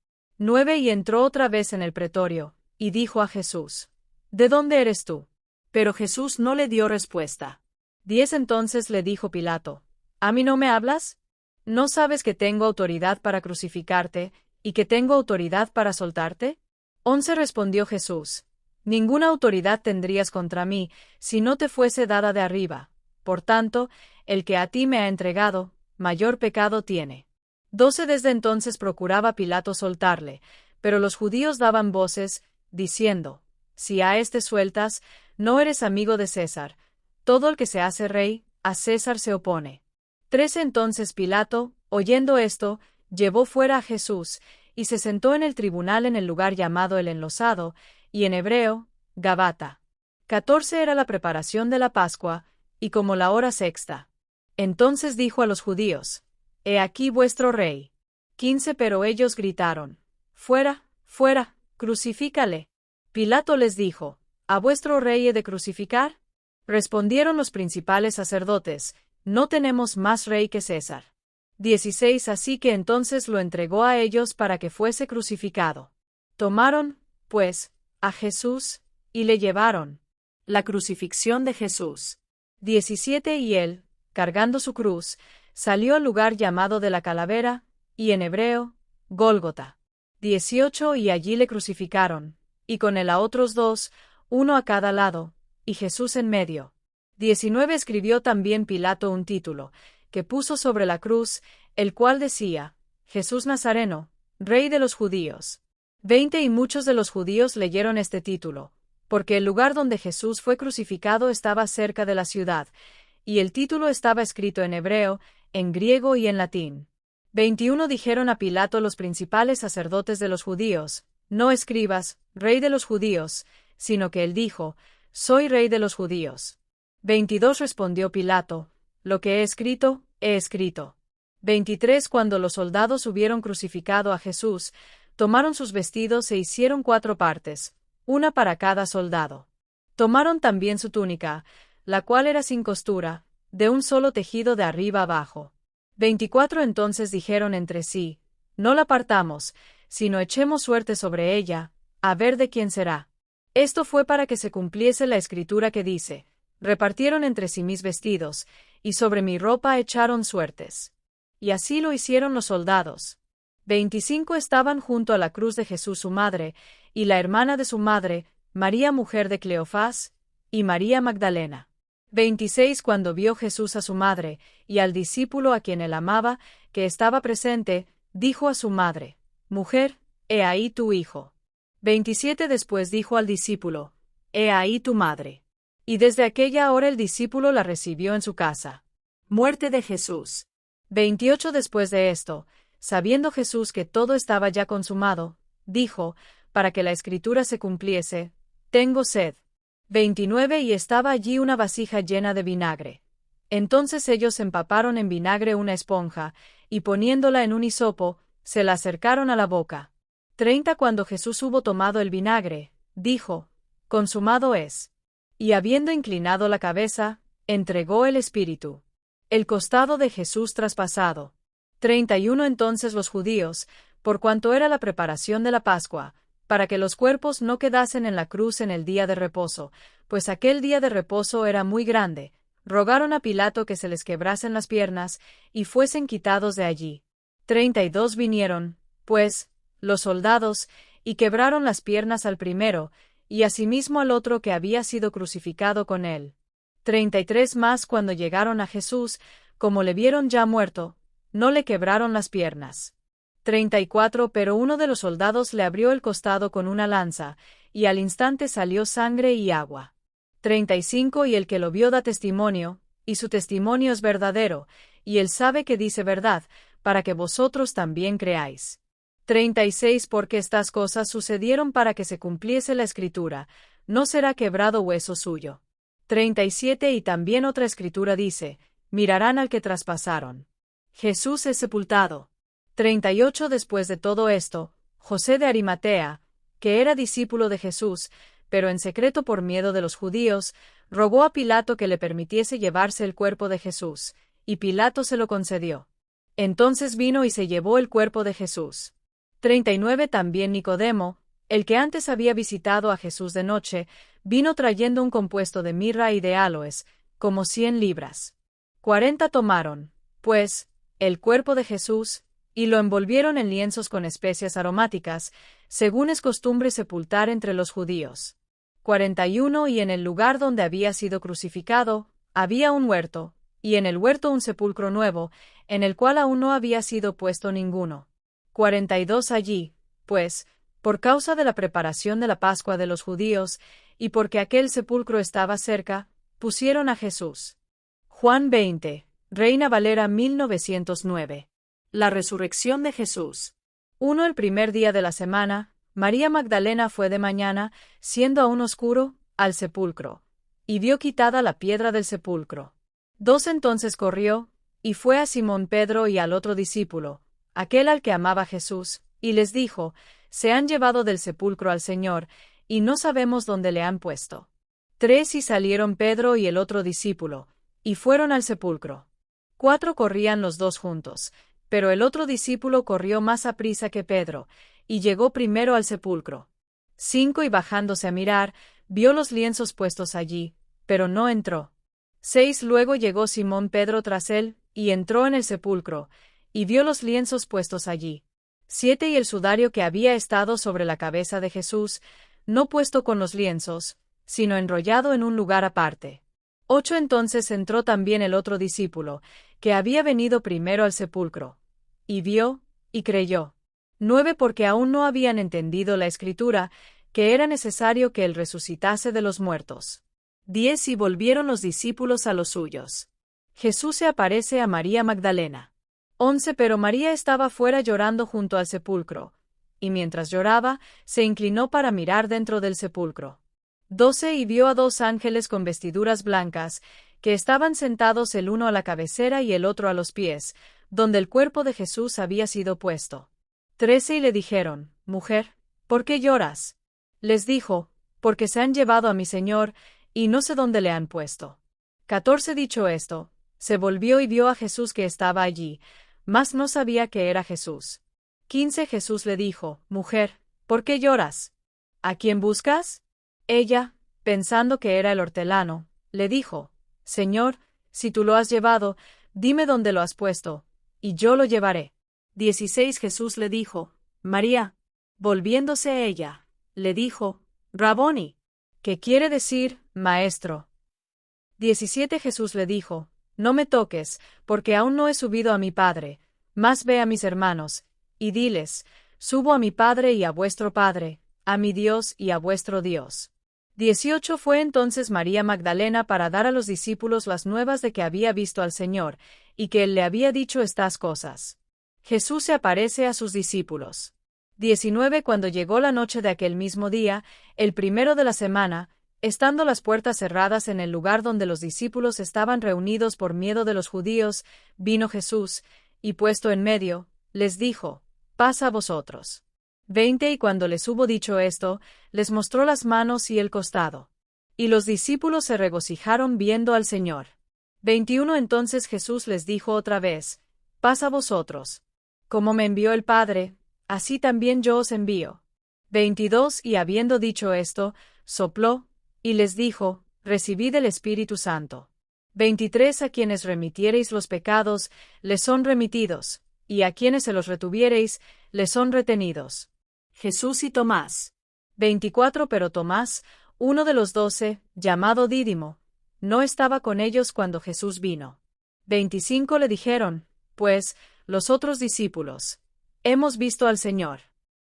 A: 9 Y entró otra vez en el pretorio, y dijo a Jesús, ¿De dónde eres tú? Pero Jesús no le dio respuesta. 10 Entonces le dijo Pilato, ¿A mí no me hablas? ¿No sabes que tengo autoridad para crucificarte, y que tengo autoridad para soltarte? 11 Respondió Jesús, Ninguna autoridad tendrías contra mí, si no te fuese dada de arriba. Por tanto, el que a ti me ha entregado, mayor pecado tiene. 12 Desde entonces procuraba Pilato soltarle, pero los judíos daban voces, diciendo, Si a éste sueltas, no eres amigo de César. Todo el que se hace rey, a César se opone. 13 Entonces Pilato, oyendo esto, llevó fuera a Jesús, y se sentó en el tribunal en el lugar llamado el Enlosado, y en hebreo, Gabata. 14 Era la preparación de la Pascua, y como la hora sexta. Entonces dijo a los judíos, He aquí vuestro rey. 15 Pero ellos gritaron, Fuera, fuera, crucifícale. Pilato les dijo, ¿A vuestro rey he de crucificar? Respondieron los principales sacerdotes, No tenemos más rey que César. 16 Así que entonces lo entregó a ellos para que fuese crucificado. Tomaron, pues, a Jesús, y le llevaron. La crucifixión de Jesús. 17 Y él, cargando su cruz, salió al lugar llamado de la calavera, y en hebreo, Gólgota. 18 Y allí le crucificaron, y con él a otros dos, uno a cada lado, y Jesús en medio. 19 Escribió también Pilato un título, que puso sobre la cruz, el cual decía, Jesús Nazareno, Rey de los judíos. 20 Y muchos de los judíos leyeron este título, porque el lugar donde Jesús fue crucificado estaba cerca de la ciudad, y el título estaba escrito en hebreo, en griego y en latín. 21 Dijeron a Pilato los principales sacerdotes de los judíos, No escribas, Rey de los judíos, sino que él dijo, Soy Rey de los judíos. 22 Respondió Pilato, Lo que he escrito, he escrito. 23 Cuando los soldados hubieron crucificado a Jesús, tomaron sus vestidos e hicieron 4 partes, una para cada soldado. Tomaron también su túnica, la cual era sin costura, de un solo tejido de arriba abajo. 24 Entonces dijeron entre sí, No la partamos, sino echemos suerte sobre ella, a ver de quién será. Esto fue para que se cumpliese la escritura que dice, Repartieron entre sí mis vestidos, y sobre mi ropa echaron suertes. Y así lo hicieron los soldados. 25 Estaban junto a la cruz de Jesús su madre, y la hermana de su madre, María mujer de Cleofás, y María Magdalena. 26 Cuando vio Jesús a su madre, y al discípulo a quien él amaba, que estaba presente, dijo a su madre, Mujer, he ahí tu hijo. 27 Después dijo al discípulo, He ahí tu madre. Y desde aquella hora el discípulo la recibió en su casa. Muerte de Jesús. 28 Después de esto, sabiendo Jesús que todo estaba ya consumado, dijo, para que la escritura se cumpliese, tengo sed. 29 Y estaba allí una vasija llena de vinagre. Entonces ellos empaparon en vinagre una esponja, y poniéndola en un hisopo, se la acercaron a la boca. 30 Cuando Jesús hubo tomado el vinagre, dijo, consumado es. Y habiendo inclinado la cabeza, entregó el espíritu. El costado de Jesús traspasado. 31 Entonces los judíos, por cuanto era la preparación de la Pascua, para que los cuerpos no quedasen en la cruz en el día de reposo, pues aquel día de reposo era muy grande, rogaron a Pilato que se les quebrasen las piernas, y fuesen quitados de allí. 32 Vinieron, pues, los soldados, y quebraron las piernas al primero, y asimismo al otro que había sido crucificado con él. 33 Más cuando llegaron a Jesús, como le vieron ya muerto, no le quebraron las piernas. 34 Pero uno de los soldados le abrió el costado con una lanza, y al instante salió sangre y agua. 35 Y el que lo vio da testimonio, y su testimonio es verdadero, y él sabe que dice verdad, para que vosotros también creáis. 36 Porque estas cosas sucedieron para que se cumpliese la escritura, no será quebrado hueso suyo. 37 Y también otra escritura dice, mirarán al que traspasaron. Jesús es sepultado. 38 Después de todo esto, José de Arimatea, que era discípulo de Jesús, pero en secreto por miedo de los judíos, rogó a Pilato que le permitiese llevarse el cuerpo de Jesús, y Pilato se lo concedió. Entonces vino y se llevó el cuerpo de Jesús. 39 También Nicodemo, el que antes había visitado a Jesús de noche, vino trayendo un compuesto de mirra y de áloes, como 100 libras. 40 Tomaron, pues, el cuerpo de Jesús, y lo envolvieron en lienzos con especias aromáticas, según es costumbre sepultar entre los judíos. 41 Y en el lugar donde había sido crucificado, había un huerto, y en el huerto un sepulcro nuevo, en el cual aún no había sido puesto ninguno. 42 Allí, pues, por causa de la preparación de la Pascua de los judíos, y porque aquel sepulcro estaba cerca, pusieron a Jesús. Juan 20, Reina Valera 1909. La resurrección de Jesús. 1 El primer día de la semana, María Magdalena fue de mañana, siendo aún oscuro, al sepulcro, y vio quitada la piedra del sepulcro. 2 Entonces corrió, y fue a Simón Pedro y al otro discípulo, aquel al que amaba Jesús, y les dijo, se han llevado del sepulcro al Señor, y no sabemos dónde le han puesto. 3 Y salieron Pedro y el otro discípulo, y fueron al sepulcro. 4 Corrían los dos juntos, pero el otro discípulo corrió más aprisa que Pedro, y llegó primero al sepulcro. 5 Y bajándose a mirar, vio los lienzos puestos allí, pero no entró. 6 Luego llegó Simón Pedro tras él, y entró en el sepulcro, y vio los lienzos puestos allí. 7 Y el sudario que había estado sobre la cabeza de Jesús, no puesto con los lienzos, sino enrollado en un lugar aparte. 8 Entonces entró también el otro discípulo, que había venido primero al sepulcro, y vio, y creyó. 9 Porque aún no habían entendido la Escritura, que era necesario que él resucitase de los muertos. 10 Y volvieron los discípulos a los suyos. Jesús se aparece a María Magdalena. 11 Pero María estaba fuera llorando junto al sepulcro, y mientras lloraba, se inclinó para mirar dentro del sepulcro. 12 Y vio a dos ángeles con vestiduras blancas, que estaban sentados el uno a la cabecera y el otro a los pies, donde el cuerpo de Jesús había sido puesto. 13 Y le dijeron, Mujer, ¿por qué lloras? Les dijo, Porque se han llevado a mi Señor, y no sé dónde le han puesto. 14 Dicho esto, se volvió y vio a Jesús que estaba allí, mas no sabía que era Jesús. 15 Jesús le dijo, Mujer, ¿por qué lloras? ¿A quién buscas? Ella, pensando que era el hortelano, le dijo, Señor, si tú lo has llevado, dime dónde lo has puesto, y yo lo llevaré. 16 Jesús le dijo, María. Volviéndose ella, le dijo, Raboni, que quiere decir, Maestro. 17 Jesús le dijo, No me toques, porque aún no he subido a mi Padre, mas ve a mis hermanos, y diles, Subo a mi Padre y a vuestro Padre, a mi Dios y a vuestro Dios. 18 Fue entonces María Magdalena para dar a los discípulos las nuevas de que había visto al Señor, y que él le había dicho estas cosas. Jesús se aparece a sus discípulos. 19 Cuando llegó la noche de aquel mismo día, el primero de la semana, estando las puertas cerradas en el lugar donde los discípulos estaban reunidos por miedo de los judíos, vino Jesús, y puesto en medio, les dijo: Paz a vosotros. 20 Y cuando les hubo dicho esto, les mostró las manos y el costado. Y los discípulos se regocijaron viendo al Señor. 21 Entonces Jesús les dijo otra vez: Paz a vosotros. Como me envió el Padre, así también yo os envío. 22 Y habiendo dicho esto, sopló, y les dijo: Recibid el Espíritu Santo. 23 A quienes remitiereis los pecados, les son remitidos, y a quienes se los retuviereis, les son retenidos. Jesús y Tomás. 24 Pero Tomás, uno de los 12, llamado Dídimo, no estaba con ellos cuando Jesús vino. 25 Le dijeron, pues, los otros discípulos: Hemos visto al Señor.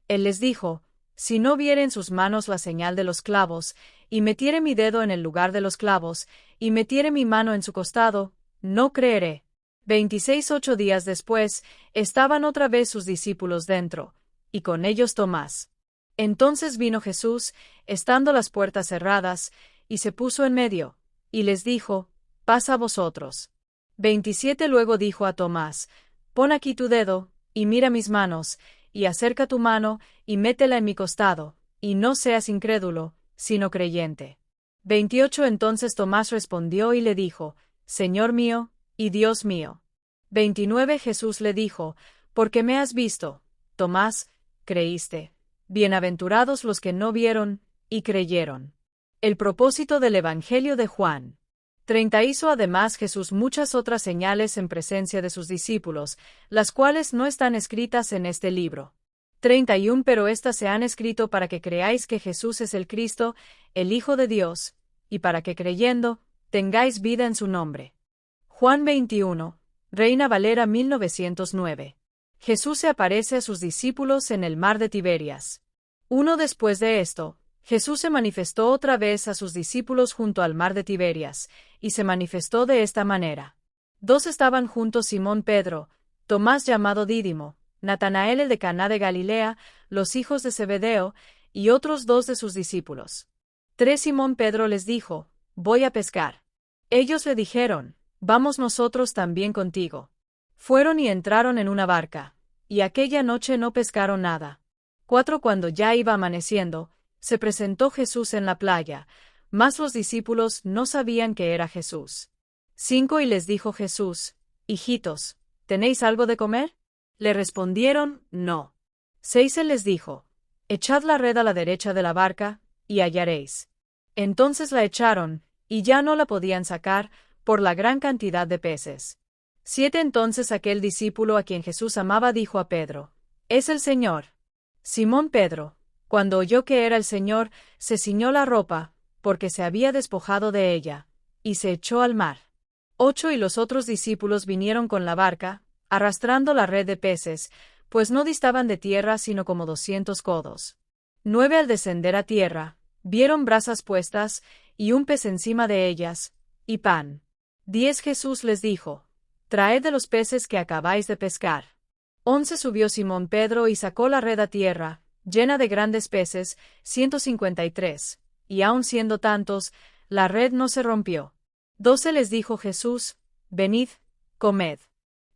A: Él les dijo: Si no viere en sus manos la señal de los clavos, y metiere mi dedo en el lugar de los clavos, y metiere mi mano en su costado, no creeré. 26 8 días después, estaban otra vez sus discípulos dentro, y con ellos Tomás. Entonces vino Jesús, estando las puertas cerradas, y se puso en medio, y les dijo: Paz a vosotros. 27 Luego dijo a Tomás: Pon aquí tu dedo, y mira mis manos, y acerca tu mano, y métela en mi costado, y no seas incrédulo, sino creyente. 28 Entonces Tomás respondió y le dijo: Señor mío, y Dios mío. 29 Jesús le dijo: Porque me has visto, Tomás, creíste. Bienaventurados los que no vieron, y creyeron. El propósito del Evangelio de Juan. 30 Hizo además Jesús muchas otras señales en presencia de sus discípulos, las cuales no están escritas en este libro. 31 Pero éstas se han escrito para que creáis que Jesús es el Cristo, el Hijo de Dios, y para que creyendo, tengáis vida en su nombre. Juan 21, Reina Valera 1909. Jesús se aparece a sus discípulos en el mar de Tiberias. Después de esto, Jesús se manifestó otra vez a sus discípulos junto al mar de Tiberias, y se manifestó de esta manera. 2 estaban juntos Simón Pedro, Tomás llamado Dídimo, Natanael el de Caná de Galilea, los hijos de Zebedeo, y otros 2 de sus discípulos. 3 Simón Pedro les dijo: Voy a pescar. Ellos le dijeron: Vamos nosotros también contigo. Fueron y entraron en una barca, y aquella noche no pescaron nada. 4 Cuando ya iba amaneciendo, se presentó Jesús en la playa, mas los discípulos no sabían que era Jesús. 5 Y les dijo Jesús: Hijitos, ¿tenéis algo de comer? Le respondieron: No. 6 Él les dijo: Echad la red a la derecha de la barca, y hallaréis. Entonces la echaron, y ya no la podían sacar, por la gran cantidad de peces. 7 Entonces aquel discípulo a quien Jesús amaba dijo a Pedro: Es el Señor. Simón Pedro, cuando oyó que era el Señor, se ciñó la ropa, porque se había despojado de ella, y se echó al mar. 8 Y los otros discípulos vinieron con la barca, arrastrando la red de peces, pues no distaban de tierra sino como 200 codos. 9 Al descender a tierra, vieron brasas puestas, y un pez encima de ellas, y pan. 10 Jesús les dijo: Traed de los peces que acabáis de pescar. 11 Subió Simón Pedro y sacó la red a tierra, llena de grandes peces, 153, y aun siendo tantos, la red no se rompió. 12 Les dijo Jesús: Venid, comed.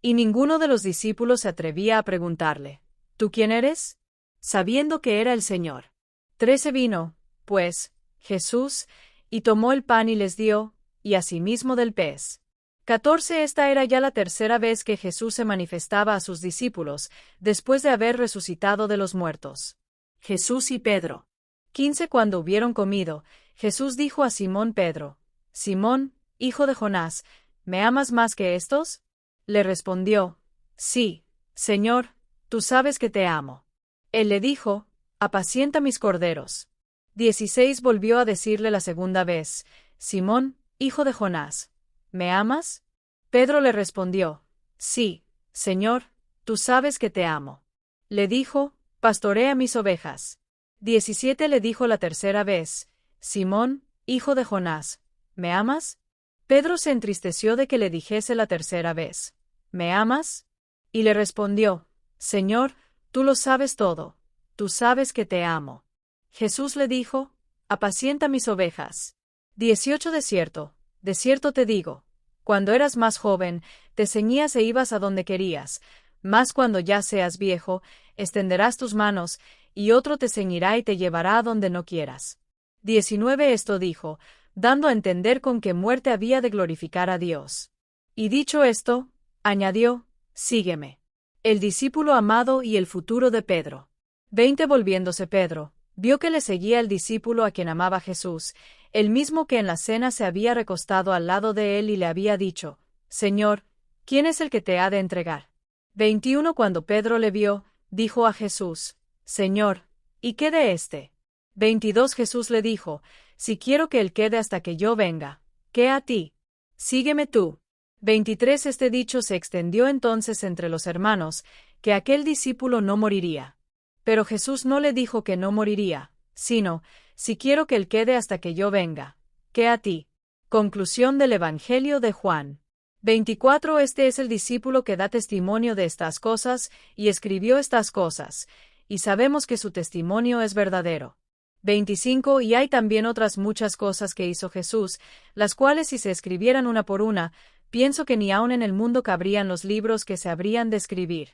A: Y ninguno de los discípulos se atrevía a preguntarle: ¿Tú quién eres? Sabiendo que era el Señor. 13 Vino, pues, Jesús, y tomó el pan y les dio, y asimismo del pez. 14 Esta era ya la tercera vez que Jesús se manifestaba a sus discípulos, después de haber resucitado de los muertos. Jesús y Pedro. 15 Cuando hubieron comido, Jesús dijo a Simón Pedro: Simón, hijo de Jonás, ¿me amas más que estos? Le respondió: Sí, Señor, tú sabes que te amo. Él le dijo: Apacienta mis corderos. 16 Volvió a decirle la segunda vez: Simón, hijo de Jonás, ¿me amas? Pedro le respondió: Sí, Señor, tú sabes que te amo. Le dijo: Pastorea mis ovejas. 17 Le dijo la tercera vez: Simón, hijo de Jonás, ¿me amas? Pedro se entristeció de que le dijese la tercera vez, ¿me amas? Y le respondió, Señor, tú lo sabes todo, tú sabes que te amo. Jesús le dijo, apacienta mis ovejas. 18 de cierto te digo, cuando eras más joven, te ceñías e ibas a donde querías, mas cuando ya seas viejo, extenderás tus manos, y otro te ceñirá y te llevará a donde no quieras. 19 Esto dijo, dando a entender con qué muerte había de glorificar a Dios. Y dicho esto, añadió, sígueme. El discípulo amado y el futuro de Pedro. 20 Volviéndose Pedro, vio que le seguía el discípulo a quien amaba Jesús, el mismo que en la cena se había recostado al lado de él y le había dicho, Señor, ¿quién es el que te ha de entregar? 21 Cuando Pedro le vio, dijo a Jesús, Señor, ¿y qué de éste? 22 Jesús le dijo, si quiero que él quede hasta que yo venga, ¿qué a ti? Sígueme tú. 23 Este dicho se extendió entonces entre los hermanos, que aquel discípulo no moriría. Pero Jesús no le dijo que no moriría, sino, si quiero que él quede hasta que yo venga, ¿qué a ti? Conclusión del Evangelio de Juan. 24 Este es el discípulo que da testimonio de estas cosas, y escribió estas cosas, y sabemos que su testimonio es verdadero. 25 Y hay también otras muchas cosas que hizo Jesús, las cuales si se escribieran una por una, pienso que ni aun en el mundo cabrían los libros que se habrían de escribir.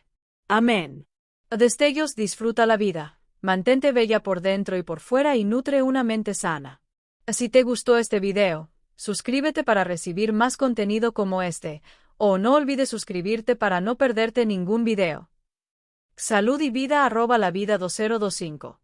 A: Amén. Destellos disfruta la vida, mantente bella por dentro y por fuera y nutre una mente sana. Si te gustó este video, suscríbete para recibir más contenido como este, o no olvides suscribirte para no perderte ningún video. Salud y vida @lavida2025